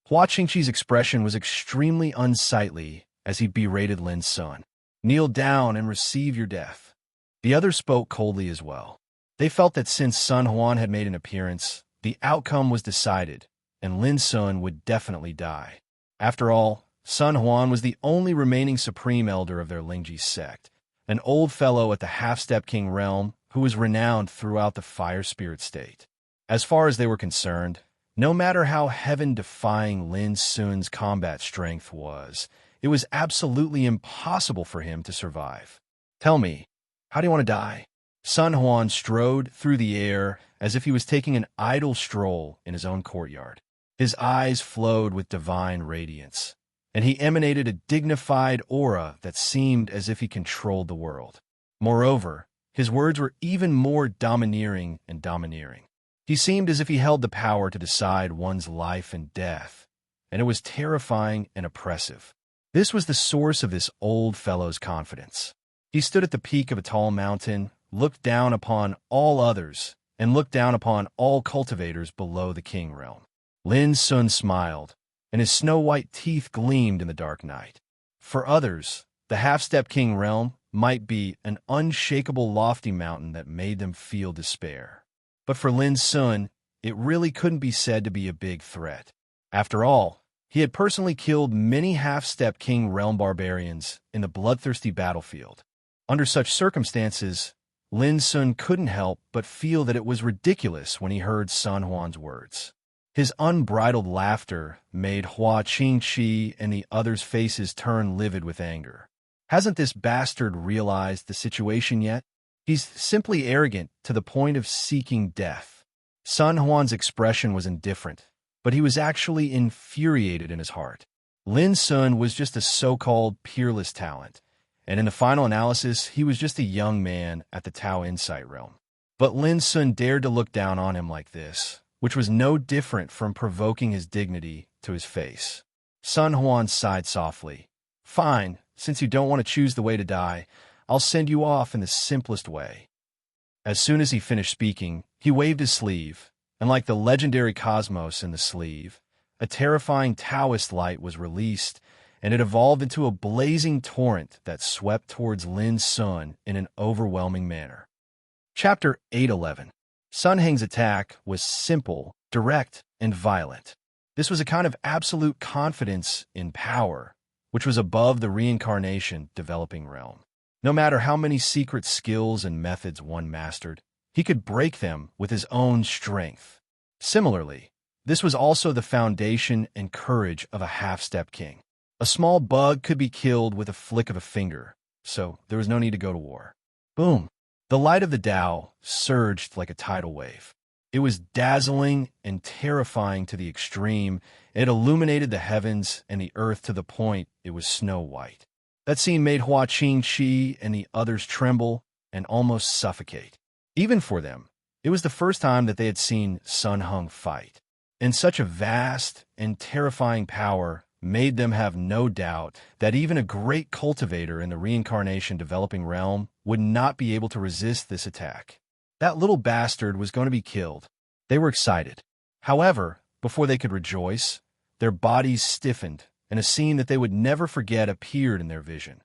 Hua Qingqi's expression was extremely unsightly as he berated Lin Sun. "Kneel down and receive your death." The others spoke coldly as well. They felt that since Sun Huan had made an appearance, the outcome was decided, and Lin Sun would definitely die. After all, Sun Huan was the only remaining Supreme Elder of their Lingji sect, an old fellow at the half-step king realm who was renowned throughout the fire spirit state. As far as they were concerned, no matter how heaven-defying Lin Sun's combat strength was, it was absolutely impossible for him to survive. "Tell me, how do you want to die?" Sun Huan strode through the air as if he was taking an idle stroll in his own courtyard. His eyes flowed with divine radiance, and he emanated a dignified aura that seemed as if he controlled the world. Moreover, his words were even more domineering and domineering. He seemed as if he held the power to decide one's life and death, and it was terrifying and oppressive. This was the source of this old fellow's confidence. He stood at the peak of a tall mountain, looked down upon all others, and looked down upon all cultivators below the king realm. Lin Sun smiled, and his snow-white teeth gleamed in the dark night. For others, the half-step king realm might be an unshakable lofty mountain that made them feel despair. But for Lin Sun, it really couldn't be said to be a big threat. After all, he had personally killed many half-step king realm barbarians in the bloodthirsty battlefield. Under such circumstances, Lin Sun couldn't help but feel that it was ridiculous when he heard Sun Huan's words. His unbridled laughter made Hua Qingqi and the others' faces turn livid with anger. Hasn't this bastard realized the situation yet? He's simply arrogant to the point of seeking death. Sun Huan's expression was indifferent, but he was actually infuriated in his heart. Lin Sun was just a so-called peerless talent, and in the final analysis, he was just a young man at the Tao Insight realm. But Lin Sun dared to look down on him like this, which was no different from provoking his dignity to his face. Sun Huan sighed softly. "Fine, since you don't want to choose the way to die, I'll send you off in the simplest way." As soon as he finished speaking, he waved his sleeve, and like the legendary cosmos in the sleeve, a terrifying Taoist light was released, and it evolved into a blazing torrent that swept towards Lin Sun in an overwhelming manner. Chapter 811. Sun Heng's attack was simple, direct, and violent. This was a kind of absolute confidence in power, which was above the reincarnation developing realm. No matter how many secret skills and methods one mastered, he could break them with his own strength. Similarly, this was also the foundation and courage of a half-step king. A small bug could be killed with a flick of a finger, so there was no need to go to war. Boom! The light of the Tao surged like a tidal wave. It was dazzling and terrifying to the extreme. It illuminated the heavens and the earth to the point it was snow white. That scene made Hua Qingqi and the others tremble and almost suffocate. Even for them, it was the first time that they had seen Sun Heng fight. And such a vast and terrifying power made them have no doubt that even a great cultivator in the reincarnation developing realm would not be able to resist this attack. That little bastard was going to be killed. They were excited. However, before they could rejoice, their bodies stiffened, and a scene that they would never forget appeared in their vision.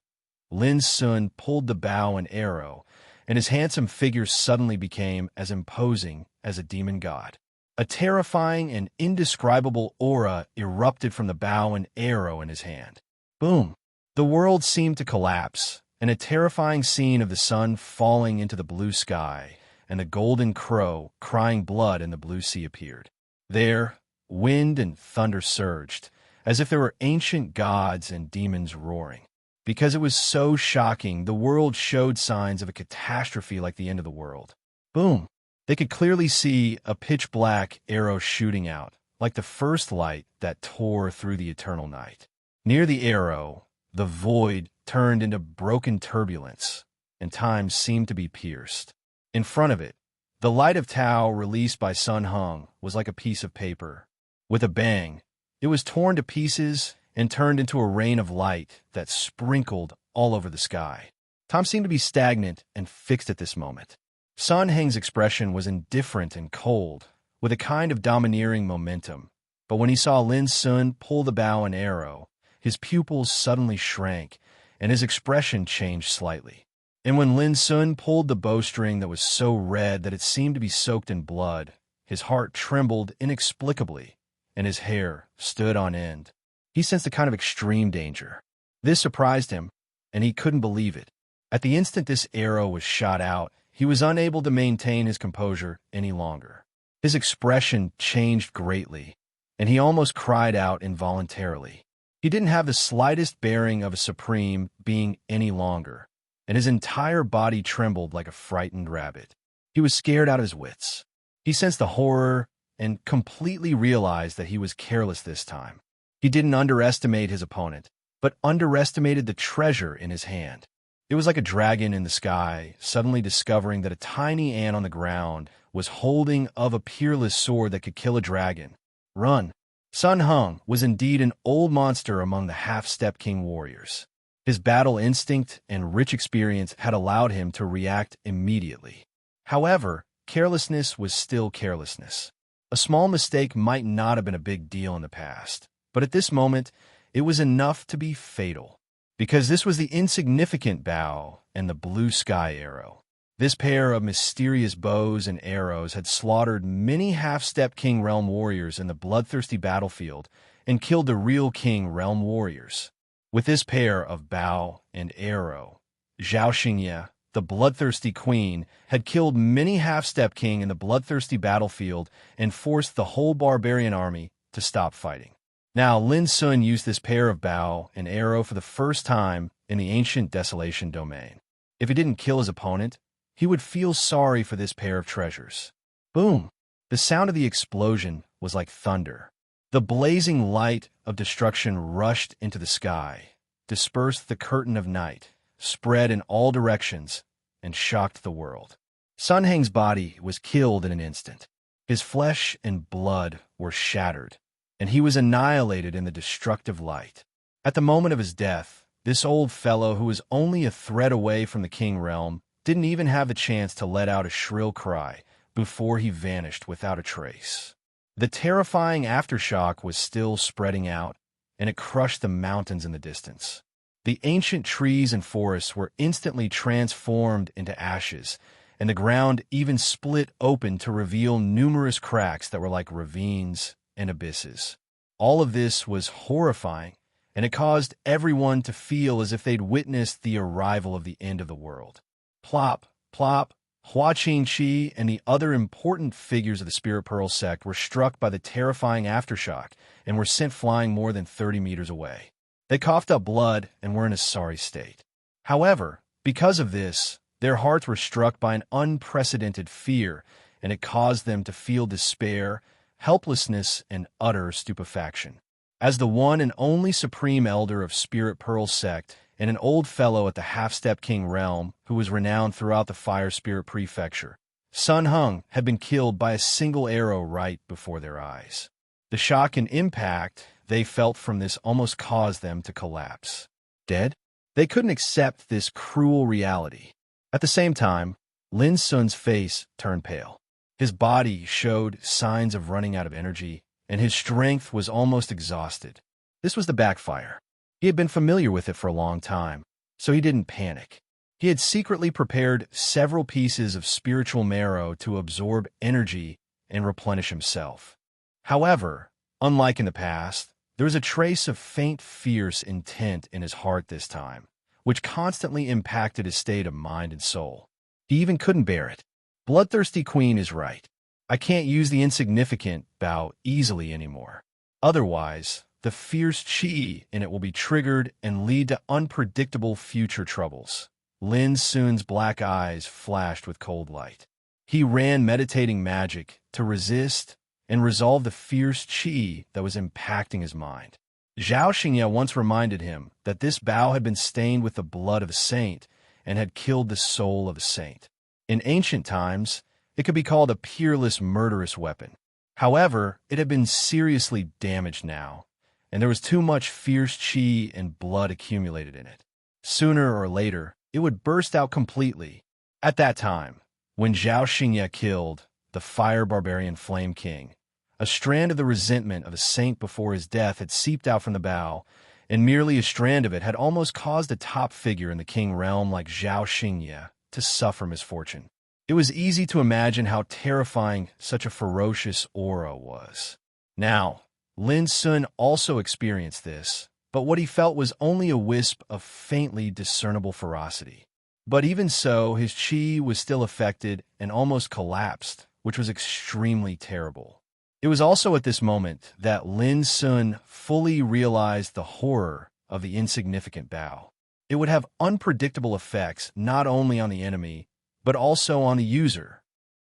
Lin Sun pulled the bow and arrow, and his handsome figure suddenly became as imposing as a demon god. A terrifying and indescribable aura erupted from the bow and arrow in his hand. Boom! The world seemed to collapse, and a terrifying scene of the sun falling into the blue sky and the golden crow crying blood in the blue sea appeared. There, wind and thunder surged, as if there were ancient gods and demons roaring. Because it was so shocking, the world showed signs of a catastrophe like the end of the world. Boom! They could clearly see a pitch-black arrow shooting out, like the first light that tore through the eternal night. Near the arrow, the void turned into broken turbulence, and time seemed to be pierced. In front of it, the light of Tao released by Sun Heng was like a piece of paper. With a bang, it was torn to pieces and turned into a rain of light that sprinkled all over the sky. Tom seemed to be stagnant and fixed at this moment. Sun Heng's expression was indifferent and cold, with a kind of domineering momentum. But when he saw Lin Sun pull the bow and arrow, his pupils suddenly shrank, and his expression changed slightly. And when Lin Sun pulled the bowstring that was so red that it seemed to be soaked in blood, his heart trembled inexplicably, and his hair stood on end. He sensed a kind of extreme danger. This surprised him, and he couldn't believe it. At the instant this arrow was shot out, he was unable to maintain his composure any longer. His expression changed greatly, and he almost cried out involuntarily. He didn't have the slightest bearing of a supreme being any longer, and his entire body trembled like a frightened rabbit. He was scared out of his wits. He sensed the horror and completely realized that he was careless this time. He didn't underestimate his opponent, but underestimated the treasure in his hand. It was like a dragon in the sky, suddenly discovering that a tiny ant on the ground was holding of a peerless sword that could kill a dragon. Run! Sun Heng was indeed an old monster among the half-step king warriors. His battle instinct and rich experience had allowed him to react immediately. However, carelessness was still carelessness. A small mistake might not have been a big deal in the past, but at this moment, it was enough to be fatal. Because this was the insignificant bow and the blue sky arrow. This pair of mysterious bows and arrows had slaughtered many half-step king realm warriors in the bloodthirsty battlefield and killed the real king realm warriors. With this pair of bow and arrow, Zhao Xingye, the bloodthirsty queen, had killed many half-step king in the bloodthirsty battlefield and forced the whole barbarian army to stop fighting. Now, Lin Sun used this pair of bow and arrow for the first time in the ancient desolation domain. If he didn't kill his opponent, he would feel sorry for this pair of treasures. Boom! The sound of the explosion was like thunder. The blazing light of destruction rushed into the sky, dispersed the curtain of night, spread in all directions, and shocked the world. Sun Heng's body was killed in an instant. His flesh and blood were shattered, and he was annihilated in the destructive light. At the moment of his death, this old fellow, who was only a thread away from the king realm, didn't even have the chance to let out a shrill cry before he vanished without a trace. The terrifying aftershock was still spreading out, and it crushed the mountains in the distance. The ancient trees and forests were instantly transformed into ashes, and the ground even split open to reveal numerous cracks that were like ravines and abysses. All of this was horrifying, and it caused everyone to feel as if they'd witnessed the arrival of the end of the world. Plop, plop, Hua Qingqi and the other important figures of the Spirit Pearl sect were struck by the terrifying aftershock and were sent flying more than 30 meters away. They coughed up blood and were in a sorry state. However, because of this, their hearts were struck by an unprecedented fear, and it caused them to feel despair, helplessness, and utter stupefaction. As the one and only supreme elder of Spirit Pearl sect, and an old fellow at the Half-Step King realm who was renowned throughout the Fire Spirit Prefecture, Sun Hung had been killed by a single arrow right before their eyes. The shock and impact they felt from this almost caused them to collapse. Dead? They couldn't accept this cruel reality. At the same time, Lin Sun's face turned pale. His body showed signs of running out of energy, and his strength was almost exhausted. This was the backfire. He had been familiar with it for a long time, so he didn't panic. He had secretly prepared several pieces of spiritual marrow to absorb energy and replenish himself. However, unlike in the past, there was a trace of faint, fierce intent in his heart this time, which constantly impacted his state of mind and soul. He even couldn't bear it. Bloodthirsty Queen is right. I can't use the insignificant bow easily anymore. Otherwise, the fierce qi in it will be triggered and lead to unpredictable future troubles. Lin Sun's black eyes flashed with cold light. He ran meditating magic to resist and resolve the fierce qi that was impacting his mind. Zhao Xingye once reminded him that this bow had been stained with the blood of a saint and had killed the soul of a saint. In ancient times, it could be called a peerless, murderous weapon. However, it had been seriously damaged now, and there was too much fierce qi and blood accumulated in it. Sooner or later, it would burst out completely. At that time, when Zhao Xingye killed the Fire Barbarian Flame King, a strand of the resentment of a saint before his death had seeped out from the bow, and merely a strand of it had almost caused a top figure in the king realm like Zhao Xingye to suffer misfortune. It was easy to imagine how terrifying such a ferocious aura was. Now, Lin Sun also experienced this, but what he felt was only a wisp of faintly discernible ferocity. But even so, his qi was still affected and almost collapsed, which was extremely terrible. It was also at this moment that Lin Sun fully realized the horror of the insignificant bow. It would have unpredictable effects not only on the enemy, but also on the user.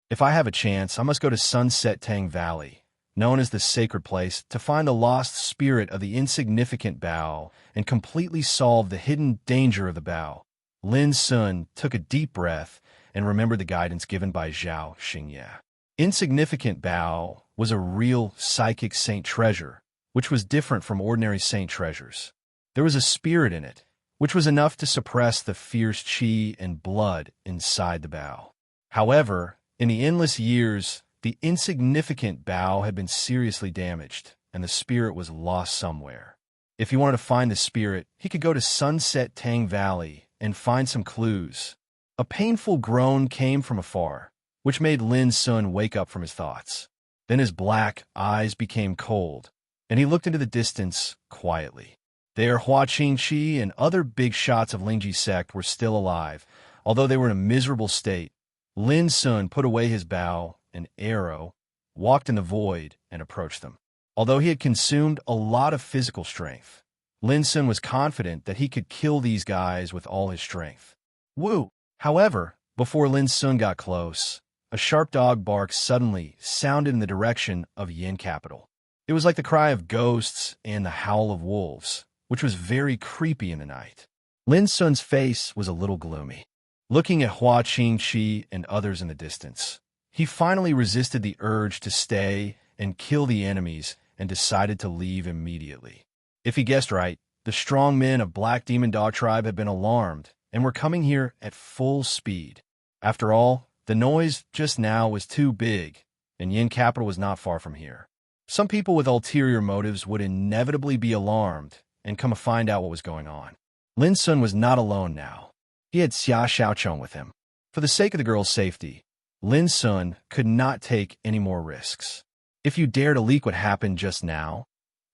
If I have a chance, I must go to Sunset Tang Valley, known as the Sacred Place, to find the lost spirit of the insignificant bow and completely solve the hidden danger of the bow. Lin Sun took a deep breath and remembered the guidance given by Zhao Xingye. Insignificant bow was a real psychic saint treasure, which was different from ordinary saint treasures. There was a spirit in it, which was enough to suppress the fierce qi and blood inside the bow. However, in the endless years, the insignificant bow had been seriously damaged, and the spirit was lost somewhere. If he wanted to find the spirit, he could go to Sunset Tang Valley and find some clues. A painful groan came from afar, which made Lin Sun wake up from his thoughts. Then his black eyes became cold, and he looked into the distance quietly. There, Hua Qingqi and other big shots of Lingji sect were still alive, although they were in a miserable state. Lin Sun put away his bow and arrow, walked in the void, and approached them. Although he had consumed a lot of physical strength, Lin Sun was confident that he could kill these guys with all his strength. Woo! However, before Lin Sun got close, a sharp dog bark suddenly sounded in the direction of Yin Capital. It was like the cry of ghosts and the howl of wolves, which was very creepy in the night. Lin Sun's face was a little gloomy, looking at Hua Qingqi and others in the distance. He finally resisted the urge to stay and kill the enemies and decided to leave immediately. If he guessed right, the strong men of Black Demon Dog Tribe had been alarmed and were coming here at full speed. After all, the noise just now was too big, and Yin Capital was not far from here. Some people with ulterior motives would inevitably be alarmed and come to find out what was going on. Lin Sun was not alone now. He had Xia Xiaocheng with him. For the sake of the girl's safety, Lin Sun could not take any more risks. If you dare to leak what happened just now,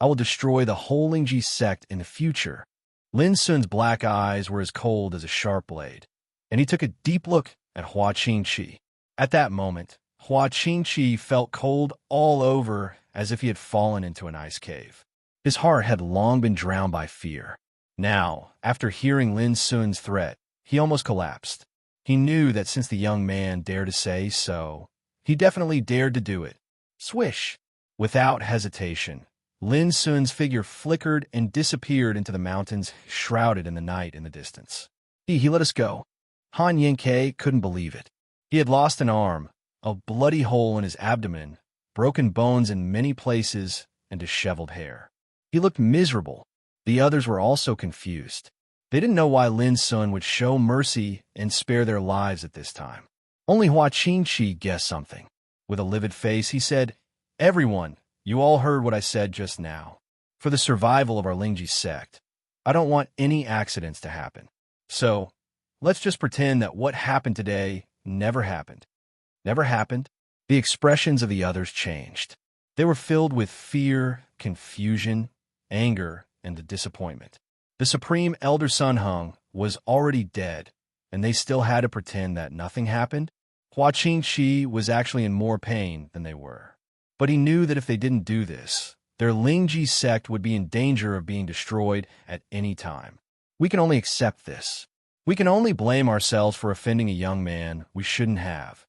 I will destroy the whole Lingji sect in the future. Lin Sun's black eyes were as cold as a sharp blade, and he took a deep look at Hua Qingqi. At that moment, Hua Qingqi felt cold all over as if he had fallen into an ice cave. His heart had long been drowned by fear. Now, after hearing Lin Sun's threat, he almost collapsed. He knew that since the young man dared to say so, he definitely dared to do it. Swish! Without hesitation, Lin Sun's figure flickered and disappeared into the mountains, shrouded in the night in the distance. He let us go. Han Yanke couldn't believe it. He had lost an arm, a bloody hole in his abdomen, broken bones in many places, and disheveled hair. He looked miserable. The others were also confused. They didn't know why Lin Sun would show mercy and spare their lives at this time. Only Hua Qingqi guessed something. With a livid face, he said, "Everyone, you all heard what I said just now. For the survival of our Lingji sect, I don't want any accidents to happen. So, let's just pretend that what happened today never happened." Never happened? The expressions of the others changed. They were filled with fear, confusion, anger, and disappointment. The Supreme Elder Sun Hung was already dead, and they still had to pretend that nothing happened? Hua Qingqi was actually in more pain than they were. But he knew that if they didn't do this, their Lingji sect would be in danger of being destroyed at any time. We can only accept this. We can only blame ourselves for offending a young man we shouldn't have.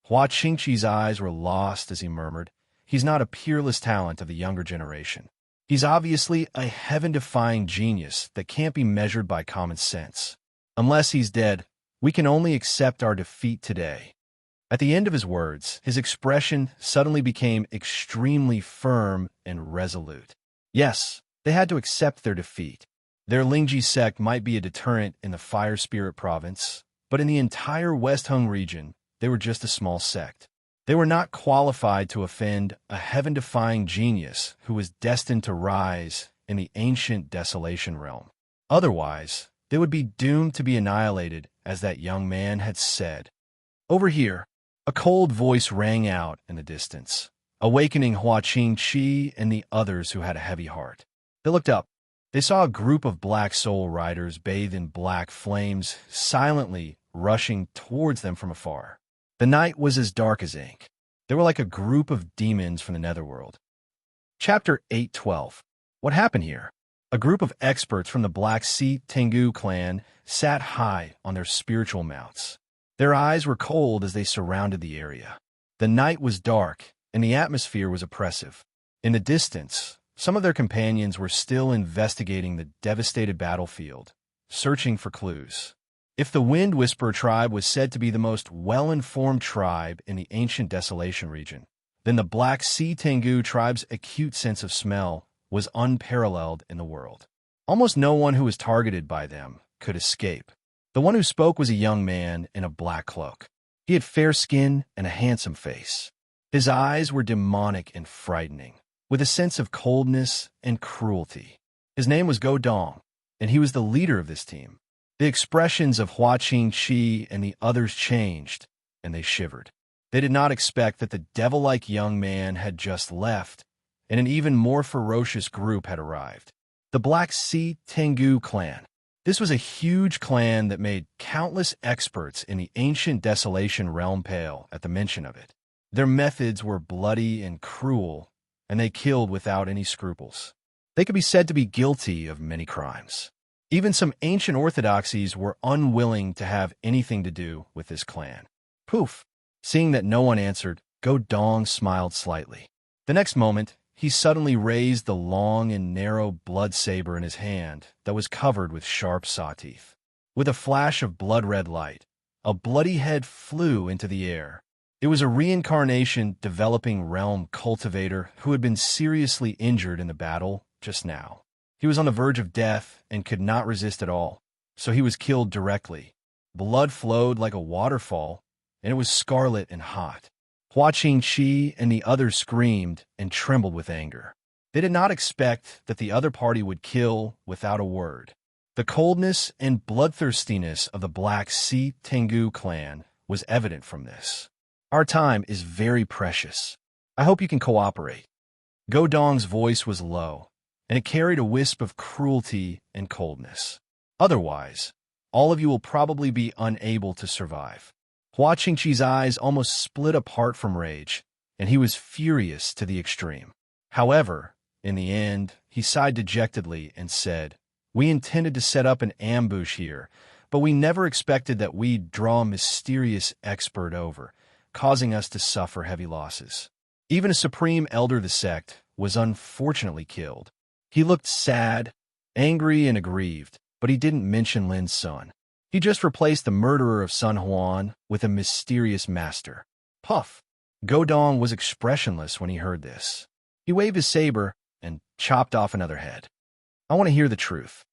Hua Qingqi's eyes were lost as he murmured, "He's not a peerless talent of the younger generation. He's obviously a heaven-defying genius that can't be measured by common sense. Unless he's dead, we can only accept our defeat today." At the end of his words, his expression suddenly became extremely firm and resolute. Yes, they had to accept their defeat. Their Lingji sect might be a deterrent in the Fire Spirit province, but in the entire West Hung region, they were just a small sect. They were not qualified to offend a heaven-defying genius who was destined to rise in the ancient desolation realm. Otherwise, they would be doomed to be annihilated, as that young man had said. Over here, a cold voice rang out in the distance, awakening Hua Qingqi and the others who had a heavy heart. They looked up. They saw a group of black soul riders bathed in black flames, silently rushing towards them from afar. The night was as dark as ink. They were like a group of demons from the netherworld. Chapter 8:12. What happened here? A group of experts from the Black Sea Tengu clan sat high on their spiritual mounts. Their eyes were cold as they surrounded the area. The night was dark, and the atmosphere was oppressive. In the distance, some of their companions were still investigating the devastated battlefield, searching for clues. If the Wind Whisperer tribe was said to be the most well-informed tribe in the ancient desolation region, then the Black Sea Tengu tribe's acute sense of smell was unparalleled in the world. Almost no one who was targeted by them could escape. The one who spoke was a young man in a black cloak. He had fair skin and a handsome face. His eyes were demonic and frightening, with a sense of coldness and cruelty. His name was Go Dong, and he was the leader of this team. The expressions of Hua Qingqi and the others changed, and they shivered. They did not expect that the devil-like young man had just left, and an even more ferocious group had arrived. The Black Sea Tengu clan. This was a huge clan that made countless experts in the ancient desolation realm pale at the mention of it. Their methods were bloody and cruel, and they killed without any scruples. They could be said to be guilty of many crimes. Even some ancient orthodoxies were unwilling to have anything to do with this clan. Poof! Seeing that no one answered, Go Dong smiled slightly. The next moment, he suddenly raised the long and narrow blood saber in his hand that was covered with sharp saw teeth. With a flash of blood-red light, a bloody head flew into the air. It was a reincarnation developing realm cultivator who had been seriously injured in the battle just now. He was on the verge of death and could not resist at all, so he was killed directly. Blood flowed like a waterfall, and it was scarlet and hot. Hua Qingqi and the others screamed and trembled with anger. They did not expect that the other party would kill without a word. The coldness and bloodthirstiness of the Black Sea Tengu clan was evident from this. Our time is very precious. I hope you can cooperate. Go Dong's voice was low, and it carried a wisp of cruelty and coldness. Otherwise, all of you will probably be unable to survive. Hua Qingqi's eyes almost split apart from rage, and he was furious to the extreme. However, in the end, he sighed dejectedly and said, "We intended to set up an ambush here, but we never expected that we'd draw a mysterious expert over, causing us to suffer heavy losses." Even a supreme elder of the sect was unfortunately killed. He looked sad, angry, and aggrieved, but he didn't mention Lin's son. He just replaced the murderer of Sun Huan with a mysterious master. Puff! Godong was expressionless when he heard this. He waved his saber and chopped off another head. I want to hear the truth.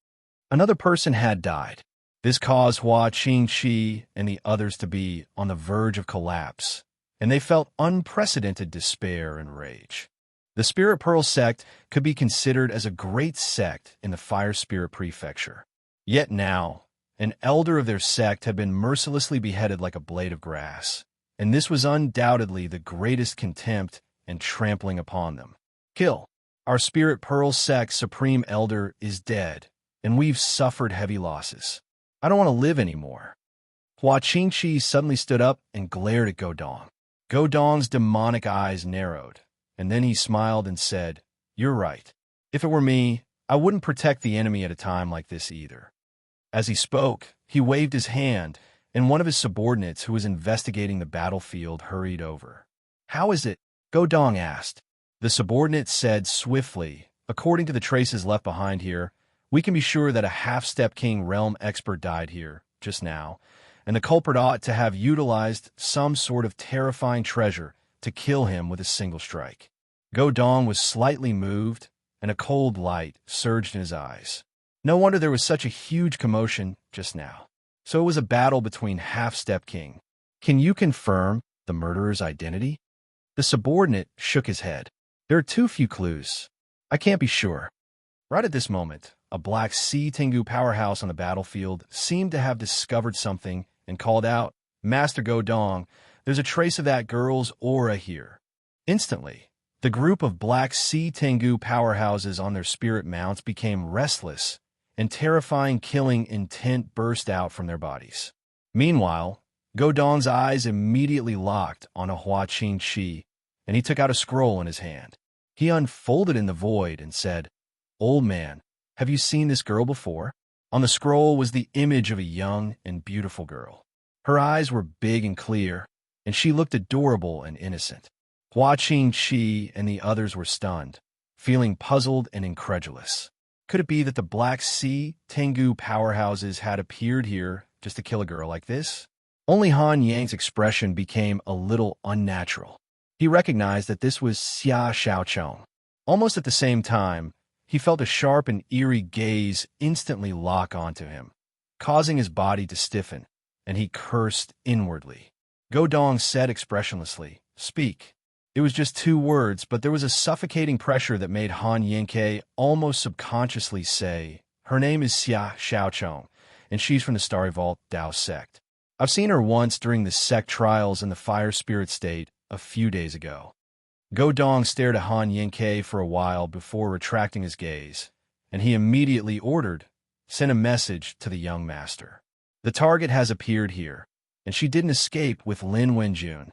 Another person had died. This caused Hua Qingqi and the others to be on the verge of collapse, and they felt unprecedented despair and rage. The Spirit Pearl sect could be considered as a great sect in the Fire Spirit Prefecture. Yet now, an elder of their sect had been mercilessly beheaded like a blade of grass, and this was undoubtedly the greatest contempt and trampling upon them. Kill. Our Spirit Pearl sect's supreme elder is dead, and we've suffered heavy losses. I don't want to live anymore. Hua Qingqi suddenly stood up and glared at Godong. Godong's demonic eyes narrowed, and then he smiled and said, "You're right. If it were me, I wouldn't protect the enemy at a time like this either." As he spoke, he waved his hand, and one of his subordinates who was investigating the battlefield hurried over. "How is it?" Godong asked. The subordinate said swiftly, "According to the traces left behind here, we can be sure that a half-step king realm expert died here just now, and the culprit ought to have utilized some sort of terrifying treasure to kill him with a single strike." Godong was slightly moved, and a cold light surged in his eyes. No wonder there was such a huge commotion just now. So it was a battle between Half-Step King. Can you confirm the murderer's identity? The subordinate shook his head. There are too few clues. I can't be sure. Right at this moment, a Black Sea Tengu powerhouse on the battlefield seemed to have discovered something and called out, "Master Godong, there's a trace of that girl's aura here." Instantly, the group of Black Sea Tengu powerhouses on their spirit mounts became restless, and terrifying killing intent burst out from their bodies. Meanwhile, Godong's eyes immediately locked on a Hua Qingqi, and he took out a scroll in his hand. He unfolded in the void and said, "Old man, have you seen this girl before?" On the scroll was the image of a young and beautiful girl. Her eyes were big and clear, and she looked adorable and innocent. Hua Qingqi and the others were stunned, feeling puzzled and incredulous. Could it be that the Black Sea Tengu powerhouses had appeared here just to kill a girl like this? Only Han Yang's expression became a little unnatural. He recognized that this was Xia Xiaochong. Almost at the same time, he felt a sharp and eerie gaze instantly lock onto him, causing his body to stiffen, and he cursed inwardly. Godong said expressionlessly, "Speak." It was just 2 words, but there was a suffocating pressure that made Han Yingke almost subconsciously say, "Her name is Xia Xiaochong, and she's from the Starry Vault Dao sect. I've seen her once during the sect trials in the Fire Spirit State a few days ago." Godong stared at Han Yingke for a while before retracting his gaze, and he immediately ordered, "Send a message to the young master. The target has appeared here, and she didn't escape with Lin Wenjun."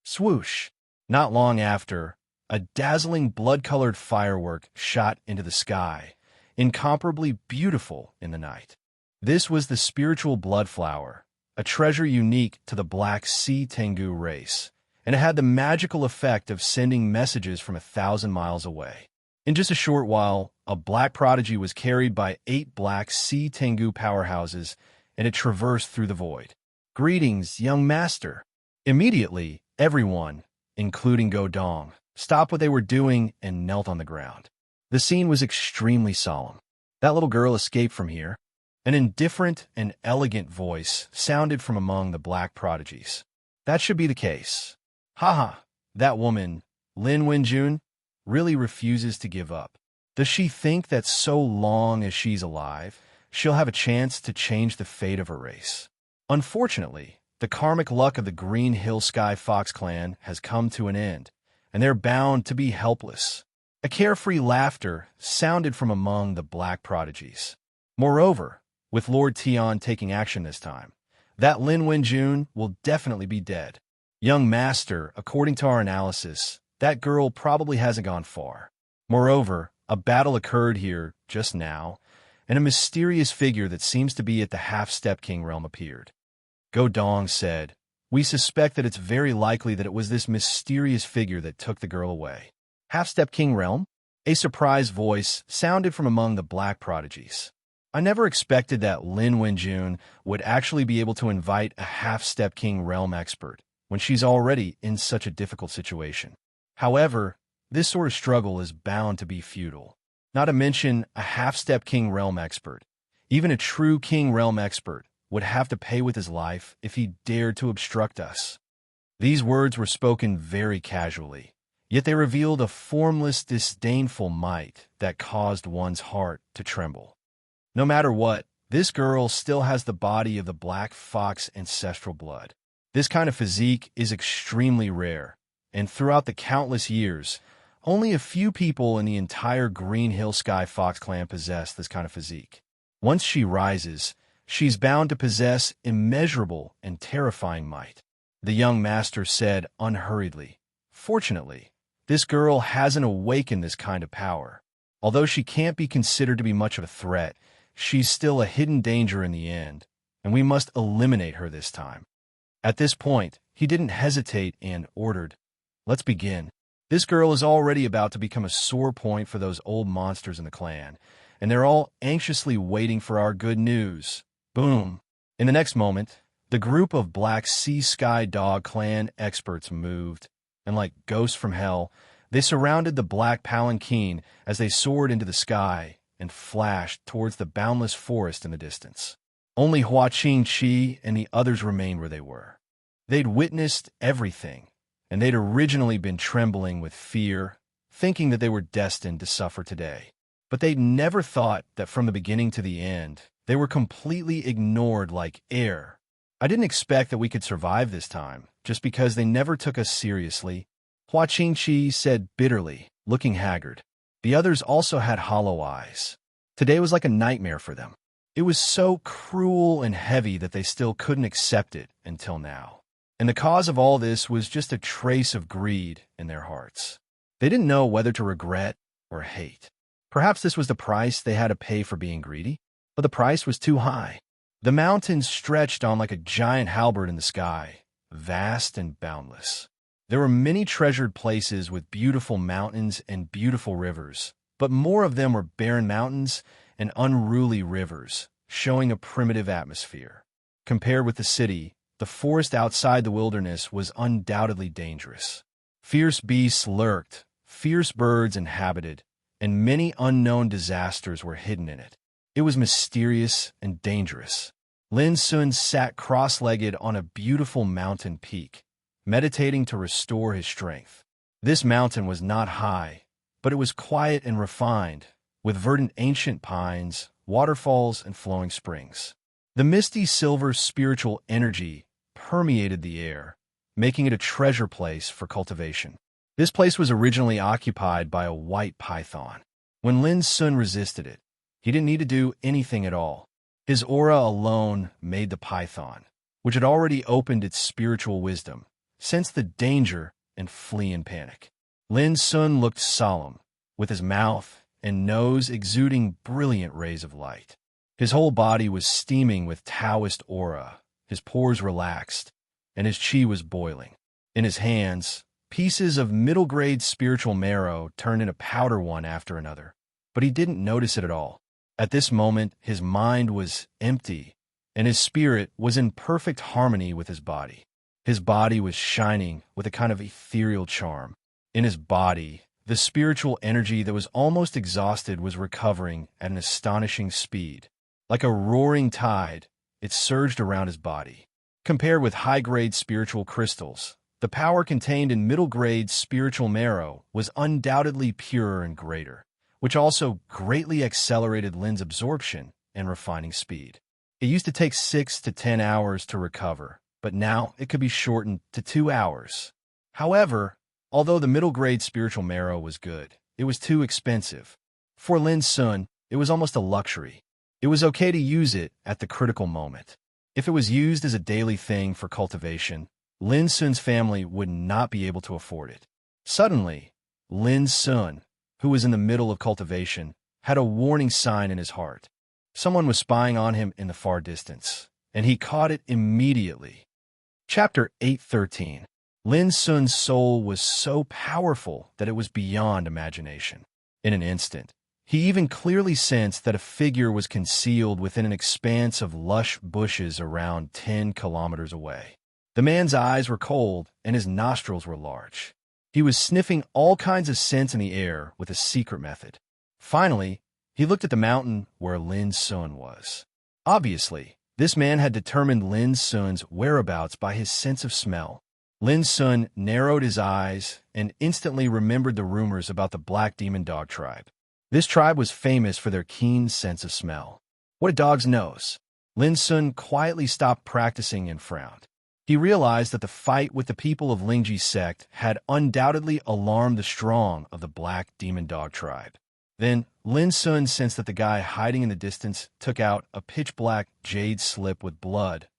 Swoosh! Not long after, a dazzling blood-colored firework shot into the sky, incomparably beautiful in the night. This was the spiritual blood flower, a treasure unique to the Black Sea Tengu race, and it had the magical effect of sending messages from 1,000 miles away. In just a short while, a black prodigy was carried by 8 Black Sea Tengu powerhouses, and it traversed through the void. "Greetings, young master." Immediately, everyone, including Godong, stopped what they were doing and knelt on the ground. The scene was extremely solemn. "That little girl escaped from here." An indifferent and elegant voice sounded from among the black prodigies. "That should be the case." Haha, that woman, Lin Wenjun, really refuses to give up. Does she think that so long as she's alive, she'll have a chance to change the fate of her race? Unfortunately, the karmic luck of the Green Hill Sky Fox clan has come to an end, and they're bound to be helpless. A carefree laughter sounded from among the black prodigies. Moreover, with Lord Tian taking action this time, that Lin Wenjun will definitely be dead. Young master, according to our analysis, that girl probably hasn't gone far. Moreover, a battle occurred here just now, and a mysterious figure that seems to be at the Half-Step King realm appeared. Go Dong said, "We suspect that it's very likely that it was this mysterious figure that took the girl away." Half-Step King realm? A surprised voice sounded from among the black prodigies. I never expected that Lin Wenjun would actually be able to invite a Half-Step King realm expert when she's already in such a difficult situation. However, this sort of struggle is bound to be futile. Not to mention a Half-Step King realm expert. Even a true King realm expert would have to pay with his life if he dared to obstruct us. These words were spoken very casually, yet they revealed a formless, disdainful might that caused one's heart to tremble. No matter what, this girl still has the body of the Black Fox ancestral blood. This kind of physique is extremely rare, and throughout the countless years, only a few people in the entire Green Hill Sky Fox clan possess this kind of physique. Once she rises, she's bound to possess immeasurable and terrifying might, the young master said unhurriedly. Fortunately, this girl hasn't awakened this kind of power. Although she can't be considered to be much of a threat, she's still a hidden danger in the end, and we must eliminate her this time. At this point, he didn't hesitate and ordered, "Let's begin." This girl is already about to become a sore point for those old monsters in the clan, and they're all anxiously waiting for our good news. Boom! In the next moment, the group of Black Sea Sky Dog clan experts moved, and like ghosts from hell, they surrounded the Black Palanquin as they soared into the sky and flashed towards the boundless forest in the distance. Only Hua Qing-chi and the others remained where they were. They'd witnessed everything, and they'd originally been trembling with fear, thinking that they were destined to suffer today. But they'd never thought that from the beginning to the end, they were completely ignored like air. I didn't expect that we could survive this time, just because they never took us seriously, Hua Qing-chi said bitterly, looking haggard. The others also had hollow eyes. Today was like a nightmare for them. It was so cruel and heavy that they still couldn't accept it until now. And the cause of all this was just a trace of greed in their hearts. They didn't know whether to regret or hate. Perhaps this was the price they had to pay for being greedy, but the price was too high. The mountains stretched on like a giant halberd in the sky, vast and boundless. There were many treasured places with beautiful mountains and beautiful rivers, but more of them were barren mountains and unruly rivers, showing a primitive atmosphere. Compared with the city, the forest outside the wilderness was undoubtedly dangerous. Fierce beasts lurked, fierce birds inhabited, and many unknown disasters were hidden in it. It was mysterious and dangerous. Lin Sun sat cross-legged on a beautiful mountain peak, meditating to restore his strength. This mountain was not high, but it was quiet and refined, with verdant ancient pines, waterfalls, and flowing springs. The misty silver spiritual energy permeated the air, making it a treasure place for cultivation. This place was originally occupied by a white python. When Lin Sun resisted it, he didn't need to do anything at all. His aura alone made the python, which had already opened its spiritual wisdom, sense the danger and flee in panic. Lin Sun looked solemn, with his mouth and nose exuding brilliant rays of light. His whole body was steaming with Taoist aura, his pores relaxed, and his chi was boiling. In his hands, pieces of middle-grade spiritual marrow turned into powder one after another, but he didn't notice it at all. At this moment, his mind was empty, and his spirit was in perfect harmony with his body. His body was shining with a kind of ethereal charm. In his body, the spiritual energy that was almost exhausted was recovering at an astonishing speed. Like a roaring tide, it surged around his body. Compared with high-grade spiritual crystals, The power contained in middle-grade spiritual marrow was undoubtedly purer and greater, which also greatly accelerated Lin's absorption and refining speed. It used to take 6 to 10 hours to recover, but now it could be shortened to 2 hours. However, although the middle-grade spiritual marrow was good, it was too expensive. For Lin Sun, it was almost a luxury. It was okay to use it at the critical moment. If it was used as a daily thing for cultivation, Lin Sun's family would not be able to afford it. Suddenly, Lin Sun, who was in the middle of cultivation, had a warning sign in his heart. Someone was spying on him in the far distance, and he caught it immediately. Chapter 8:13. Lin Sun's soul was so powerful that it was beyond imagination. In an instant, he even clearly sensed that a figure was concealed within an expanse of lush bushes around 10 kilometers away. The man's eyes were cold, and his nostrils were large. He was sniffing all kinds of scents in the air with a secret method. Finally, he looked at the mountain where Lin Sun was. Obviously, this man had determined Lin Sun's whereabouts by his sense of smell. Lin Sun narrowed his eyes and instantly remembered the rumors about the Black Demon Dog tribe. This tribe was famous for their keen sense of smell. What a dog's nose! Lin Sun quietly stopped practicing and frowned. He realized that the fight with the people of Lingji's sect had undoubtedly alarmed the strong of the Black Demon Dog tribe. Then, Lin Sun sensed that the guy hiding in the distance took out a pitch-black jade slip with blood.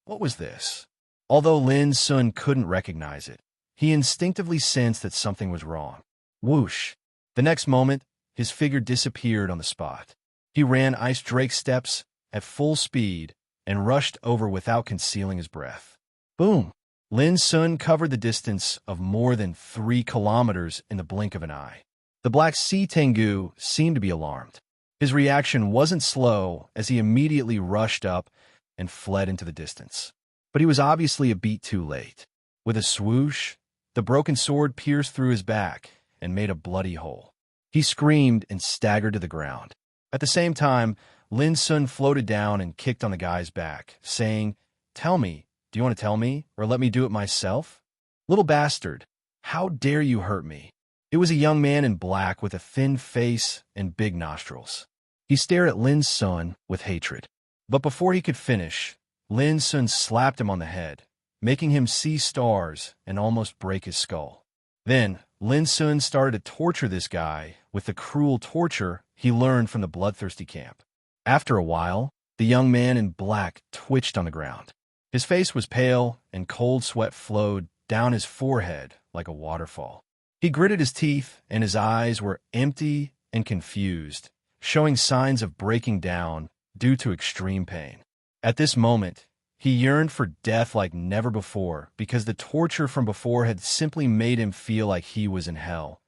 What was this? Although Lin Sun couldn't recognize it, he instinctively sensed that something was wrong. Whoosh! The next moment, his figure disappeared on the spot. He ran Ice Drake steps at full speed and rushed over without concealing his breath. Boom! Lin Sun covered the distance of more than 3 kilometers in the blink of an eye. The Black Sea Tengu seemed to be alarmed. His reaction wasn't slow as he immediately rushed up and fled into the distance. But he was obviously a beat too late. With a swoosh, the broken sword pierced through his back and made a bloody hole. He screamed and staggered to the ground. At the same time, Lin Sun floated down and kicked on the guy's back, saying, "Tell me, do you want to tell me, or let me do it myself? Little bastard, how dare you hurt me?" It was a young man in black with a thin face and big nostrils. He stared at Lin Sun with hatred. But before he could finish, Lin Sun slapped him on the head, making him see stars and almost break his skull. Then, Lin Sun started to torture this guy with the cruel torture he learned from the bloodthirsty camp. After a while, the young man in black twitched on the ground. His face was pale, and cold sweat flowed down his forehead like a waterfall. He gritted his teeth, and his eyes were empty and confused, showing signs of breaking down due to extreme pain. At this moment, he yearned for death like never before because the torture from before had simply made him feel like he was in hell,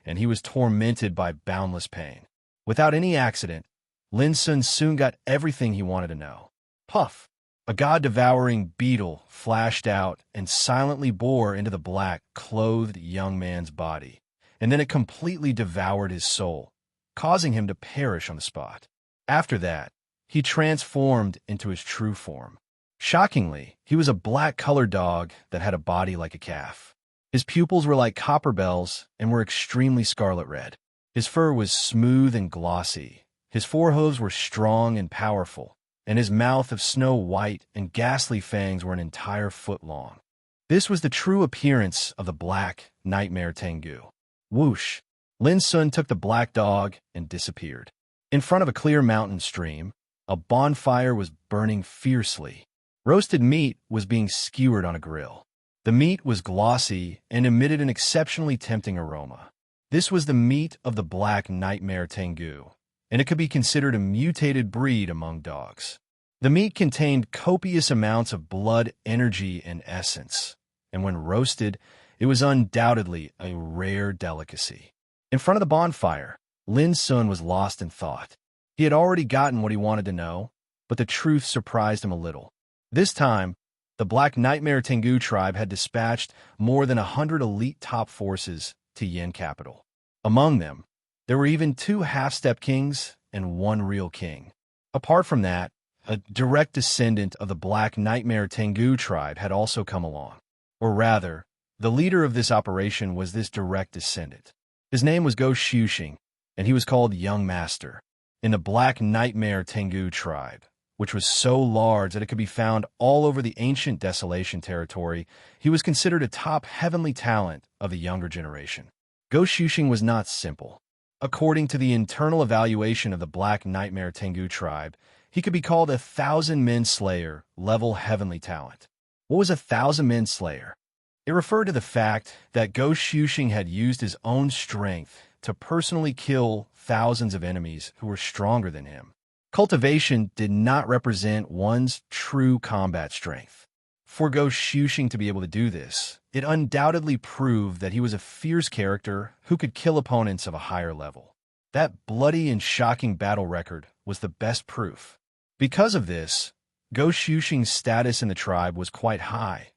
and he was tormented by boundless pain. Without any accident, Lin Sun soon got everything he wanted to know. Puff! A god-devouring beetle flashed out and silently bore into the black-clothed young man's body, and then it completely devoured his soul, causing him to perish on the spot. After that, he transformed into his true form. Shockingly, he was a black-colored dog that had a body like a calf. His pupils were like copper bells and were extremely scarlet red. His fur was smooth and glossy. His forehooves were strong and powerful, and his mouth of snow white and ghastly fangs were an entire foot long. This was the true appearance of the Black Nightmare Tengu. Whoosh! Lin Sun took the black dog and disappeared. In front of a clear mountain stream, a bonfire was burning fiercely. Roasted meat was being skewered on a grill. The meat was glossy and emitted an exceptionally tempting aroma. This was the meat of the Black Nightmare Tengu, and it could be considered a mutated breed among dogs. The meat contained copious amounts of blood, energy, and essence, and when roasted, it was undoubtedly a rare delicacy. In front of the bonfire, Lin Sun was lost in thought. He had already gotten what he wanted to know, but the truth surprised him a little. This time, the Black Nightmare Tengu tribe had dispatched more than 100 elite top forces to Yin capital. Among them, there were even 2 half-step kings and 1 real king. Apart from that, a direct descendant of the Black Nightmare Tengu tribe had also come along. Or rather, The leader of this operation was this direct descendant. His name was Go Shuxing, and he was called Young Master, in the Black Nightmare Tengu tribe, which was so large that it could be found all over the ancient Desolation territory. He was considered a top heavenly talent of the younger generation. Go Shuxing was not simple. According to the internal evaluation of the Black Nightmare Tengu tribe, he could be called a 1,000-men slayer level heavenly talent. What was a 1,000-men slayer? It referred to the fact that Go Shuxing had used his own strength to personally kill thousands of enemies who were stronger than him. Cultivation did not represent one's true combat strength. For Go Shuxing to be able to do this, it undoubtedly proved that he was a fierce character who could kill opponents of a higher level. That bloody and shocking battle record was the best proof. Because of this, Go Shuxing's status in the tribe was quite high,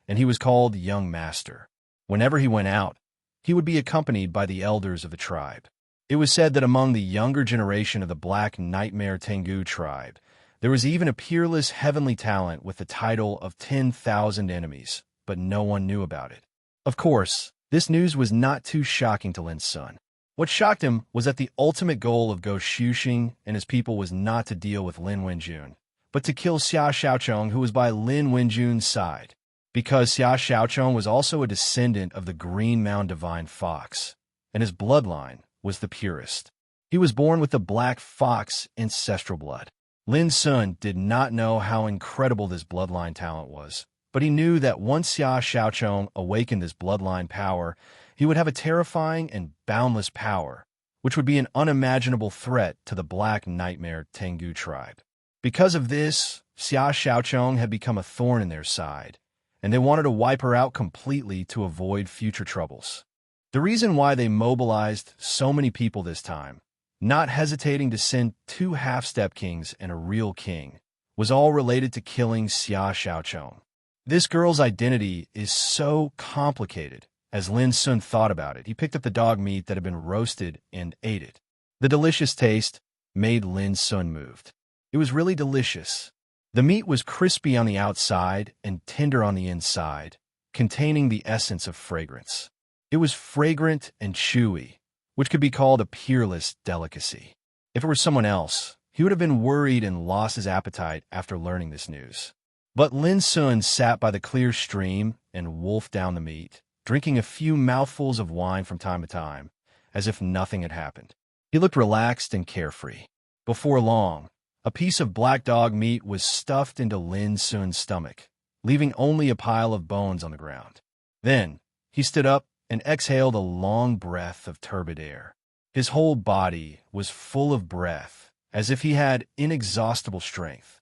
and he was called Young Master. Whenever he went out, he would be accompanied by the elders of the tribe. It was said that among the younger generation of the Black Nightmare Tengu tribe, there was even a peerless heavenly talent with the title of 10,000 enemies, but no one knew about it. Of course, this news was not too shocking to Lin Sun. What shocked him was that the ultimate goal of Go Shuxing and his people was not to deal with Lin Wenjun, but to kill Xia Xiaochong, who was by Lin Wenjun's side. Because Xia Xiaochong was also a descendant of the Green Mound Divine Fox, and his bloodline was the purest. He was born with the Black Fox ancestral blood. Lin Sun did not know how incredible this bloodline talent was, but he knew that once Xia Xiaochong awakened this bloodline power, he would have a terrifying and boundless power, which would be an unimaginable threat to the Black Nightmare Tengu tribe. Because of this, Xia Xiaochong had become a thorn in their side, and they wanted to wipe her out completely to avoid future troubles. The reason why they mobilized so many people this time, not hesitating to send 2 half-step kings and a real king, was all related to killing Xia Xiaochong. This girl's identity is so complicated. As Lin Sun thought about it, he picked up the dog meat that had been roasted and ate it. The delicious taste made Lin Sun moved. It was really delicious. The meat was crispy on the outside and tender on the inside, containing the essence of fragrance. It was fragrant and chewy, which could be called a peerless delicacy. If it were someone else, he would have been worried and lost his appetite after learning this news. But Lin Sun sat by the clear stream and wolfed down the meat, drinking a few mouthfuls of wine from time to time, as if nothing had happened. He looked relaxed and carefree. Before long, a piece of black dog meat was stuffed into Lin Sun's stomach, leaving only a pile of bones on the ground. Then, he stood up and exhaled a long breath of turbid air. His whole body was full of breath, as if he had inexhaustible strength.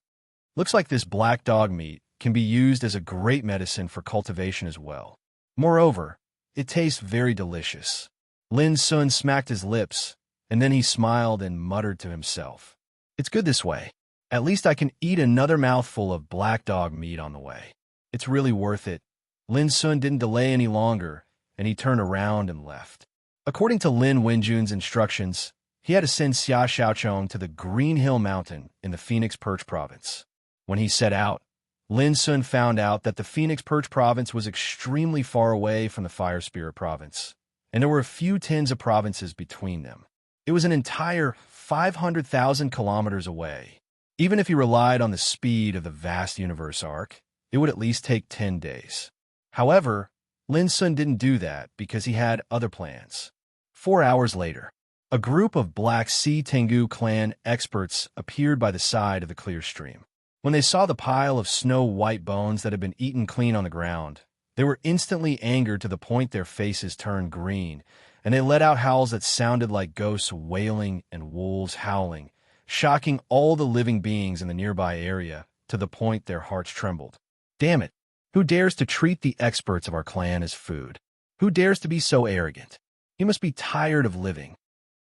Looks like this black dog meat can be used as a great medicine for cultivation as well. Moreover, it tastes very delicious. Lin Sun smacked his lips, and then he smiled and muttered to himself, "It's good this way. At least I can eat another mouthful of black dog meat on the way. It's really worth it." Lin Sun didn't delay any longer, and he turned around and left. According to Lin Wenjun's instructions, he had to send Xia Xiaochong to the Green Hill Mountain in the Phoenix Perch Province. When he set out, Lin Sun found out that the Phoenix Perch Province was extremely far away from the Fire Spirit Province, and there were a few tens of provinces between them. It was an entire 500,000 kilometers away. Even if he relied on the speed of the vast universe arc, it would at least take 10 days. However, Lin Sun didn't do that because he had other plans. 4 hours later, a group of Black Sea Tengu clan experts appeared by the side of the clear stream. When they saw the pile of snow-white bones that had been eaten clean on the ground, they were instantly angered to the point their faces turned green, and they let out howls that sounded like ghosts wailing and wolves howling, shocking all the living beings in the nearby area to the point their hearts trembled. Damn it! Who dares to treat the experts of our clan as food? Who dares to be so arrogant? He must be tired of living.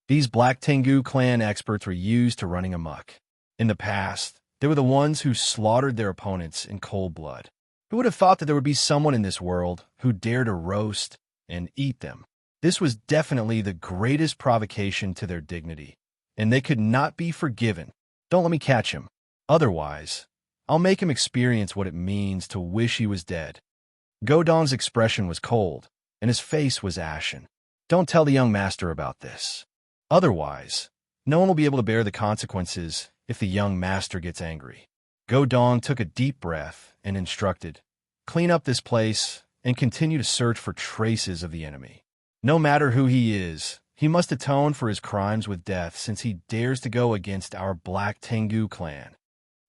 These Black Tengu clan experts were used to running amok. In the past, they were the ones who slaughtered their opponents in cold blood. Who would have thought that there would be someone in this world who dared to roast and eat them? This was definitely the greatest provocation to their dignity, and they could not be forgiven. Don't let me catch him. Otherwise, I'll make him experience what it means to wish he was dead. Godong's expression was cold, and his face was ashen. Don't tell the young master about this. Otherwise, no one will be able to bear the consequences if the young master gets angry. Godong took a deep breath and instructed, clean up this place and continue to search for traces of the enemy. No matter who he is, he must atone for his crimes with death since he dares to go against our Black Tengu clan.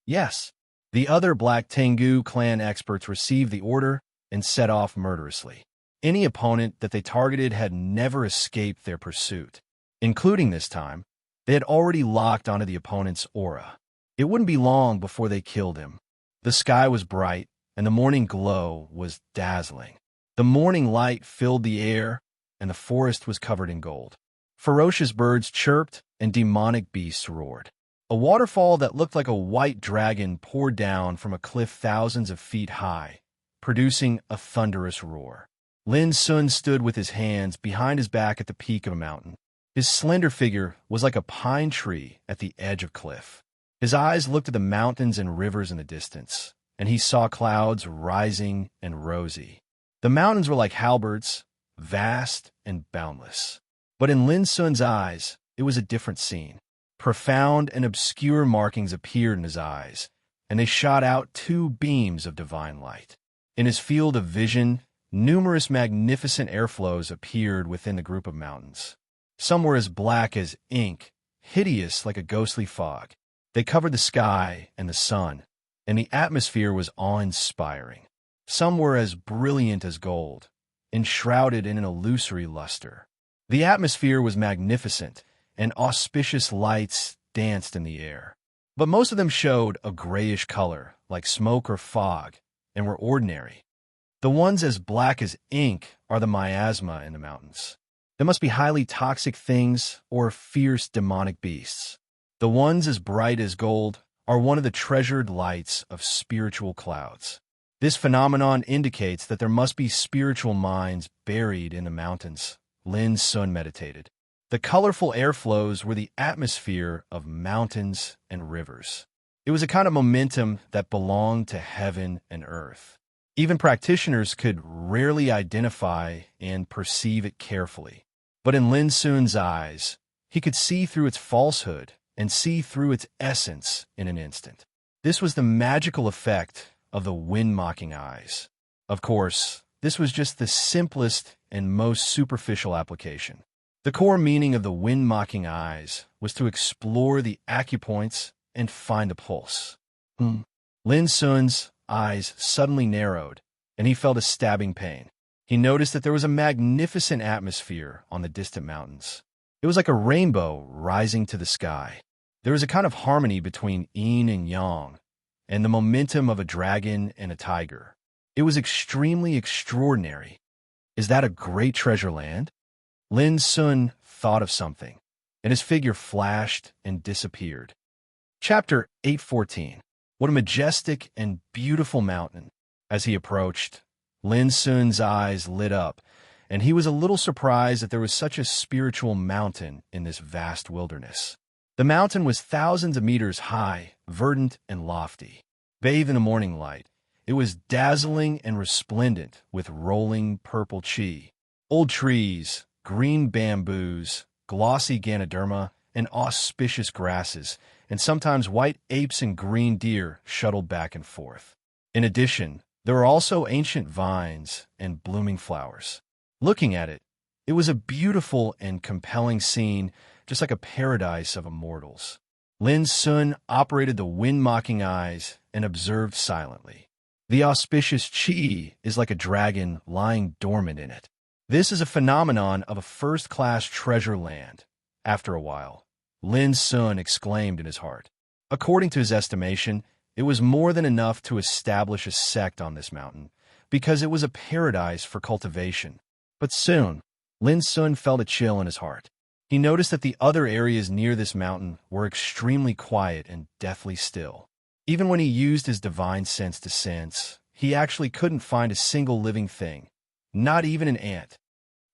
Yes, the other Black Tengu clan experts received the order and set off murderously. Any opponent that they targeted had never escaped their pursuit. Including this time, they had already locked onto the opponent's aura. It wouldn't be long before they killed him. The sky was bright, and the morning glow was dazzling. The morning light filled the air, and the forest was covered in gold. Ferocious birds chirped, and demonic beasts roared. A waterfall that looked like a white dragon poured down from a cliff thousands of feet high, producing a thunderous roar. Lin Sun stood with his hands behind his back at the peak of a mountain. His slender figure was like a pine tree at the edge of cliff. His eyes looked at the mountains and rivers in the distance, and he saw clouds rising and rosy. The mountains were like halberds, vast and boundless. But in Lin Sun's eyes, it was a different scene. Profound and obscure markings appeared in his eyes, and they shot out two beams of divine light. In his field of vision, numerous magnificent airflows appeared within the group of mountains. Some were as black as ink, hideous like a ghostly fog. They covered the sky and the sun, and the atmosphere was awe-inspiring. Some were as brilliant as gold, enshrouded in an illusory luster. The atmosphere was magnificent, and auspicious lights danced in the air. But most of them showed a grayish color, like smoke or fog, and were ordinary. The ones as black as ink are the miasma in the mountains. They must be highly toxic things or fierce demonic beasts. The ones as bright as gold are one of the treasured lights of spiritual clouds. This phenomenon indicates that there must be spiritual mines buried in the mountains. Lin Sun meditated. The colorful airflows were the atmosphere of mountains and rivers. It was a kind of momentum that belonged to heaven and earth. Even practitioners could rarely identify and perceive it carefully. But in Lin Sun's eyes, he could see through its falsehood and see through its essence in an instant. This was the magical effect of the wind-mocking eyes. Of course, this was just the simplest and most superficial application. The core meaning of the wind-mocking eyes was to explore the acupoints and find the pulse. Lin Sun's eyes suddenly narrowed, and he felt a stabbing pain. He noticed that there was a magnificent atmosphere on the distant mountains. It was like a rainbow rising to the sky. There was a kind of harmony between yin and yang, and the momentum of a dragon and a tiger. It was extremely extraordinary. Is that a great treasure land? Lin Sun thought of something, and his figure flashed and disappeared. Chapter 8:14. What a majestic and beautiful mountain. As he approached, Lin Sun's eyes lit up, and he was a little surprised that there was such a spiritual mountain in this vast wilderness. The mountain was thousands of meters high, verdant and lofty. Bathed in the morning light, it was dazzling and resplendent with rolling purple chi. Old trees, green bamboos, glossy ganoderma, and auspicious grasses, and sometimes white apes and green deer shuttled back and forth. In addition, there were also ancient vines and blooming flowers. Looking at it, it was a beautiful and compelling scene, just like a paradise of immortals. Lin Sun operated the wind-mocking eyes and observed silently. The auspicious chi is like a dragon lying dormant in it. This is a phenomenon of a first-class treasure land. After a while, Lin Sun exclaimed in his heart. According to his estimation, it was more than enough to establish a sect on this mountain, because it was a paradise for cultivation. But soon, Lin Sun felt a chill in his heart. He noticed that the other areas near this mountain were extremely quiet and deathly still. Even when he used his divine sense to sense, he actually couldn't find a single living thing, not even an ant.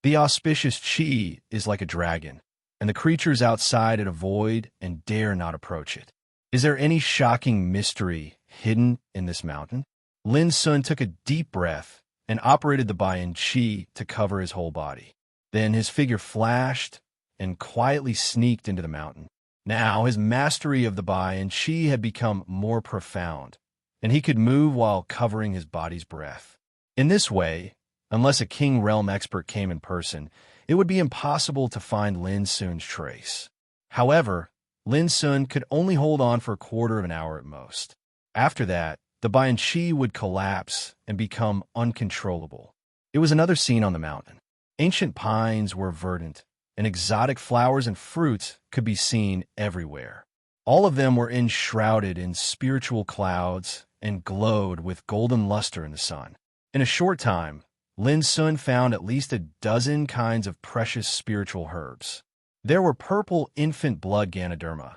The auspicious chi is like a dragon, and the creatures outside it avoid and dare not approach it. Is there any shocking mystery hidden in this mountain? Lin Sun took a deep breath and operated the Bayan Chi to cover his whole body. Then his figure flashed and quietly sneaked into the mountain. Now his mastery of the Bayan Chi had become more profound, and he could move while covering his body's breath. In this way, unless a King Realm expert came in person, it would be impossible to find Lin Sun's trace. However, Lin Sun could only hold on for a quarter of an hour at most. After that, the Bayan Chi would collapse and become uncontrollable. It was another scene on the mountain. Ancient pines were verdant, and exotic flowers and fruits could be seen everywhere. All of them were enshrouded in spiritual clouds and glowed with golden luster in the sun. In a short time, Lin Sun found at least a dozen kinds of precious spiritual herbs. There were purple infant blood Ganoderma,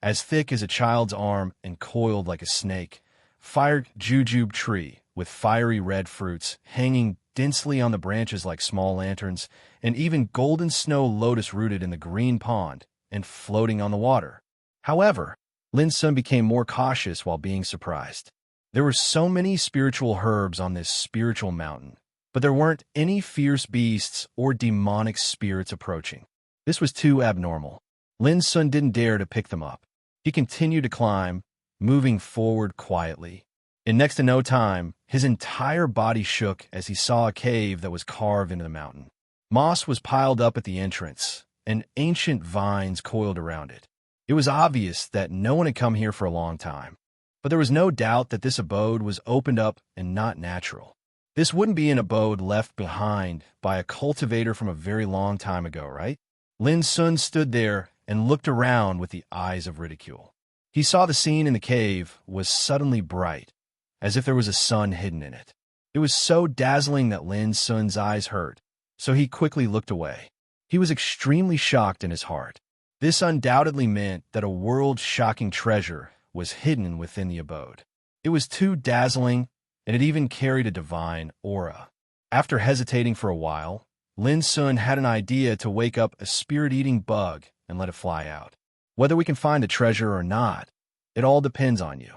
as thick as a child's arm and coiled like a snake, fire jujube tree with fiery red fruits hanging densely on the branches like small lanterns, and even golden snow lotus rooted in the green pond and floating on the water. However, Lin Sun became more cautious while being surprised. There were so many spiritual herbs on this spiritual mountain, but there weren't any fierce beasts or demonic spirits approaching. This was too abnormal. Lin Sun didn't dare to pick them up. He continued to climb, moving forward quietly. In next to no time, his entire body shook as he saw a cave that was carved into the mountain. Moss was piled up at the entrance, and ancient vines coiled around it. It was obvious that no one had come here for a long time, but there was no doubt that this abode was opened up and not natural. This wouldn't be an abode left behind by a cultivator from a very long time ago, right? Lin Sun stood there and looked around with the eyes of ridicule. He saw the scene in the cave was suddenly bright, as if there was a sun hidden in it. It was so dazzling that Lin Sun's eyes hurt, so he quickly looked away. He was extremely shocked in his heart. This undoubtedly meant that a world-shocking treasure was hidden within the abode. It was too dazzling, and it even carried a divine aura. After hesitating for a while, Lin Sun had an idea to wake up a spirit-eating bug and let it fly out. Whether we can find the treasure or not, it all depends on you.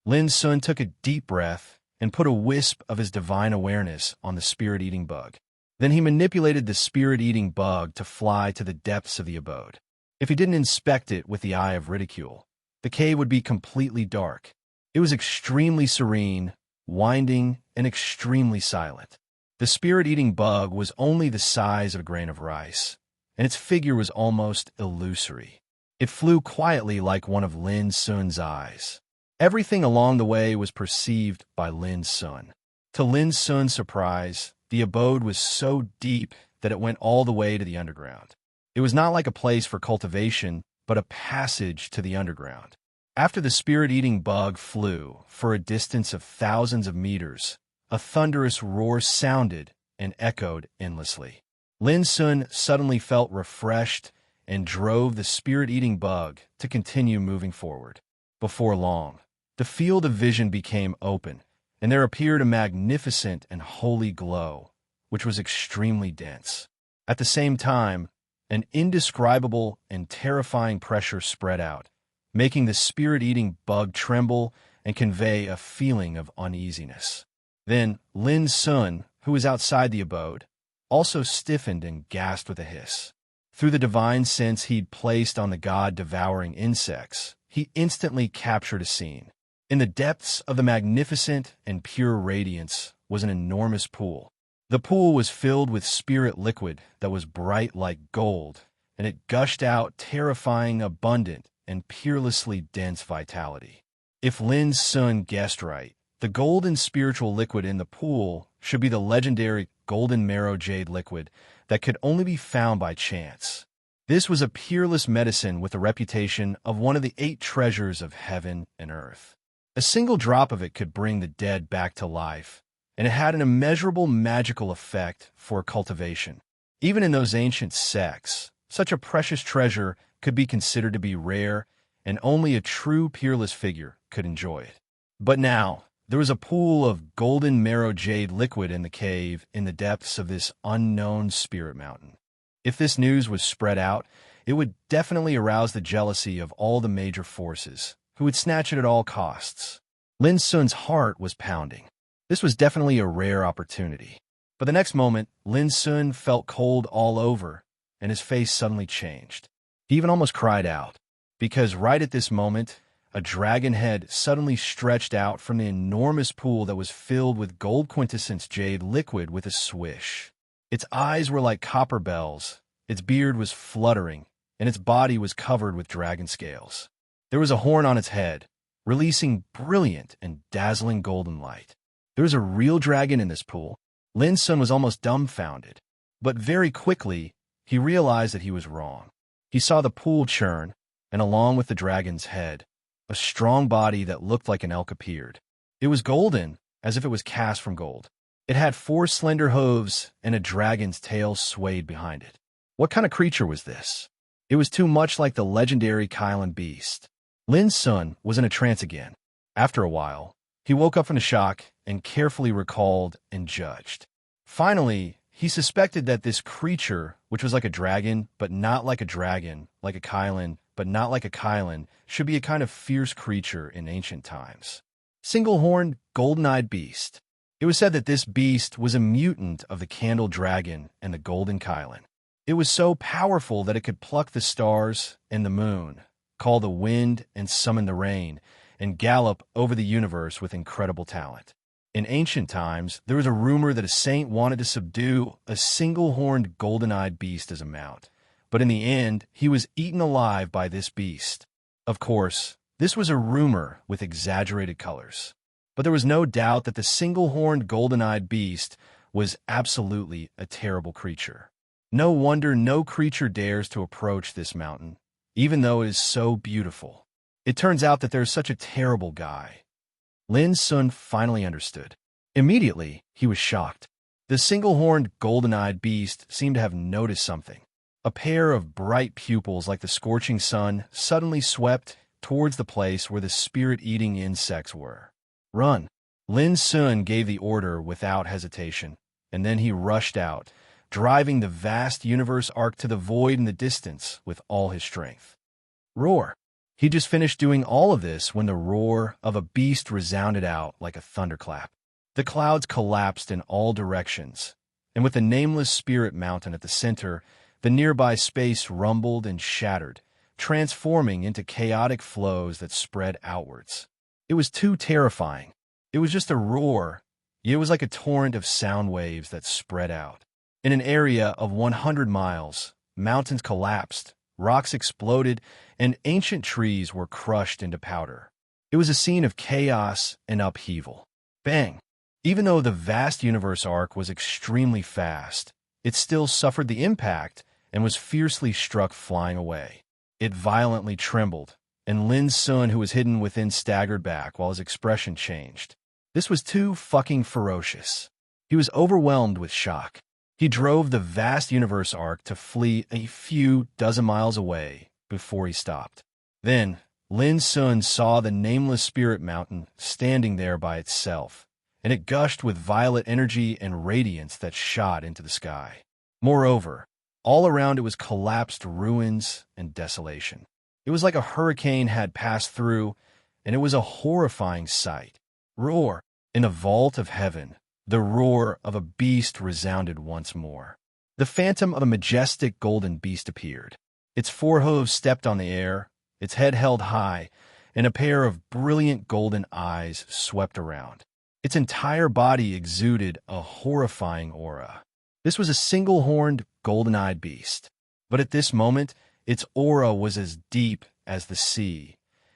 Lin Sun took a deep breath and put a wisp of his divine awareness on the spirit-eating bug. Then he manipulated the spirit-eating bug to fly to the depths of the abode. If he didn't inspect it with the eye of ridicule, the cave would be completely dark. It was extremely serene, winding, and extremely silent. The spirit-eating bug was only the size of a grain of rice, and its figure was almost illusory. It flew quietly like one of Lin Sun's eyes. Everything along the way was perceived by Lin Sun. To Lin Sun's surprise, the abode was so deep that it went all the way to the underground. It was not like a place for cultivation, but a passage to the underground. After the spirit-eating bug flew for a distance of thousands of meters, a thunderous roar sounded and echoed endlessly. Lin Sun suddenly felt refreshed and drove the spirit-eating bug to continue moving forward. Before long, the field of vision became open, and there appeared a magnificent and holy glow, which was extremely dense. At the same time, an indescribable and terrifying pressure spread out, making the spirit-eating bug tremble and convey a feeling of uneasiness. Then Lin Sun, who was outside the abode, also stiffened and gasped with a hiss. Through the divine sense he'd placed on the god-devouring insects, he instantly captured a scene. In the depths of the magnificent and pure radiance was an enormous pool. The pool was filled with spirit liquid that was bright like gold, and it gushed out terrifying, abundant, and peerlessly dense vitality. If Lin Sun guessed right, the golden spiritual liquid in the pool should be the legendary golden marrow jade liquid that could only be found by chance. This was a peerless medicine with a reputation of one of the 8 treasures of heaven and earth. A single drop of it could bring the dead back to life, and it had an immeasurable magical effect for cultivation. Even in those ancient sects, such a precious treasure could be considered to be rare, and only a true peerless figure could enjoy it. But now, there was a pool of golden marrow jade liquid in the cave in the depths of this unknown spirit mountain. If this news was spread out, it would definitely arouse the jealousy of all the major forces, who would snatch it at all costs. Lin Sun's heart was pounding. This was definitely a rare opportunity. But the next moment, Lin Sun felt cold all over, and his face suddenly changed. He even almost cried out, because right at this moment, a dragon head suddenly stretched out from the enormous pool that was filled with gold quintessence jade liquid with a swish. Its eyes were like copper bells, its beard was fluttering, and its body was covered with dragon scales. There was a horn on its head, releasing brilliant and dazzling golden light. There was a real dragon in this pool. Lin Sun was almost dumbfounded, but very quickly, he realized that he was wrong. He saw the pool churn, and along with the dragon's head, a strong body that looked like an elk appeared. It was golden, as if it was cast from gold. It had 4 slender hooves, and a dragon's tail swayed behind it. What kind of creature was this? It was too much like the legendary Kylan beast. Lin Sun was in a trance again. After a while, he woke up from the shock and carefully recalled and judged. Finally, he suspected that this creature, which was like a dragon, but not like a dragon, like a Kylan, but not like a Kylan, should be a kind of fierce creature in ancient times. Single-horned, golden-eyed beast. It was said that this beast was a mutant of the candle dragon and the golden Kylan. It was so powerful that it could pluck the stars and the moon, call the wind and summon the rain, and gallop over the universe with incredible talent. In ancient times, there was a rumor that a saint wanted to subdue a single-horned golden-eyed beast as a mount. But in the end, he was eaten alive by this beast. Of course, this was a rumor with exaggerated colors. But there was no doubt that the single-horned golden-eyed beast was absolutely a terrible creature. No wonder no creature dares to approach this mountain, even though it is so beautiful. It turns out that there's such a terrible guy. Lin Sun finally understood. Immediately, he was shocked. The single-horned golden-eyed beast seemed to have noticed something. A pair of bright pupils like the scorching sun suddenly swept towards the place where the spirit-eating insects were. Run! Lin Sun gave the order without hesitation, and then he rushed out, driving the vast universe arc to the void in the distance with all his strength. Roar! He just finished doing all of this when the roar of a beast resounded out like a thunderclap. The clouds collapsed in all directions, and with the nameless spirit mountain at the center, the nearby space rumbled and shattered, transforming into chaotic flows that spread outwards. It was too terrifying. It was just a roar, yet it was like a torrent of sound waves that spread out. In an area of 100 miles, mountains collapsed, rocks exploded, and ancient trees were crushed into powder. It was a scene of chaos and upheaval. Bang! Even though the vast universe arc was extremely fast, it still suffered the impact and was fiercely struck flying away. It violently trembled, and Lin Sun, who was hidden within, staggered back while his expression changed. This was too fucking ferocious. He was overwhelmed with shock. He drove the vast universe arc to flee a few dozen miles away before he stopped. Then, Lin Sun saw the nameless spirit mountain standing there by itself, and it gushed with violet energy and radiance that shot into the sky. Moreover, all around it was collapsed ruins and desolation. It was like a hurricane had passed through, and it was a horrifying sight. Roar! In the vault of heaven, the roar of a beast resounded once more. The phantom of a majestic golden beast appeared. Its 4 hooves stepped on the air, its head held high, and a pair of brilliant golden eyes swept around. Its entire body exuded a horrifying aura. This was a single-horned, golden-eyed beast. But at this moment, its aura was as deep as the sea,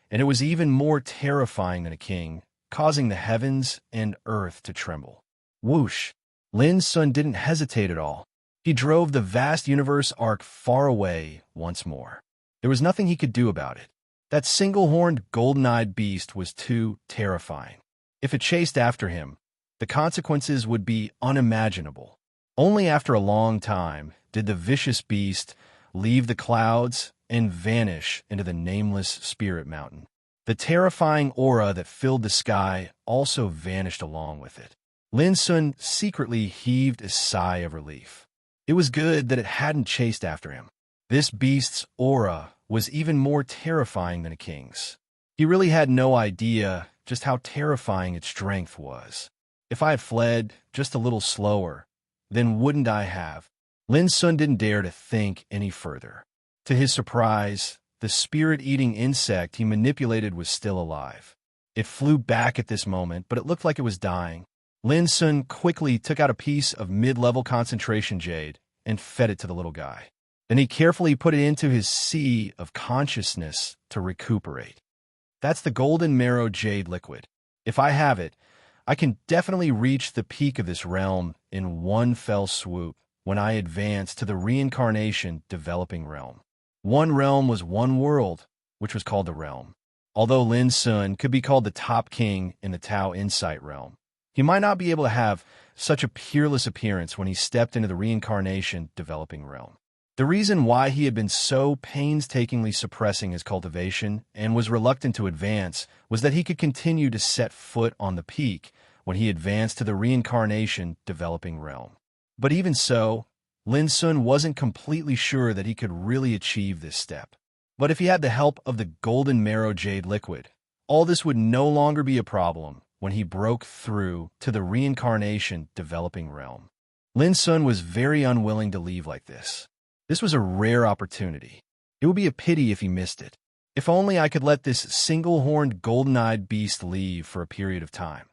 and it was even more terrifying than a king, causing the heavens and earth to tremble. Whoosh! Lin Sun didn't hesitate at all. He drove the vast universe arc far away once more. There was nothing he could do about it. That single-horned, golden-eyed beast was too terrifying. If it chased after him, the consequences would be unimaginable. Only after a long time did the vicious beast leave the clouds and vanish into the nameless spirit mountain. The terrifying aura that filled the sky also vanished along with it. Lin Sun secretly heaved a sigh of relief. It was good that it hadn't chased after him. This beast's aura was even more terrifying than a king's. He really had no idea just how terrifying its strength was. If I had fled just a little slower, then wouldn't I have? Lin Sun didn't dare to think any further. To his surprise, the spirit-eating insect he manipulated was still alive. It flew back at this moment, but it looked like it was dying. Lin Sun quickly took out a piece of mid-level concentration jade and fed it to the little guy. Then he carefully put it into his sea of consciousness to recuperate. That's the golden marrow jade liquid. If I have it, I can definitely reach the peak of this realm in one fell swoop when I advance to the reincarnation developing realm. One realm was one world, which was called the realm. Although Lin Sun could be called the top king in the Tao Insight realm, he might not be able to have such a peerless appearance when he stepped into the reincarnation developing realm. The reason why he had been so painstakingly suppressing his cultivation and was reluctant to advance was that he could continue to set foot on the peak when he advanced to the reincarnation developing realm. But even so, Lin Sun wasn't completely sure that he could really achieve this step. But if he had the help of the golden marrow jade liquid, all this would no longer be a problem when he broke through to the reincarnation developing realm. Lin Sun was very unwilling to leave like this. This was a rare opportunity. It would be a pity if he missed it. If only I could let this single-horned golden-eyed beast leave for a period of time.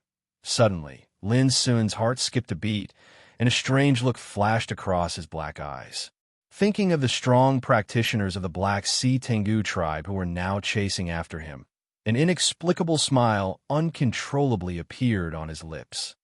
Suddenly, Lin Sun's heart skipped a beat, and a strange look flashed across his black eyes. Thinking of the strong practitioners of the Black Sea Tengu tribe who were now chasing after him, an inexplicable smile uncontrollably appeared on his lips.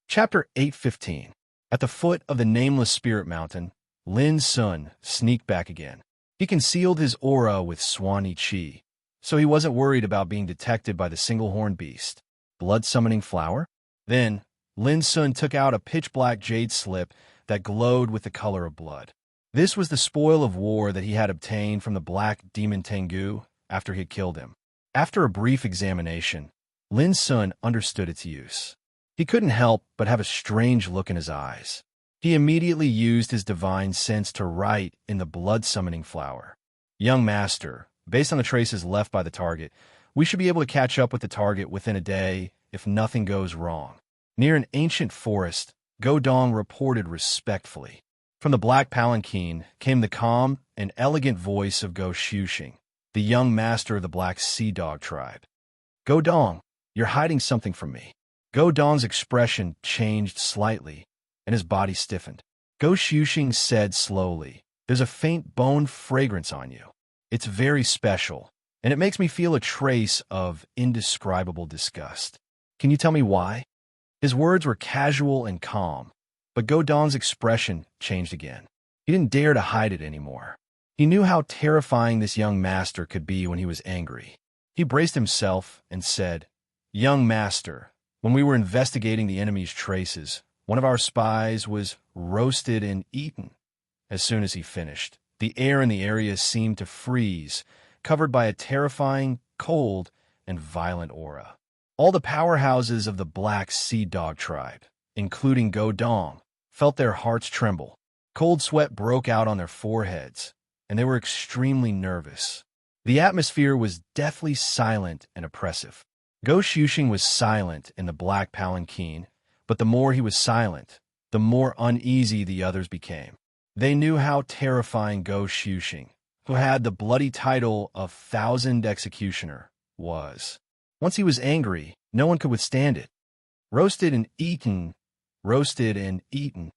Chapter 8:15. At the foot of the nameless spirit mountain, Lin Sun sneaked back again. He concealed his aura with Swanee Chi, so he wasn't worried about being detected by the single-horned beast. Blood-summoning flower? Then, Lin Sun took out a pitch-black jade slip that glowed with the color of blood. This was the spoil of war that he had obtained from the Black Demon Tengu after he had killed him. After a brief examination, Lin Sun understood its use. He couldn't help but have a strange look in his eyes. He immediately used his divine sense to write in the blood-summoning flower. Young Master, based on the traces left by the target, we should be able to catch up with the target within a day if nothing goes wrong. Near an ancient forest, Godong reported respectfully. From the black palanquin came the calm and elegant voice of Go Shuxing, the young master of the Black Sea Dog tribe. Godong, you're hiding something from me. Godong's expression changed slightly, and his body stiffened. Go Shuxing said slowly, there's a faint bone fragrance on you. It's very special, and it makes me feel a trace of indescribable disgust. Can you tell me why? His words were casual and calm, but Godong's expression changed again. He didn't dare to hide it anymore. He knew how terrifying this young master could be when he was angry. He braced himself and said, Young Master, when we were investigating the enemy's traces, one of our spies was roasted and eaten. As soon as he finished, the air in the area seemed to freeze, covered by a terrifying, cold, and violent aura. All the powerhouses of the Black Sea Dog tribe, including Godong, felt their hearts tremble. Cold sweat broke out on their foreheads, and they were extremely nervous. The atmosphere was deathly silent and oppressive. Go Shuxing was silent in the black palanquin, but the more he was silent, the more uneasy the others became. They knew how terrifying Go Shuxing, who had the bloody title of Thousand Executioner, was. Once he was angry, no one could withstand it. Roasted and eaten, roasted and eaten.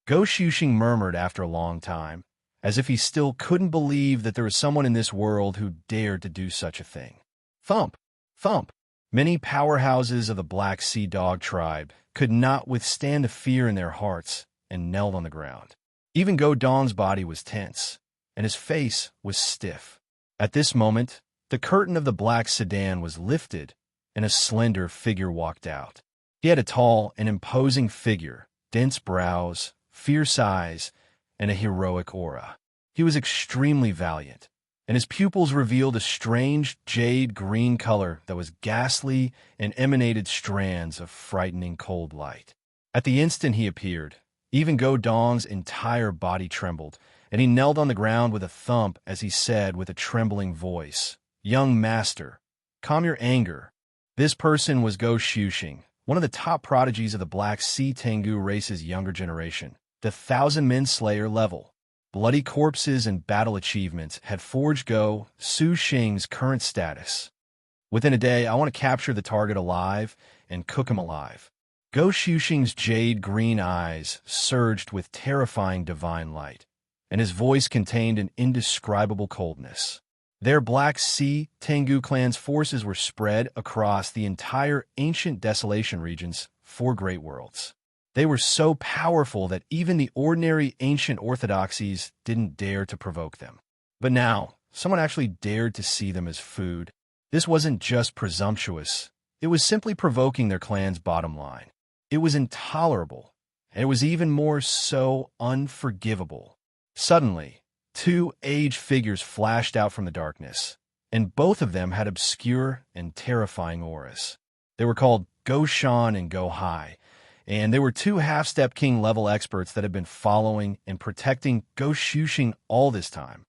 Go Shuxing murmured after a long time, as if he still couldn't believe that there was someone in this world who dared to do such a thing. Thump, thump. Many powerhouses of the Black Sea Dog tribe could not withstand the fear in their hearts and knelt on the ground. Even Godong's body was tense, and his face was stiff. At this moment, the curtain of the black sedan was lifted, and a slender figure walked out. He had a tall and imposing figure, dense brows, fierce eyes, and a heroic aura. He was extremely valiant, and his pupils revealed a strange jade-green color that was ghastly and emanated strands of frightening cold light. At the instant he appeared, even Godong's entire body trembled, and he knelt on the ground with a thump as he said with a trembling voice, Young Master, calm your anger. This person was Go Shuxing, one of the top prodigies of the Black Sea Tengu race's younger generation, the 1,000-Men Slayer level. Bloody corpses and battle achievements had forged Go Su Xing's current status. Within a day, I want to capture the target alive and cook him alive. Go Su Xing's jade-green eyes surged with terrifying divine light, and his voice contained an indescribable coldness. Their Black Sea Tengu clan's forces were spread across the entire ancient desolation region's 4 great worlds. They were so powerful that even the ordinary ancient orthodoxies didn't dare to provoke them. But now, someone actually dared to see them as food. This wasn't just presumptuous. It was simply provoking their clan's bottom line. It was intolerable, and it was even more so unforgivable. Suddenly, 2 aged figures flashed out from the darkness, and both of them had obscure and terrifying auras. They were called Go Shan and Go Hai, and they were 2 half-step king-level experts that had been following and protecting Go Su Xing all this time.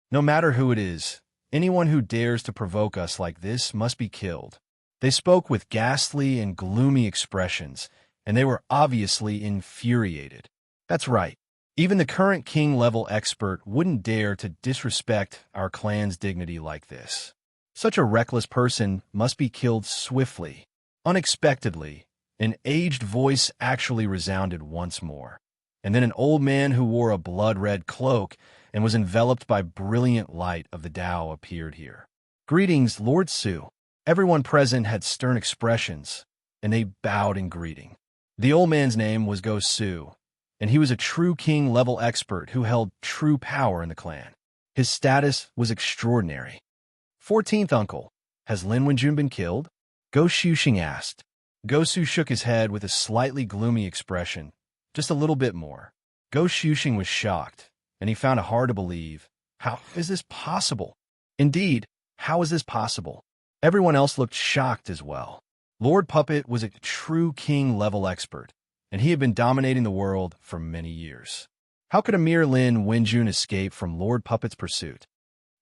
No matter who it is, anyone who dares to provoke us like this must be killed. They spoke with ghastly and gloomy expressions, and they were obviously infuriated. That's right. Even the current king-level expert wouldn't dare to disrespect our clan's dignity like this. Such a reckless person must be killed swiftly. Unexpectedly, an aged voice actually resounded once more, and then an old man who wore a blood-red cloak and was enveloped by brilliant light of the Tao appeared here. "Greetings, Lord Su." Everyone present had stern expressions, and they bowed in greeting. The old man's name was Go Su, and he was a true king-level expert who held true power in the clan. His status was extraordinary. 14th uncle, has Lin Wenjun been killed? Go Su Xing asked. Go Su shook his head with a slightly gloomy expression, just a little bit more. Go Su Xing was shocked, and he found it hard to believe. How is this possible? Indeed, how is this possible? Everyone else looked shocked as well. Lord Puppet was a true king-level expert, and he had been dominating the world for many years. How could a mere Lin Wenjun escape from Lord Puppet's pursuit?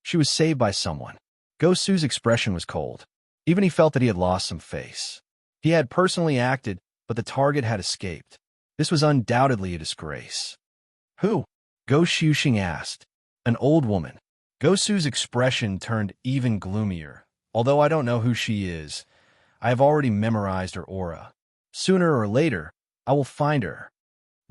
She was saved by someone. Go Su's expression was cold. Even he felt that he had lost some face. He had personally acted, but the target had escaped. This was undoubtedly a disgrace. Who? Go Su Xing asked. An old woman. Go Su's expression turned even gloomier. Although I don't know who she is, I have already memorized her aura. Sooner or later, I will find her.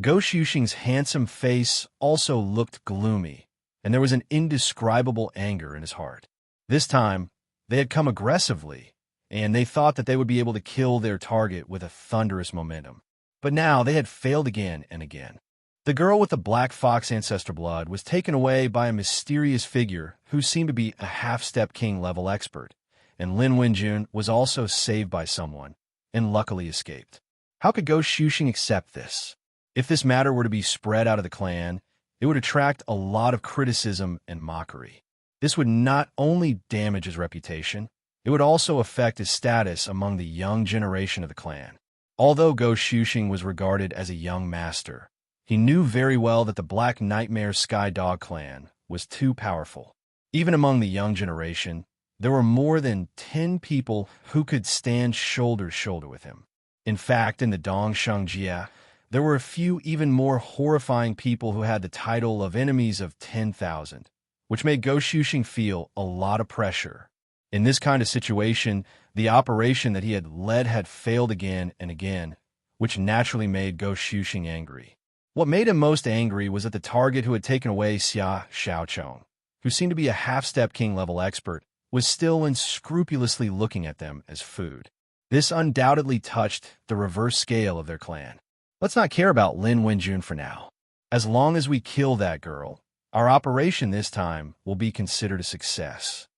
Go Su Xing's handsome face also looked gloomy, and there was an indescribable anger in his heart. This time, they had come aggressively, and they thought that they would be able to kill their target with a thunderous momentum. But now they had failed again and again. The girl with the black fox ancestor blood was taken away by a mysterious figure who seemed to be a half-step king-level expert, and Lin Wenjun was also saved by someone, and luckily escaped. How could Go Su Xing accept this? If this matter were to be spread out of the clan, it would attract a lot of criticism and mockery. This would not only damage his reputation, it would also affect his status among the young generation of the clan. Although Go Su Xing was regarded as a young master, he knew very well that the Black Nightmare Sky Dog clan was too powerful. Even among the young generation, there were more than 10 people who could stand shoulder to shoulder with him. In fact, in the Dongsheng Jia, there were a few even more horrifying people who had the title of enemies of 10,000, which made Go Su Xing feel a lot of pressure. In this kind of situation, the operation that he had led had failed again and again, which naturally made Go Su Xing angry. What made him most angry was that the target who had taken away Xia Xiaochong, who seemed to be a half-step king-level expert, was still unscrupulously looking at them as food. This undoubtedly touched the reverse scale of their clan. Let's not care about Lin Wenjun for now. As long as we kill that girl, our operation this time will be considered a success.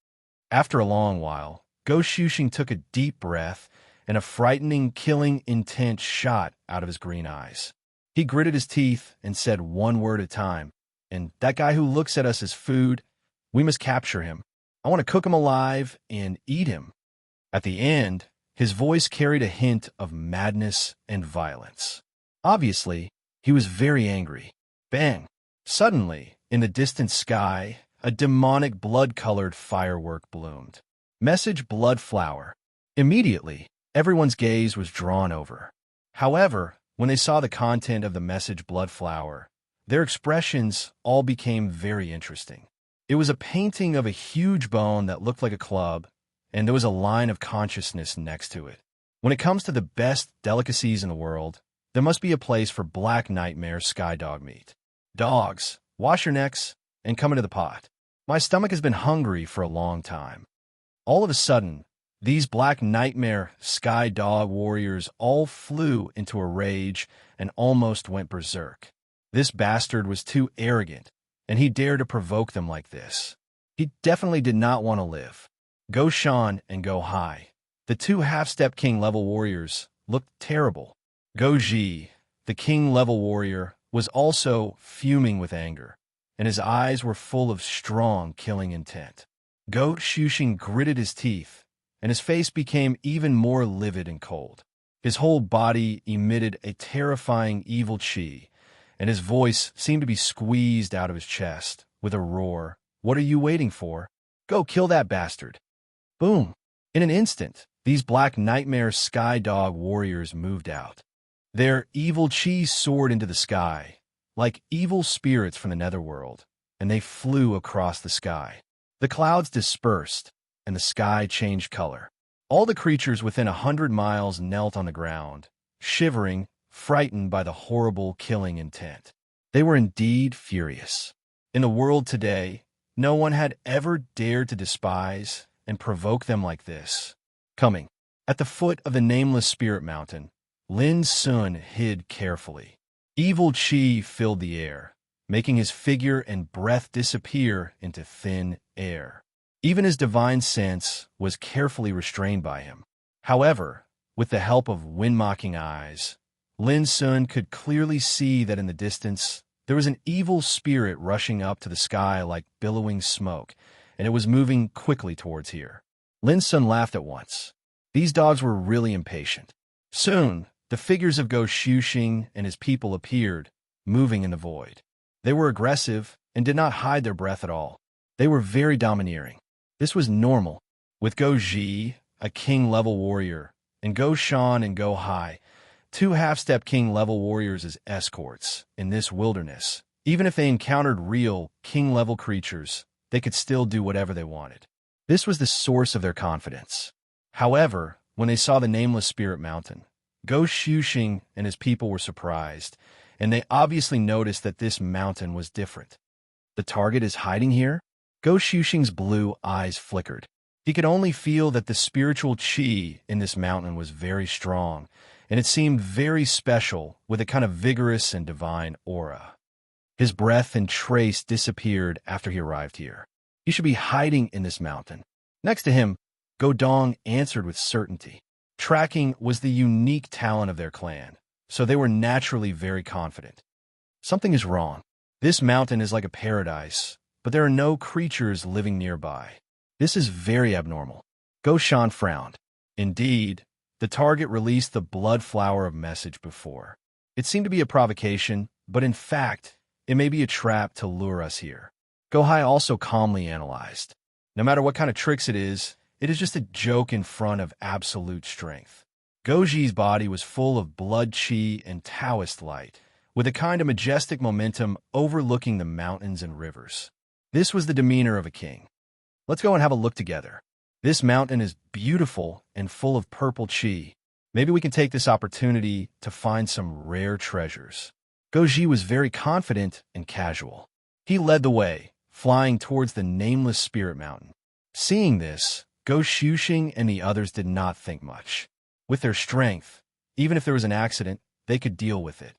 After a long while, Go Su Xing took a deep breath, and a frightening, killing intent shot out of his green eyes. He gritted his teeth and said one word at a time, "And that guy who looks at us as food, we must capture him. I want to cook him alive and eat him." At the end, his voice carried a hint of madness and violence. Obviously, he was very angry. Bang! Suddenly, in the distant sky, a demonic blood-colored firework bloomed. Message blood flower. Immediately, Everyone's gaze was drawn over. However, when they saw the content of the message blood flower, their expressions all became very interesting. It was a painting of a huge bone that looked like a club, and there was a line of consciousness next to it. When it comes to the best delicacies in the world, there must be a place for black nightmare sky dog meat. Dogs, wash your necks and come into the pot. My stomach has been hungry for a long time. All of a sudden, these black nightmare sky dog warriors all flew into a rage and almost went berserk. This bastard was too arrogant, and he dared to provoke them like this. He definitely did not want to live. Go Shan and Go Hai, the two half-step king-level warriors, looked terrible. Go Ji, the king-level warrior, was also fuming with anger, and his eyes were full of strong killing intent. Go Xuxing gritted his teeth, and his face became even more livid and cold. His whole body emitted a terrifying evil qi, and his voice seemed to be squeezed out of his chest with a roar. What are you waiting for? Go kill that bastard. Boom! In an instant, these black nightmare sky dog warriors moved out. Their evil qi soared into the sky, like evil spirits from the netherworld, and they flew across the sky. The clouds dispersed, and the sky changed color. All the creatures within 100 miles knelt on the ground, shivering, frightened by the horrible killing intent. They were indeed furious. In the world today, no one had ever dared to despise and provoke them like this. Coming. At the foot of the nameless spirit mountain, Lin Sun hid carefully. Evil qi filled the air, making his figure and breath disappear into thin air. Even his divine sense was carefully restrained by him. However, with the help of wind-mocking eyes, Lin Sun could clearly see that in the distance there was an evil spirit rushing up to the sky like billowing smoke, and it was moving quickly towards here. Lin Sun laughed at once. These dogs were really impatient. Soon, the figures of Go Xuxing and his people appeared, moving in the void. They were aggressive and did not hide their breath at all. They were very domineering. This was normal. With Go Ji, a king-level warrior, and Go Shan and Go Hai, two half-step king-level warriors as escorts in this wilderness, even if they encountered real king-level creatures, they could still do whatever they wanted. This was the source of their confidence. However, when they saw the nameless spirit mountain, Go Xuxing and his people were surprised, and they obviously noticed that this mountain was different. The target is hiding here? Go Xuxing's blue eyes flickered. He could only feel that the spiritual qi in this mountain was very strong, and it seemed very special with a kind of vigorous and divine aura. His breath and trace disappeared after he arrived here. He should be hiding in this mountain. Next to him, Go Dong answered with certainty. Tracking was the unique talent of their clan, so they were naturally very confident. Something is wrong. This mountain is like a paradise, but there are no creatures living nearby. This is very abnormal. Go Shan frowned. Indeed, the target released the blood flower of message before. It seemed to be a provocation, but in fact, it may be a trap to lure us here. Go Hai also calmly analyzed. No matter what kind of tricks it is just a joke in front of absolute strength. Go Ji's body was full of blood qi and Taoist light, with a kind of majestic momentum overlooking the mountains and rivers. This was the demeanor of a king. Let's go and have a look together. This mountain is beautiful and full of purple qi. Maybe we can take this opportunity to find some rare treasures. Go Ji was very confident and casual. He led the way, flying towards the nameless spirit mountain. Seeing this, Go Xuxing and the others did not think much. With their strength, even if there was an accident, they could deal with it.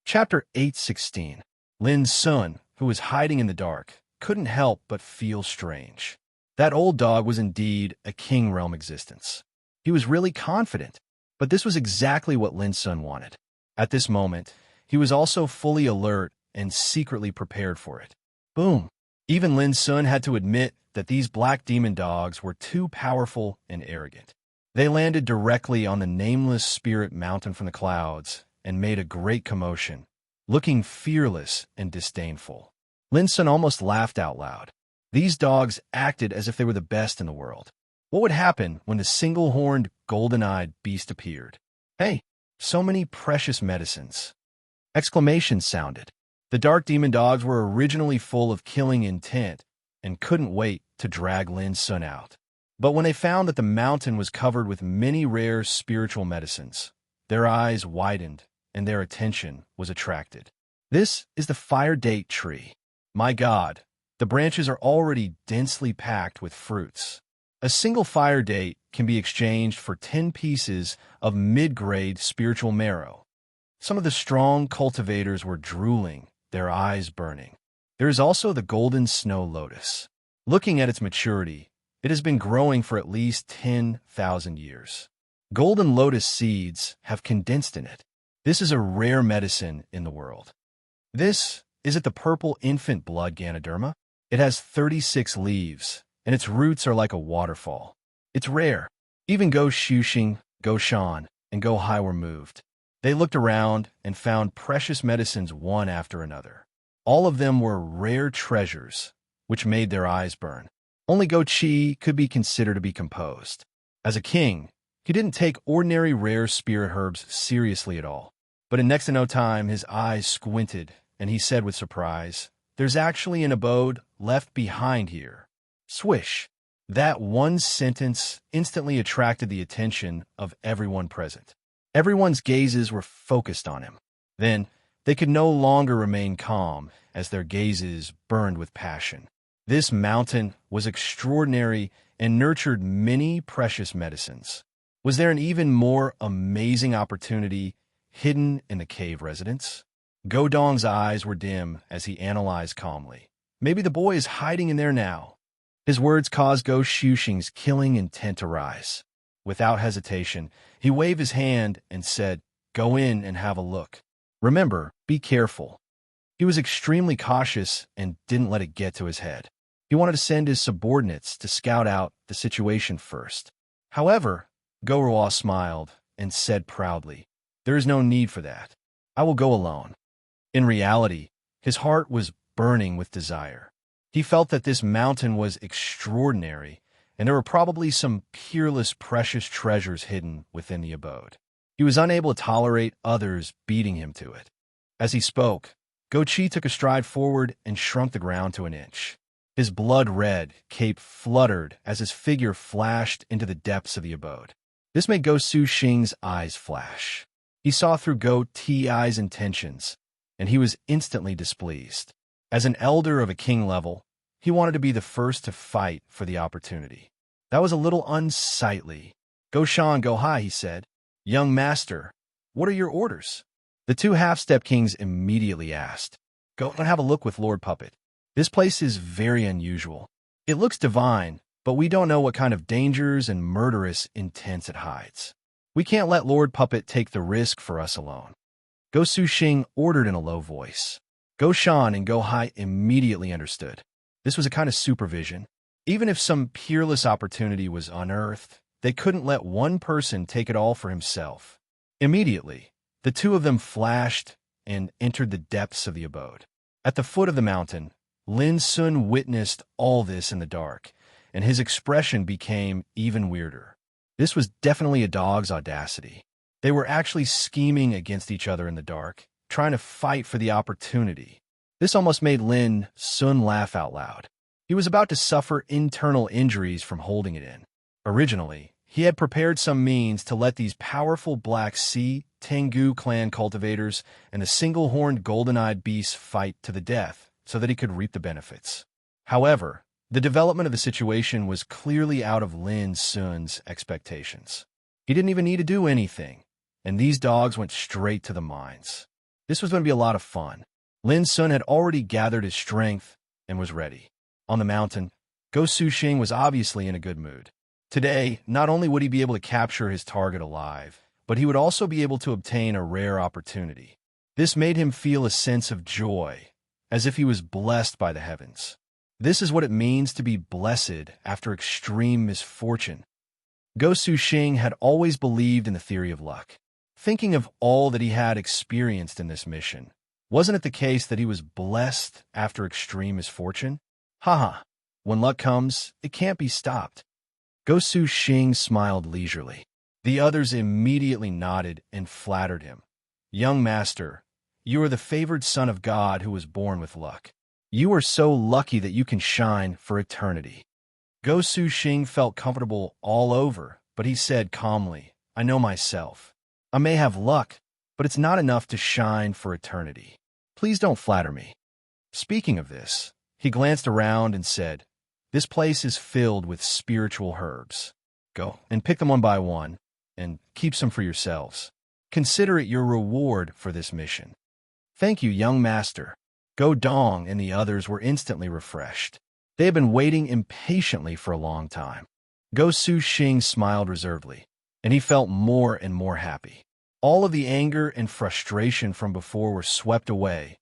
Chapter 8:16. Lin Sun, who was hiding in the dark, couldn't help but feel strange. That old dog was indeed a king realm existence. He was really confident, but this was exactly what Lin Sun wanted. At this moment, he was also fully alert and secretly prepared for it. Boom! Even Lin Sun had to admit that these black demon dogs were too powerful and arrogant. They landed directly on the nameless spirit mountain from the clouds and made a great commotion, looking fearless and disdainful. Lin Sun almost laughed out loud. These dogs acted as if they were the best in the world. What would happen when the single-horned golden-eyed beast appeared. "Hey, so many precious medicines!" Exclamations sounded. The dark demon dogs were originally full of killing intent and couldn't wait to drag Lin Sun out. But when they found that the mountain was covered with many rare spiritual medicines, their eyes widened and their attention was attracted. "This is the fire date tree. My God, the branches are already densely packed with fruits. A single fire date can be exchanged for 10 pieces of mid-grade spiritual marrow." Some of the strong cultivators were drooling, their eyes burning. There is also the golden snow lotus. Looking at its maturity, it has been growing for at least 10,000 years. Golden lotus seeds have condensed in it. This is a rare medicine in the world. Is it the purple infant blood Ganoderma? It has 36 leaves, and its roots are like a waterfall. It's rare. Even Go Shuxing, Go Shan, and Go Hai were moved. They looked around and found precious medicines one after another. All of them were rare treasures, which made their eyes burn. Only Go Chi could be considered to be composed. As a king, he didn't take ordinary rare spirit herbs seriously at all. But in next to no time, his eyes squinted, and he said with surprise, "There's actually an abode left behind here." Swish! That one sentence instantly attracted the attention of everyone present. Everyone's gazes were focused on him. Then, they could no longer remain calm as their gazes burned with passion. This mountain was extraordinary and nurtured many precious medicines. Was there an even more amazing opportunity hidden in the cave residence? Go Dong's eyes were dim as he analyzed calmly. Maybe the boy is hiding in there now. His words caused Go Shuxing's killing intent to rise. Without hesitation, he waved his hand and said, "Go in and have a look. Remember, be careful." He was extremely cautious and didn't let it get to his head. He wanted to send his subordinates to scout out the situation first. However, Go Ruo smiled and said proudly, "There is no need for that. I will go alone." In reality, his heart was burning with desire. He felt that this mountain was extraordinary, and there were probably some peerless precious treasures hidden within the abode. He was unable to tolerate others beating him to it. As he spoke, Go Chi took a stride forward and shrunk the ground to an inch. His blood-red cape fluttered as his figure flashed into the depths of the abode. This made Go Shuxing's eyes flash. He saw through Go Ti's intentions, and he was instantly displeased. As an elder of a king level, he wanted to be the first to fight for the opportunity. That was a little unsightly. "Go Shan, Go Hai," he said. "Young master, what are your orders?" The two half-step kings immediately asked. "Go and have a look with Lord Puppet. This place is very unusual. It looks divine, but we don't know what kind of dangers and murderous intents it hides. We can't let Lord Puppet take the risk for us alone." Go Shuxing ordered in a low voice. Go Shan and Go Hai immediately understood. This was a kind of supervision. Even if some peerless opportunity was unearthed, they couldn't let one person take it all for himself. Immediately, the two of them flashed and entered the depths of the abode. At the foot of the mountain, Lin Sun witnessed all this in the dark, and his expression became even weirder. This was definitely a dog's audacity. They were actually scheming against each other in the dark, trying to fight for the opportunity. This almost made Lin Sun laugh out loud. He was about to suffer internal injuries from holding it in. Originally, he had prepared some means to let these powerful Black Sea Tengu clan cultivators and the single-horned golden-eyed beast fight to the death, so that he could reap the benefits. However, the development of the situation was clearly out of Lin Sun's expectations. He didn't even need to do anything, and these dogs went straight to the mines. This was going to be a lot of fun. Lin Sun had already gathered his strength and was ready. On the mountain, Go Shuxing was obviously in a good mood. Today, not only would he be able to capture his target alive, but he would also be able to obtain a rare opportunity. This made him feel a sense of joy, as if he was blessed by the heavens. This is what it means to be blessed after extreme misfortune. Go Shuxing had always believed in the theory of luck. Thinking of all that he had experienced in this mission, wasn't it the case that he was blessed after extreme misfortune? Haha, when luck comes, it can't be stopped. Go Shuxing smiled leisurely. The others immediately nodded and flattered him. Young master, you are the favored son of God who was born with luck. You are so lucky that you can shine for eternity. Go Su Xing felt comfortable all over, but he said calmly, I know myself. I may have luck, but it's not enough to shine for eternity. Please don't flatter me. Speaking of this, he glanced around and said, this place is filled with spiritual herbs. Go and pick them one by one, and keep some for yourselves. Consider it your reward for this mission. Thank you, young master. Go Dong and the others were instantly refreshed. They had been waiting impatiently for a long time. Go Su Xing smiled reservedly, and he felt more and more happy. All of the anger and frustration from before were swept away,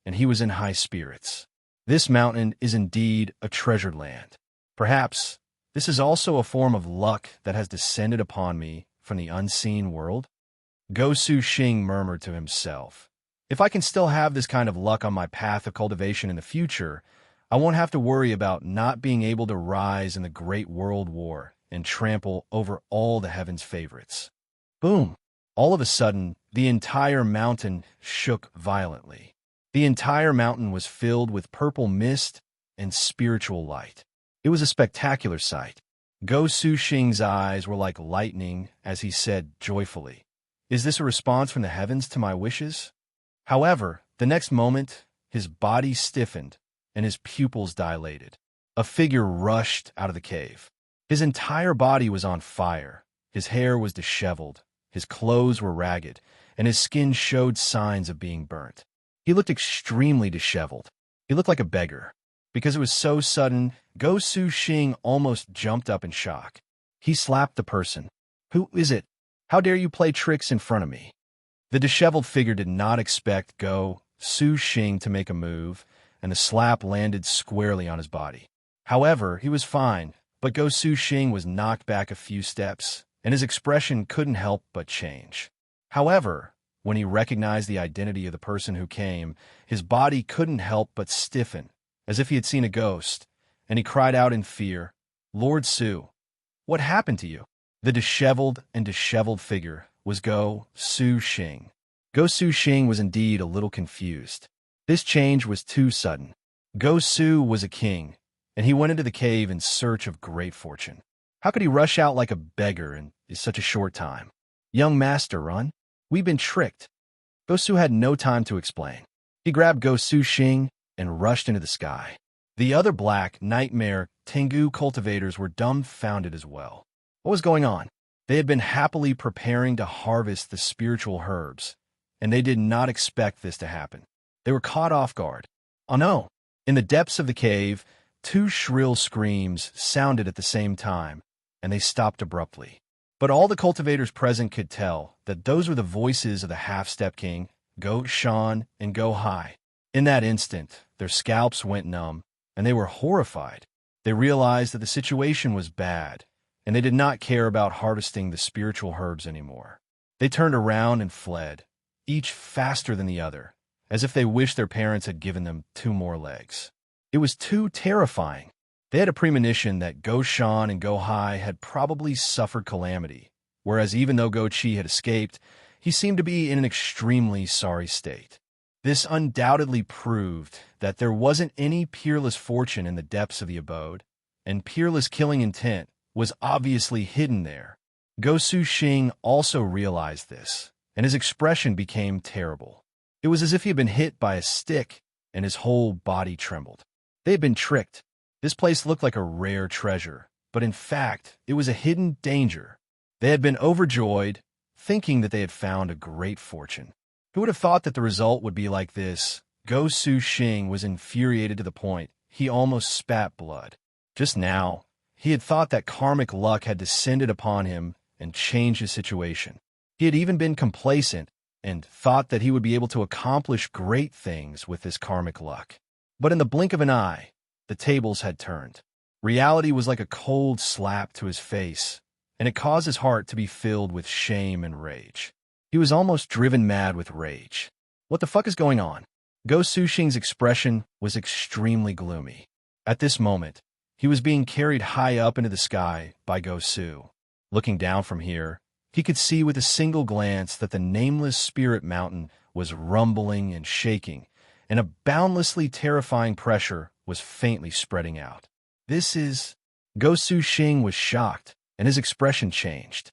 and he was in high spirits. This mountain is indeed a treasured land. Perhaps this is also a form of luck that has descended upon me from the unseen world. Go Su Xing murmured to himself, if I can still have this kind of luck on my path of cultivation in the future, I won't have to worry about not being able to rise in the Great World War and trample over all the heaven's favorites. Boom! All of a sudden, the entire mountain shook violently. The entire mountain was filled with purple mist and spiritual light. It was a spectacular sight. Go Su Xing's eyes were like lightning as he said joyfully, is this a response from the heavens to my wishes? However, the next moment, his body stiffened and his pupils dilated. A figure rushed out of the cave. His entire body was on fire. His hair was disheveled. His clothes were ragged, and his skin showed signs of being burnt. He looked extremely disheveled. He looked like a beggar. Because it was so sudden, Go Su Xing almost jumped up in shock. He slapped the person. Who is it? How dare you play tricks in front of me? The disheveled figure did not expect Go Su Xing to make a move, and the slap landed squarely on his body. However, he was fine, but Go Su Xing was knocked back a few steps, and his expression couldn't help but change. However, when he recognized the identity of the person who came, his body couldn't help but stiffen, as if he had seen a ghost, and he cried out in fear, Lord Su, what happened to you? The disheveled figure was Go Su Xing. Go Su Xing was indeed a little confused. This change was too sudden. Go Su was a king, and he went into the cave in search of great fortune. How could he rush out like a beggar in such a short time? Young master, run. We've been tricked. Go Su had no time to explain. He grabbed Go Su Xing and rushed into the sky. The other black nightmare Tengu cultivators were dumbfounded as well. What was going on? They had been happily preparing to harvest the spiritual herbs, and they did not expect this to happen. They were caught off guard. Oh no! In the depths of the cave, two shrill screams sounded at the same time, and they stopped abruptly. But all the cultivators present could tell that those were the voices of the half-step king, Go Shan and Go Hai. In that instant, their scalps went numb, and they were horrified. They realized that the situation was bad, and they did not care about harvesting the spiritual herbs anymore. They turned around and fled, each faster than the other, as if they wished their parents had given them 2 more legs. It was too terrifying. They had a premonition that Go Shan and Go Hai had probably suffered calamity, whereas even though Go Chi had escaped, he seemed to be in an extremely sorry state. This undoubtedly proved that there wasn't any peerless fortune in the depths of the abode, and peerless killing intent was obviously hidden there. Go Su Xing also realized this, and his expression became terrible. It was as if he had been hit by a stick, and his whole body trembled. They had been tricked. This place looked like a rare treasure, but in fact, it was a hidden danger. They had been overjoyed, thinking that they had found a great fortune. Who would have thought that the result would be like this? Go Su Xing was infuriated to the point he almost spat blood. Just now, he had thought that karmic luck had descended upon him and changed his situation. He had even been complacent and thought that he would be able to accomplish great things with this karmic luck. But in the blink of an eye, the tables had turned. Reality was like a cold slap to his face, and it caused his heart to be filled with shame and rage. He was almost driven mad with rage. What the fuck is going on? Go Su Xing's expression was extremely gloomy. At this moment, he was being carried high up into the sky by Go Su. Looking down from here, He could see with a single glance that the nameless spirit mountain was rumbling and shaking, and a boundlessly terrifying pressure was faintly spreading out. This is... Go Su Xing was shocked, and his expression changed.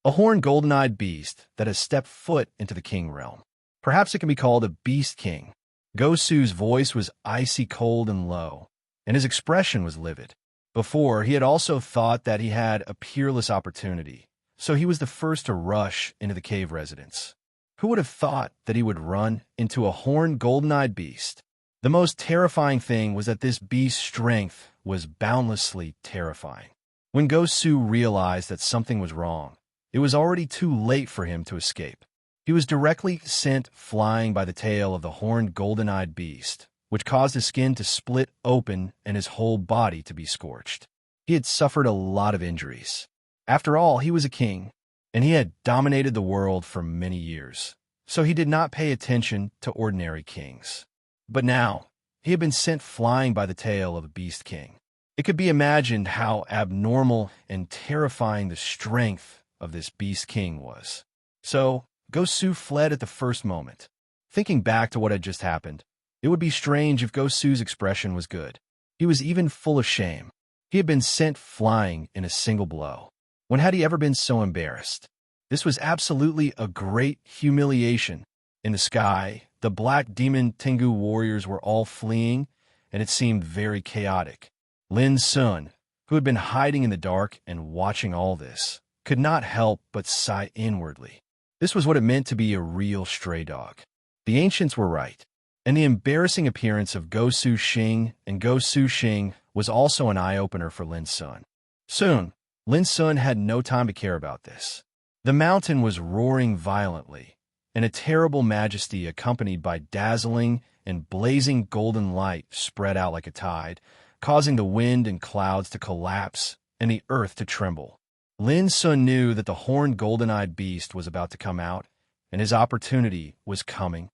A horned golden-eyed beast that has stepped foot into the king realm. Perhaps it can be called a beast king. Go Su's voice was icy cold and low, and his expression was livid. Before, he had also thought that he had a peerless opportunity, so he was the first to rush into the cave residence. Who would have thought that he would run into a horned golden-eyed beast? The most terrifying thing was that this beast's strength was boundlessly terrifying. When Go Su realized that something was wrong, it was already too late for him to escape. He was directly sent flying by the tail of the horned golden-eyed beast, which caused his skin to split open and his whole body to be scorched. He had suffered a lot of injuries. After all, he was a king, and he had dominated the world for many years, so he did not pay attention to ordinary kings. But now, he had been sent flying by the tail of a beast king. It could be imagined how abnormal and terrifying the strength of this beast king was. So, Go Su fled at the first moment. Thinking back to what had just happened, it would be strange if Go Su's expression was good. He was even full of shame. He had been sent flying in a single blow. When had he ever been so embarrassed? This was absolutely a great humiliation. In the sky, the black demon Tengu warriors were all fleeing, and it seemed very chaotic. Lin Sun, who had been hiding in the dark and watching all this, could not help but sigh inwardly. This was what it meant to be a real stray dog. The ancients were right, and the embarrassing appearance of Go Su Xing and Go Su Xing was also an eye-opener for Lin Sun. Soon, Lin Sun had no time to care about this. The mountain was roaring violently, and a terrible majesty accompanied by dazzling and blazing golden light spread out like a tide, causing the wind and clouds to collapse and the earth to tremble. Lin Sun knew that the horned golden-eyed beast was about to come out, and his opportunity was coming.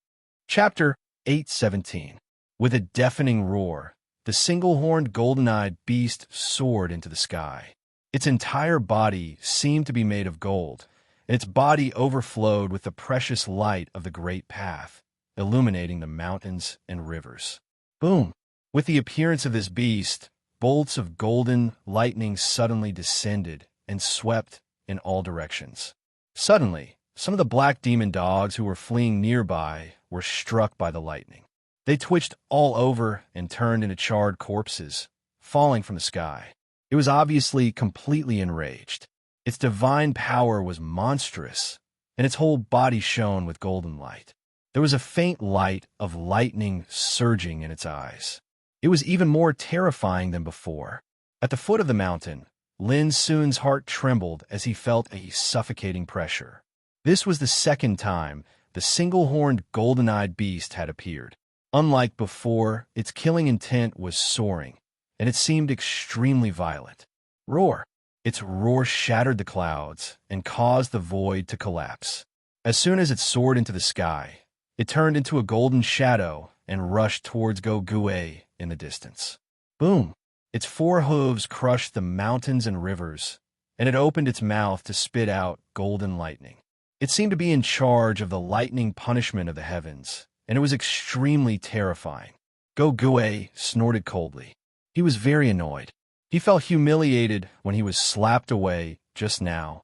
Chapter 8:17. With a deafening roar, the single-horned golden-eyed beast soared into the sky. Its entire body seemed to be made of gold, and its body overflowed with the precious light of the great path, illuminating the mountains and rivers. Boom! With the appearance of this beast, bolts of golden lightning suddenly descended and swept in all directions. Suddenly, some of the black demon dogs who were fleeing nearby were struck by the lightning. They twitched all over and turned into charred corpses, falling from the sky. It was obviously completely enraged. Its divine power was monstrous, and its whole body shone with golden light. There was a faint light of lightning surging in its eyes. It was even more terrifying than before. At the foot of the mountain, Lin Sun's heart trembled as he felt a suffocating pressure. This was the second time the single-horned golden-eyed beast had appeared. Unlike before, its killing intent was soaring, and it seemed extremely violent. Roar! Its roar shattered the clouds and caused the void to collapse. As soon as it soared into the sky, it turned into a golden shadow and rushed towards Go Gue in the distance. Boom! Its 4 hooves crushed the mountains and rivers, and it opened its mouth to spit out golden lightning. It seemed to be in charge of the lightning punishment of the heavens, and it was extremely terrifying. Go Gue snorted coldly. He was very annoyed. He felt humiliated when he was slapped away just now,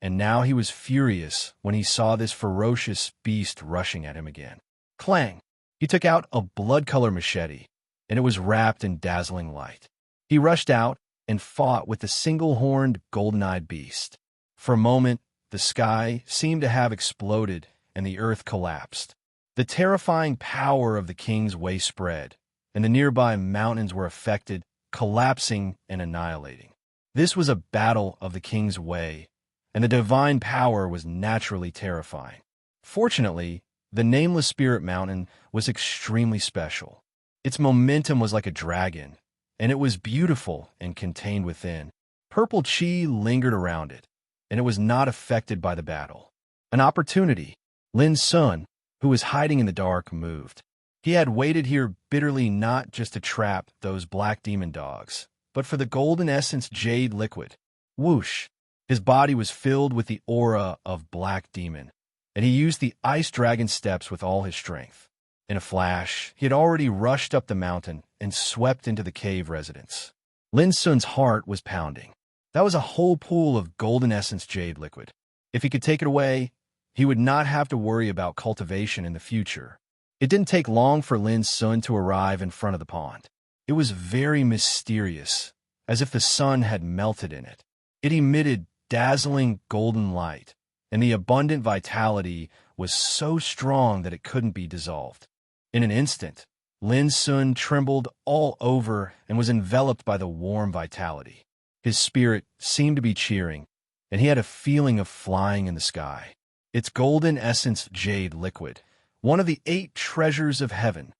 and now he was furious when he saw this ferocious beast rushing at him again. Clang! He took out a blood-color machete, and it was wrapped in dazzling light. He rushed out and fought with the single-horned golden-eyed beast. For a moment, the sky seemed to have exploded and the earth collapsed. The terrifying power of the king's way spread, and the nearby mountains were affected, collapsing and annihilating. This was a battle of the king's way, and the divine power was naturally terrifying. Fortunately, the nameless spirit mountain was extremely special. Its momentum was like a dragon, and it was beautiful and contained within. Purple chi lingered around it, and it was not affected by the battle. An opportunity. Lin Sun, who was hiding in the dark, moved. He had waited here bitterly not just to trap those black demon dogs, but for the golden essence jade liquid. Whoosh! His body was filled with the aura of Black Demon, and he used the ice dragon steps with all his strength. In a flash, he had already rushed up the mountain and swept into the cave residence. Lin Sun's heart was pounding. That was a whole pool of golden essence jade liquid. If he could take it away, he would not have to worry about cultivation in the future. It didn't take long for Lin Sun to arrive in front of the pond. It was very mysterious, as if the sun had melted in it. It emitted dazzling golden light, and the abundant vitality was so strong that it couldn't be dissolved. In an instant, Lin Sun trembled all over and was enveloped by the warm vitality. His spirit seemed to be cheering, and he had a feeling of flying in the sky. It's golden essence jade liquid, one of the 8 treasures of heaven.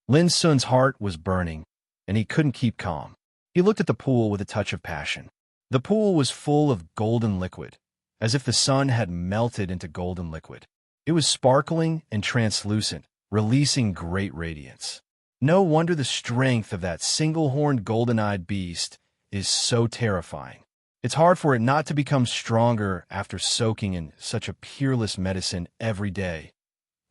Lin Sun's heart was burning, and he couldn't keep calm. He looked at the pool with a touch of passion. The pool was full of golden liquid, as if the sun had melted into golden liquid. It was sparkling and translucent, releasing great radiance. No wonder the strength of that single-horned golden-eyed beast is so terrifying. It's hard for it not to become stronger after soaking in such a peerless medicine every day.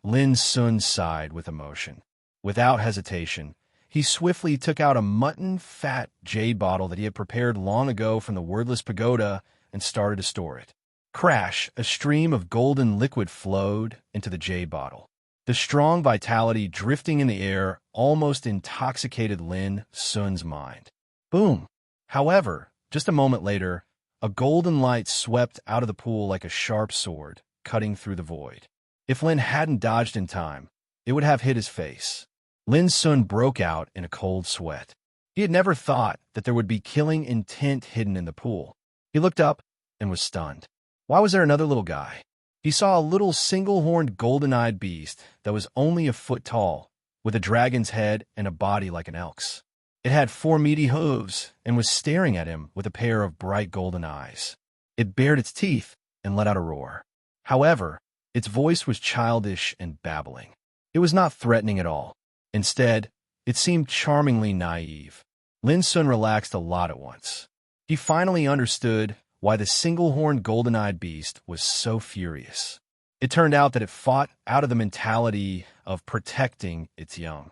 Lin Sun sighed with emotion. Without hesitation, he swiftly took out a mutton-fat jade bottle that he had prepared long ago from the wordless pagoda and started to store it. Crash! A stream of golden liquid flowed into the jade bottle. The strong vitality drifting in the air almost intoxicated Lin Sun's mind. Boom! However, just a moment later, a golden light swept out of the pool like a sharp sword, cutting through the void. If Lin hadn't dodged in time, it would have hit his face. Lin Sun broke out in a cold sweat. He had never thought that there would be killing intent hidden in the pool. He looked up and was stunned. Why was there another little guy? He saw a little single-horned golden-eyed beast that was only a foot tall, with a dragon's head and a body like an elk's. It had 4 meaty hooves and was staring at him with a pair of bright golden eyes. It bared its teeth and let out a roar. However, its voice was childish and babbling. It was not threatening at all. Instead, it seemed charmingly naive. Lin Sun relaxed a lot at once. He finally understood why the single-horned golden-eyed beast was so furious. It turned out that it fought out of the mentality of protecting its young.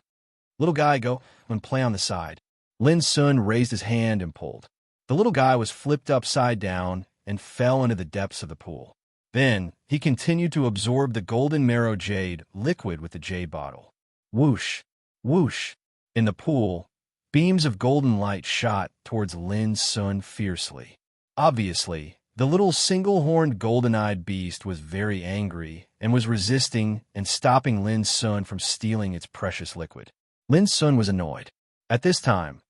Little guy, go and play on the side. Lin Sun raised his hand and pulled. The little guy was flipped upside down and fell into the depths of the pool. Then, he continued to absorb the golden marrow jade liquid with the jade bottle. Whoosh! Whoosh! In the pool, beams of golden light shot towards Lin Sun fiercely. Obviously, the little single-horned golden-eyed beast was very angry and was resisting and stopping Lin Sun from stealing its precious liquid. Lin Sun was annoyed. At this time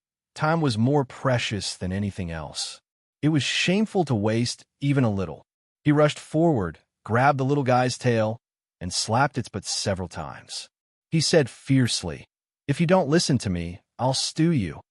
was more precious than anything else. It was shameful to waste even a little. He rushed forward, grabbed the little guy's tail, and slapped its butt several times. He said fiercely, "If you don't listen to me, I'll stew you."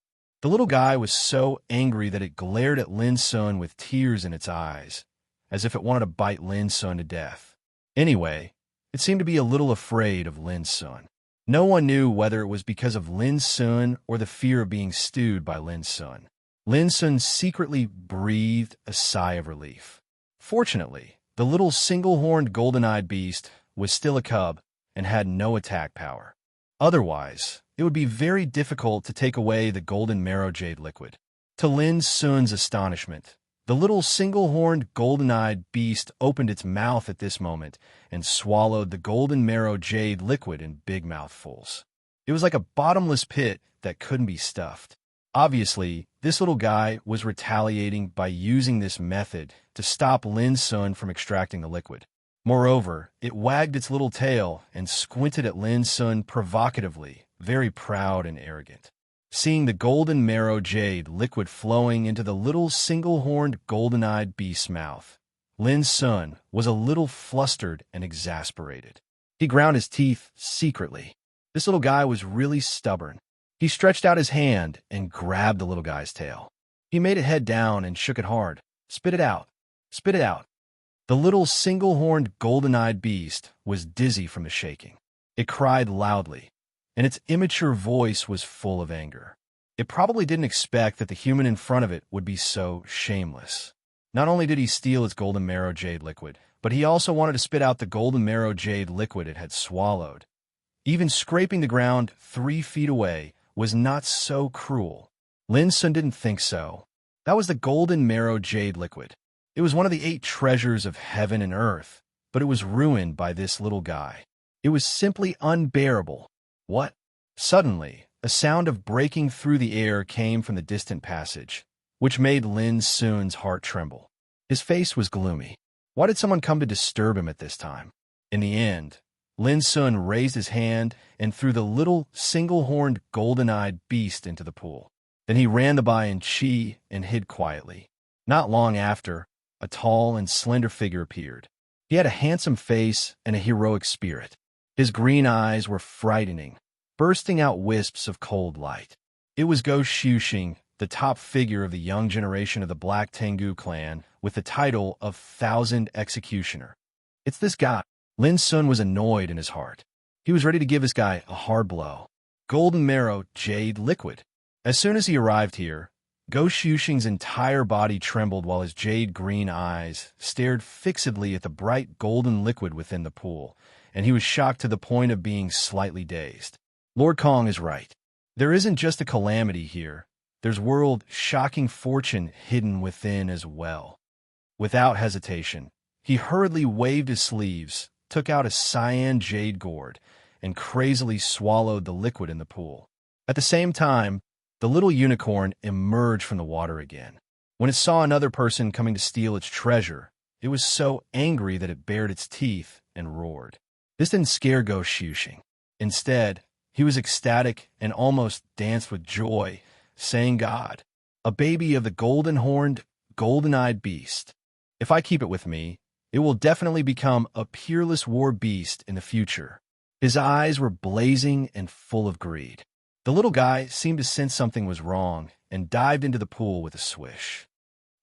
The little guy was so angry that it glared at Lin Sun with tears in its eyes, as if it wanted to bite Lin Sun to death. Anyway, it seemed to be a little afraid of Lin Sun. No one knew whether it was because of Lin Sun or the fear of being stewed by Lin Sun. Lin Sun secretly breathed a sigh of relief. Fortunately, the little single-horned golden-eyed beast was still a cub and had no attack power. Otherwise, it would be very difficult to take away the golden marrow jade liquid. To Lin Sun's astonishment, the little single-horned golden-eyed beast opened its mouth at this moment and swallowed the golden marrow jade liquid in big mouthfuls. It was like a bottomless pit that couldn't be stuffed. Obviously, this little guy was retaliating by using this method to stop Lin Sun from extracting the liquid. Moreover, it wagged its little tail and squinted at Lin Sun provocatively, very proud and arrogant. Seeing the golden marrow jade liquid flowing into the little single-horned golden-eyed beast's mouth, Lin Sun was a little flustered and exasperated. He ground his teeth secretly. This little guy was really stubborn. He stretched out his hand and grabbed the little guy's tail. He made it head down and shook it hard. "Spit it out. Spit it out." The little single-horned golden-eyed beast was dizzy from the shaking. It cried loudly, and its immature voice was full of anger. It probably didn't expect that the human in front of it would be so shameless. Not only did he steal its golden marrow jade liquid, but he also wanted to spit out the golden marrow jade liquid it had swallowed. Even scraping the ground 3 feet away was not so cruel. Lin Sun didn't think so. That was the golden marrow jade liquid. It was one of the 8 treasures of heaven and earth, but it was ruined by this little guy. It was simply unbearable. What? Suddenly, a sound of breaking through the air came from the distant passage, which made Lin Sun's heart tremble. His face was gloomy. Why did someone come to disturb him at this time? In the end, Lin Sun raised his hand and threw the little single-horned golden-eyed beast into the pool. Then he ran the Bai and Chi and hid quietly. Not long after, a tall and slender figure appeared. He had a handsome face and a heroic spirit. His green eyes were frightening, bursting out wisps of cold light. It was Go Shuxing, the top figure of the young generation of the Black Tengu clan, with the title of Thousand Executioner. It's this guy. Lin Sun was annoyed in his heart. He was ready to give this guy a hard blow. Golden marrow jade liquid. As soon as he arrived here, Go Shuxing's entire body trembled while his jade-green eyes stared fixedly at the bright golden liquid within the pool, and he was shocked to the point of being slightly dazed. Lord Kong is right. There isn't just a calamity here. There's world-shocking fortune hidden within as well. Without hesitation, he hurriedly waved his sleeves, took out a cyan jade gourd, and crazily swallowed the liquid in the pool. At the same time, the little unicorn emerged from the water again. When it saw another person coming to steal its treasure, it was so angry that it bared its teeth and roared. This didn't scare Go Shuxing. Instead, he was ecstatic and almost danced with joy, saying, "God, a baby of the golden-horned, golden-eyed beast. If I keep it with me, it will definitely become a peerless war beast in the future." His eyes were blazing and full of greed. The little guy seemed to sense something was wrong and dived into the pool with a swish.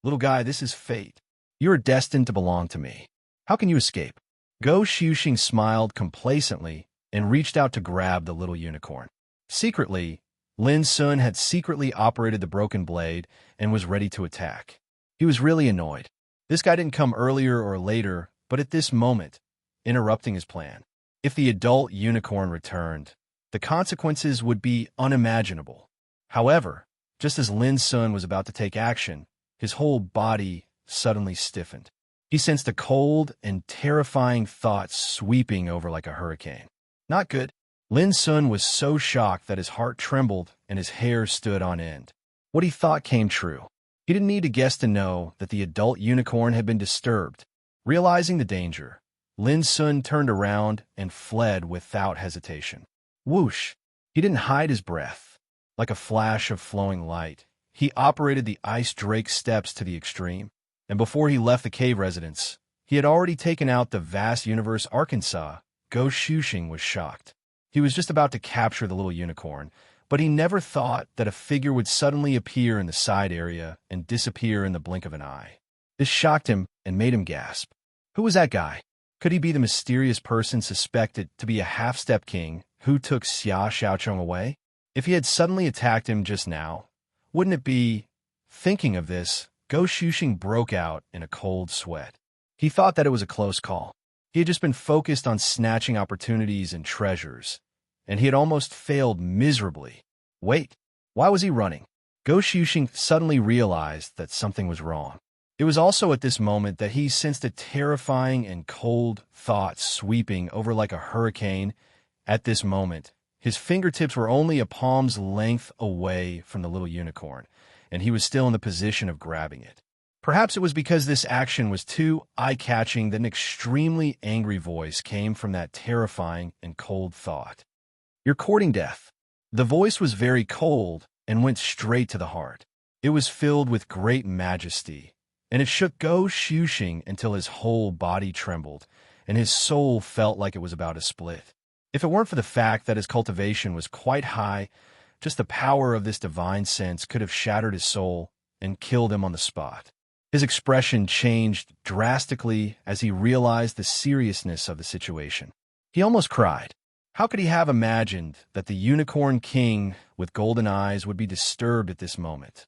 "Little guy, this is fate. You are destined to belong to me. How can you escape?" Go Shuxing smiled complacently and reached out to grab the little unicorn. Secretly, Lin Sun had secretly operated the broken blade and was ready to attack. He was really annoyed. This guy didn't come earlier or later, but at this moment, interrupting his plan. If the adult unicorn returned, the consequences would be unimaginable. However, just as Lin Sun was about to take action, his whole body suddenly stiffened. He sensed a cold and terrifying thought sweeping over like a hurricane. Not good. Lin Sun was so shocked that his heart trembled and his hair stood on end. What he thought came true. He didn't need to guess to know that the adult unicorn had been disturbed. Realizing the danger, Lin Sun turned around and fled without hesitation. Whoosh! He didn't hide his breath. Like a flash of flowing light, he operated the ice drake steps to the extreme, and before he left the cave residence, he had already taken out the vast universe Arkansas. Go Shuxing was shocked. He was just about to capture the little unicorn, but he never thought that a figure would suddenly appear in the side area and disappear in the blink of an eye. This shocked him and made him gasp. Who was that guy? Could he be the mysterious person suspected to be a half-step king who took Xia Xiaochong away? If he had suddenly attacked him just now, wouldn't it be... Thinking of this, Go Shuxing broke out in a cold sweat. He thought that it was a close call. He had just been focused on snatching opportunities and treasures, and he had almost failed miserably. Wait, why was he running? Go Shuxing suddenly realized that something was wrong. It was also at this moment that he sensed a terrifying and cold thought sweeping over like a hurricane. At this moment, his fingertips were only a palm's length away from the little unicorn, and he was still in the position of grabbing it. Perhaps it was because this action was too eye-catching that an extremely angry voice came from that terrifying and cold thought. "You're courting death." The voice was very cold and went straight to the heart. It was filled with great majesty, and it shook Go Shuxing until his whole body trembled, and his soul felt like it was about to split. If it weren't for the fact that his cultivation was quite high, just the power of this divine sense could have shattered his soul and killed him on the spot. His expression changed drastically as he realized the seriousness of the situation. He almost cried. How could he have imagined that the unicorn king with golden eyes would be disturbed at this moment?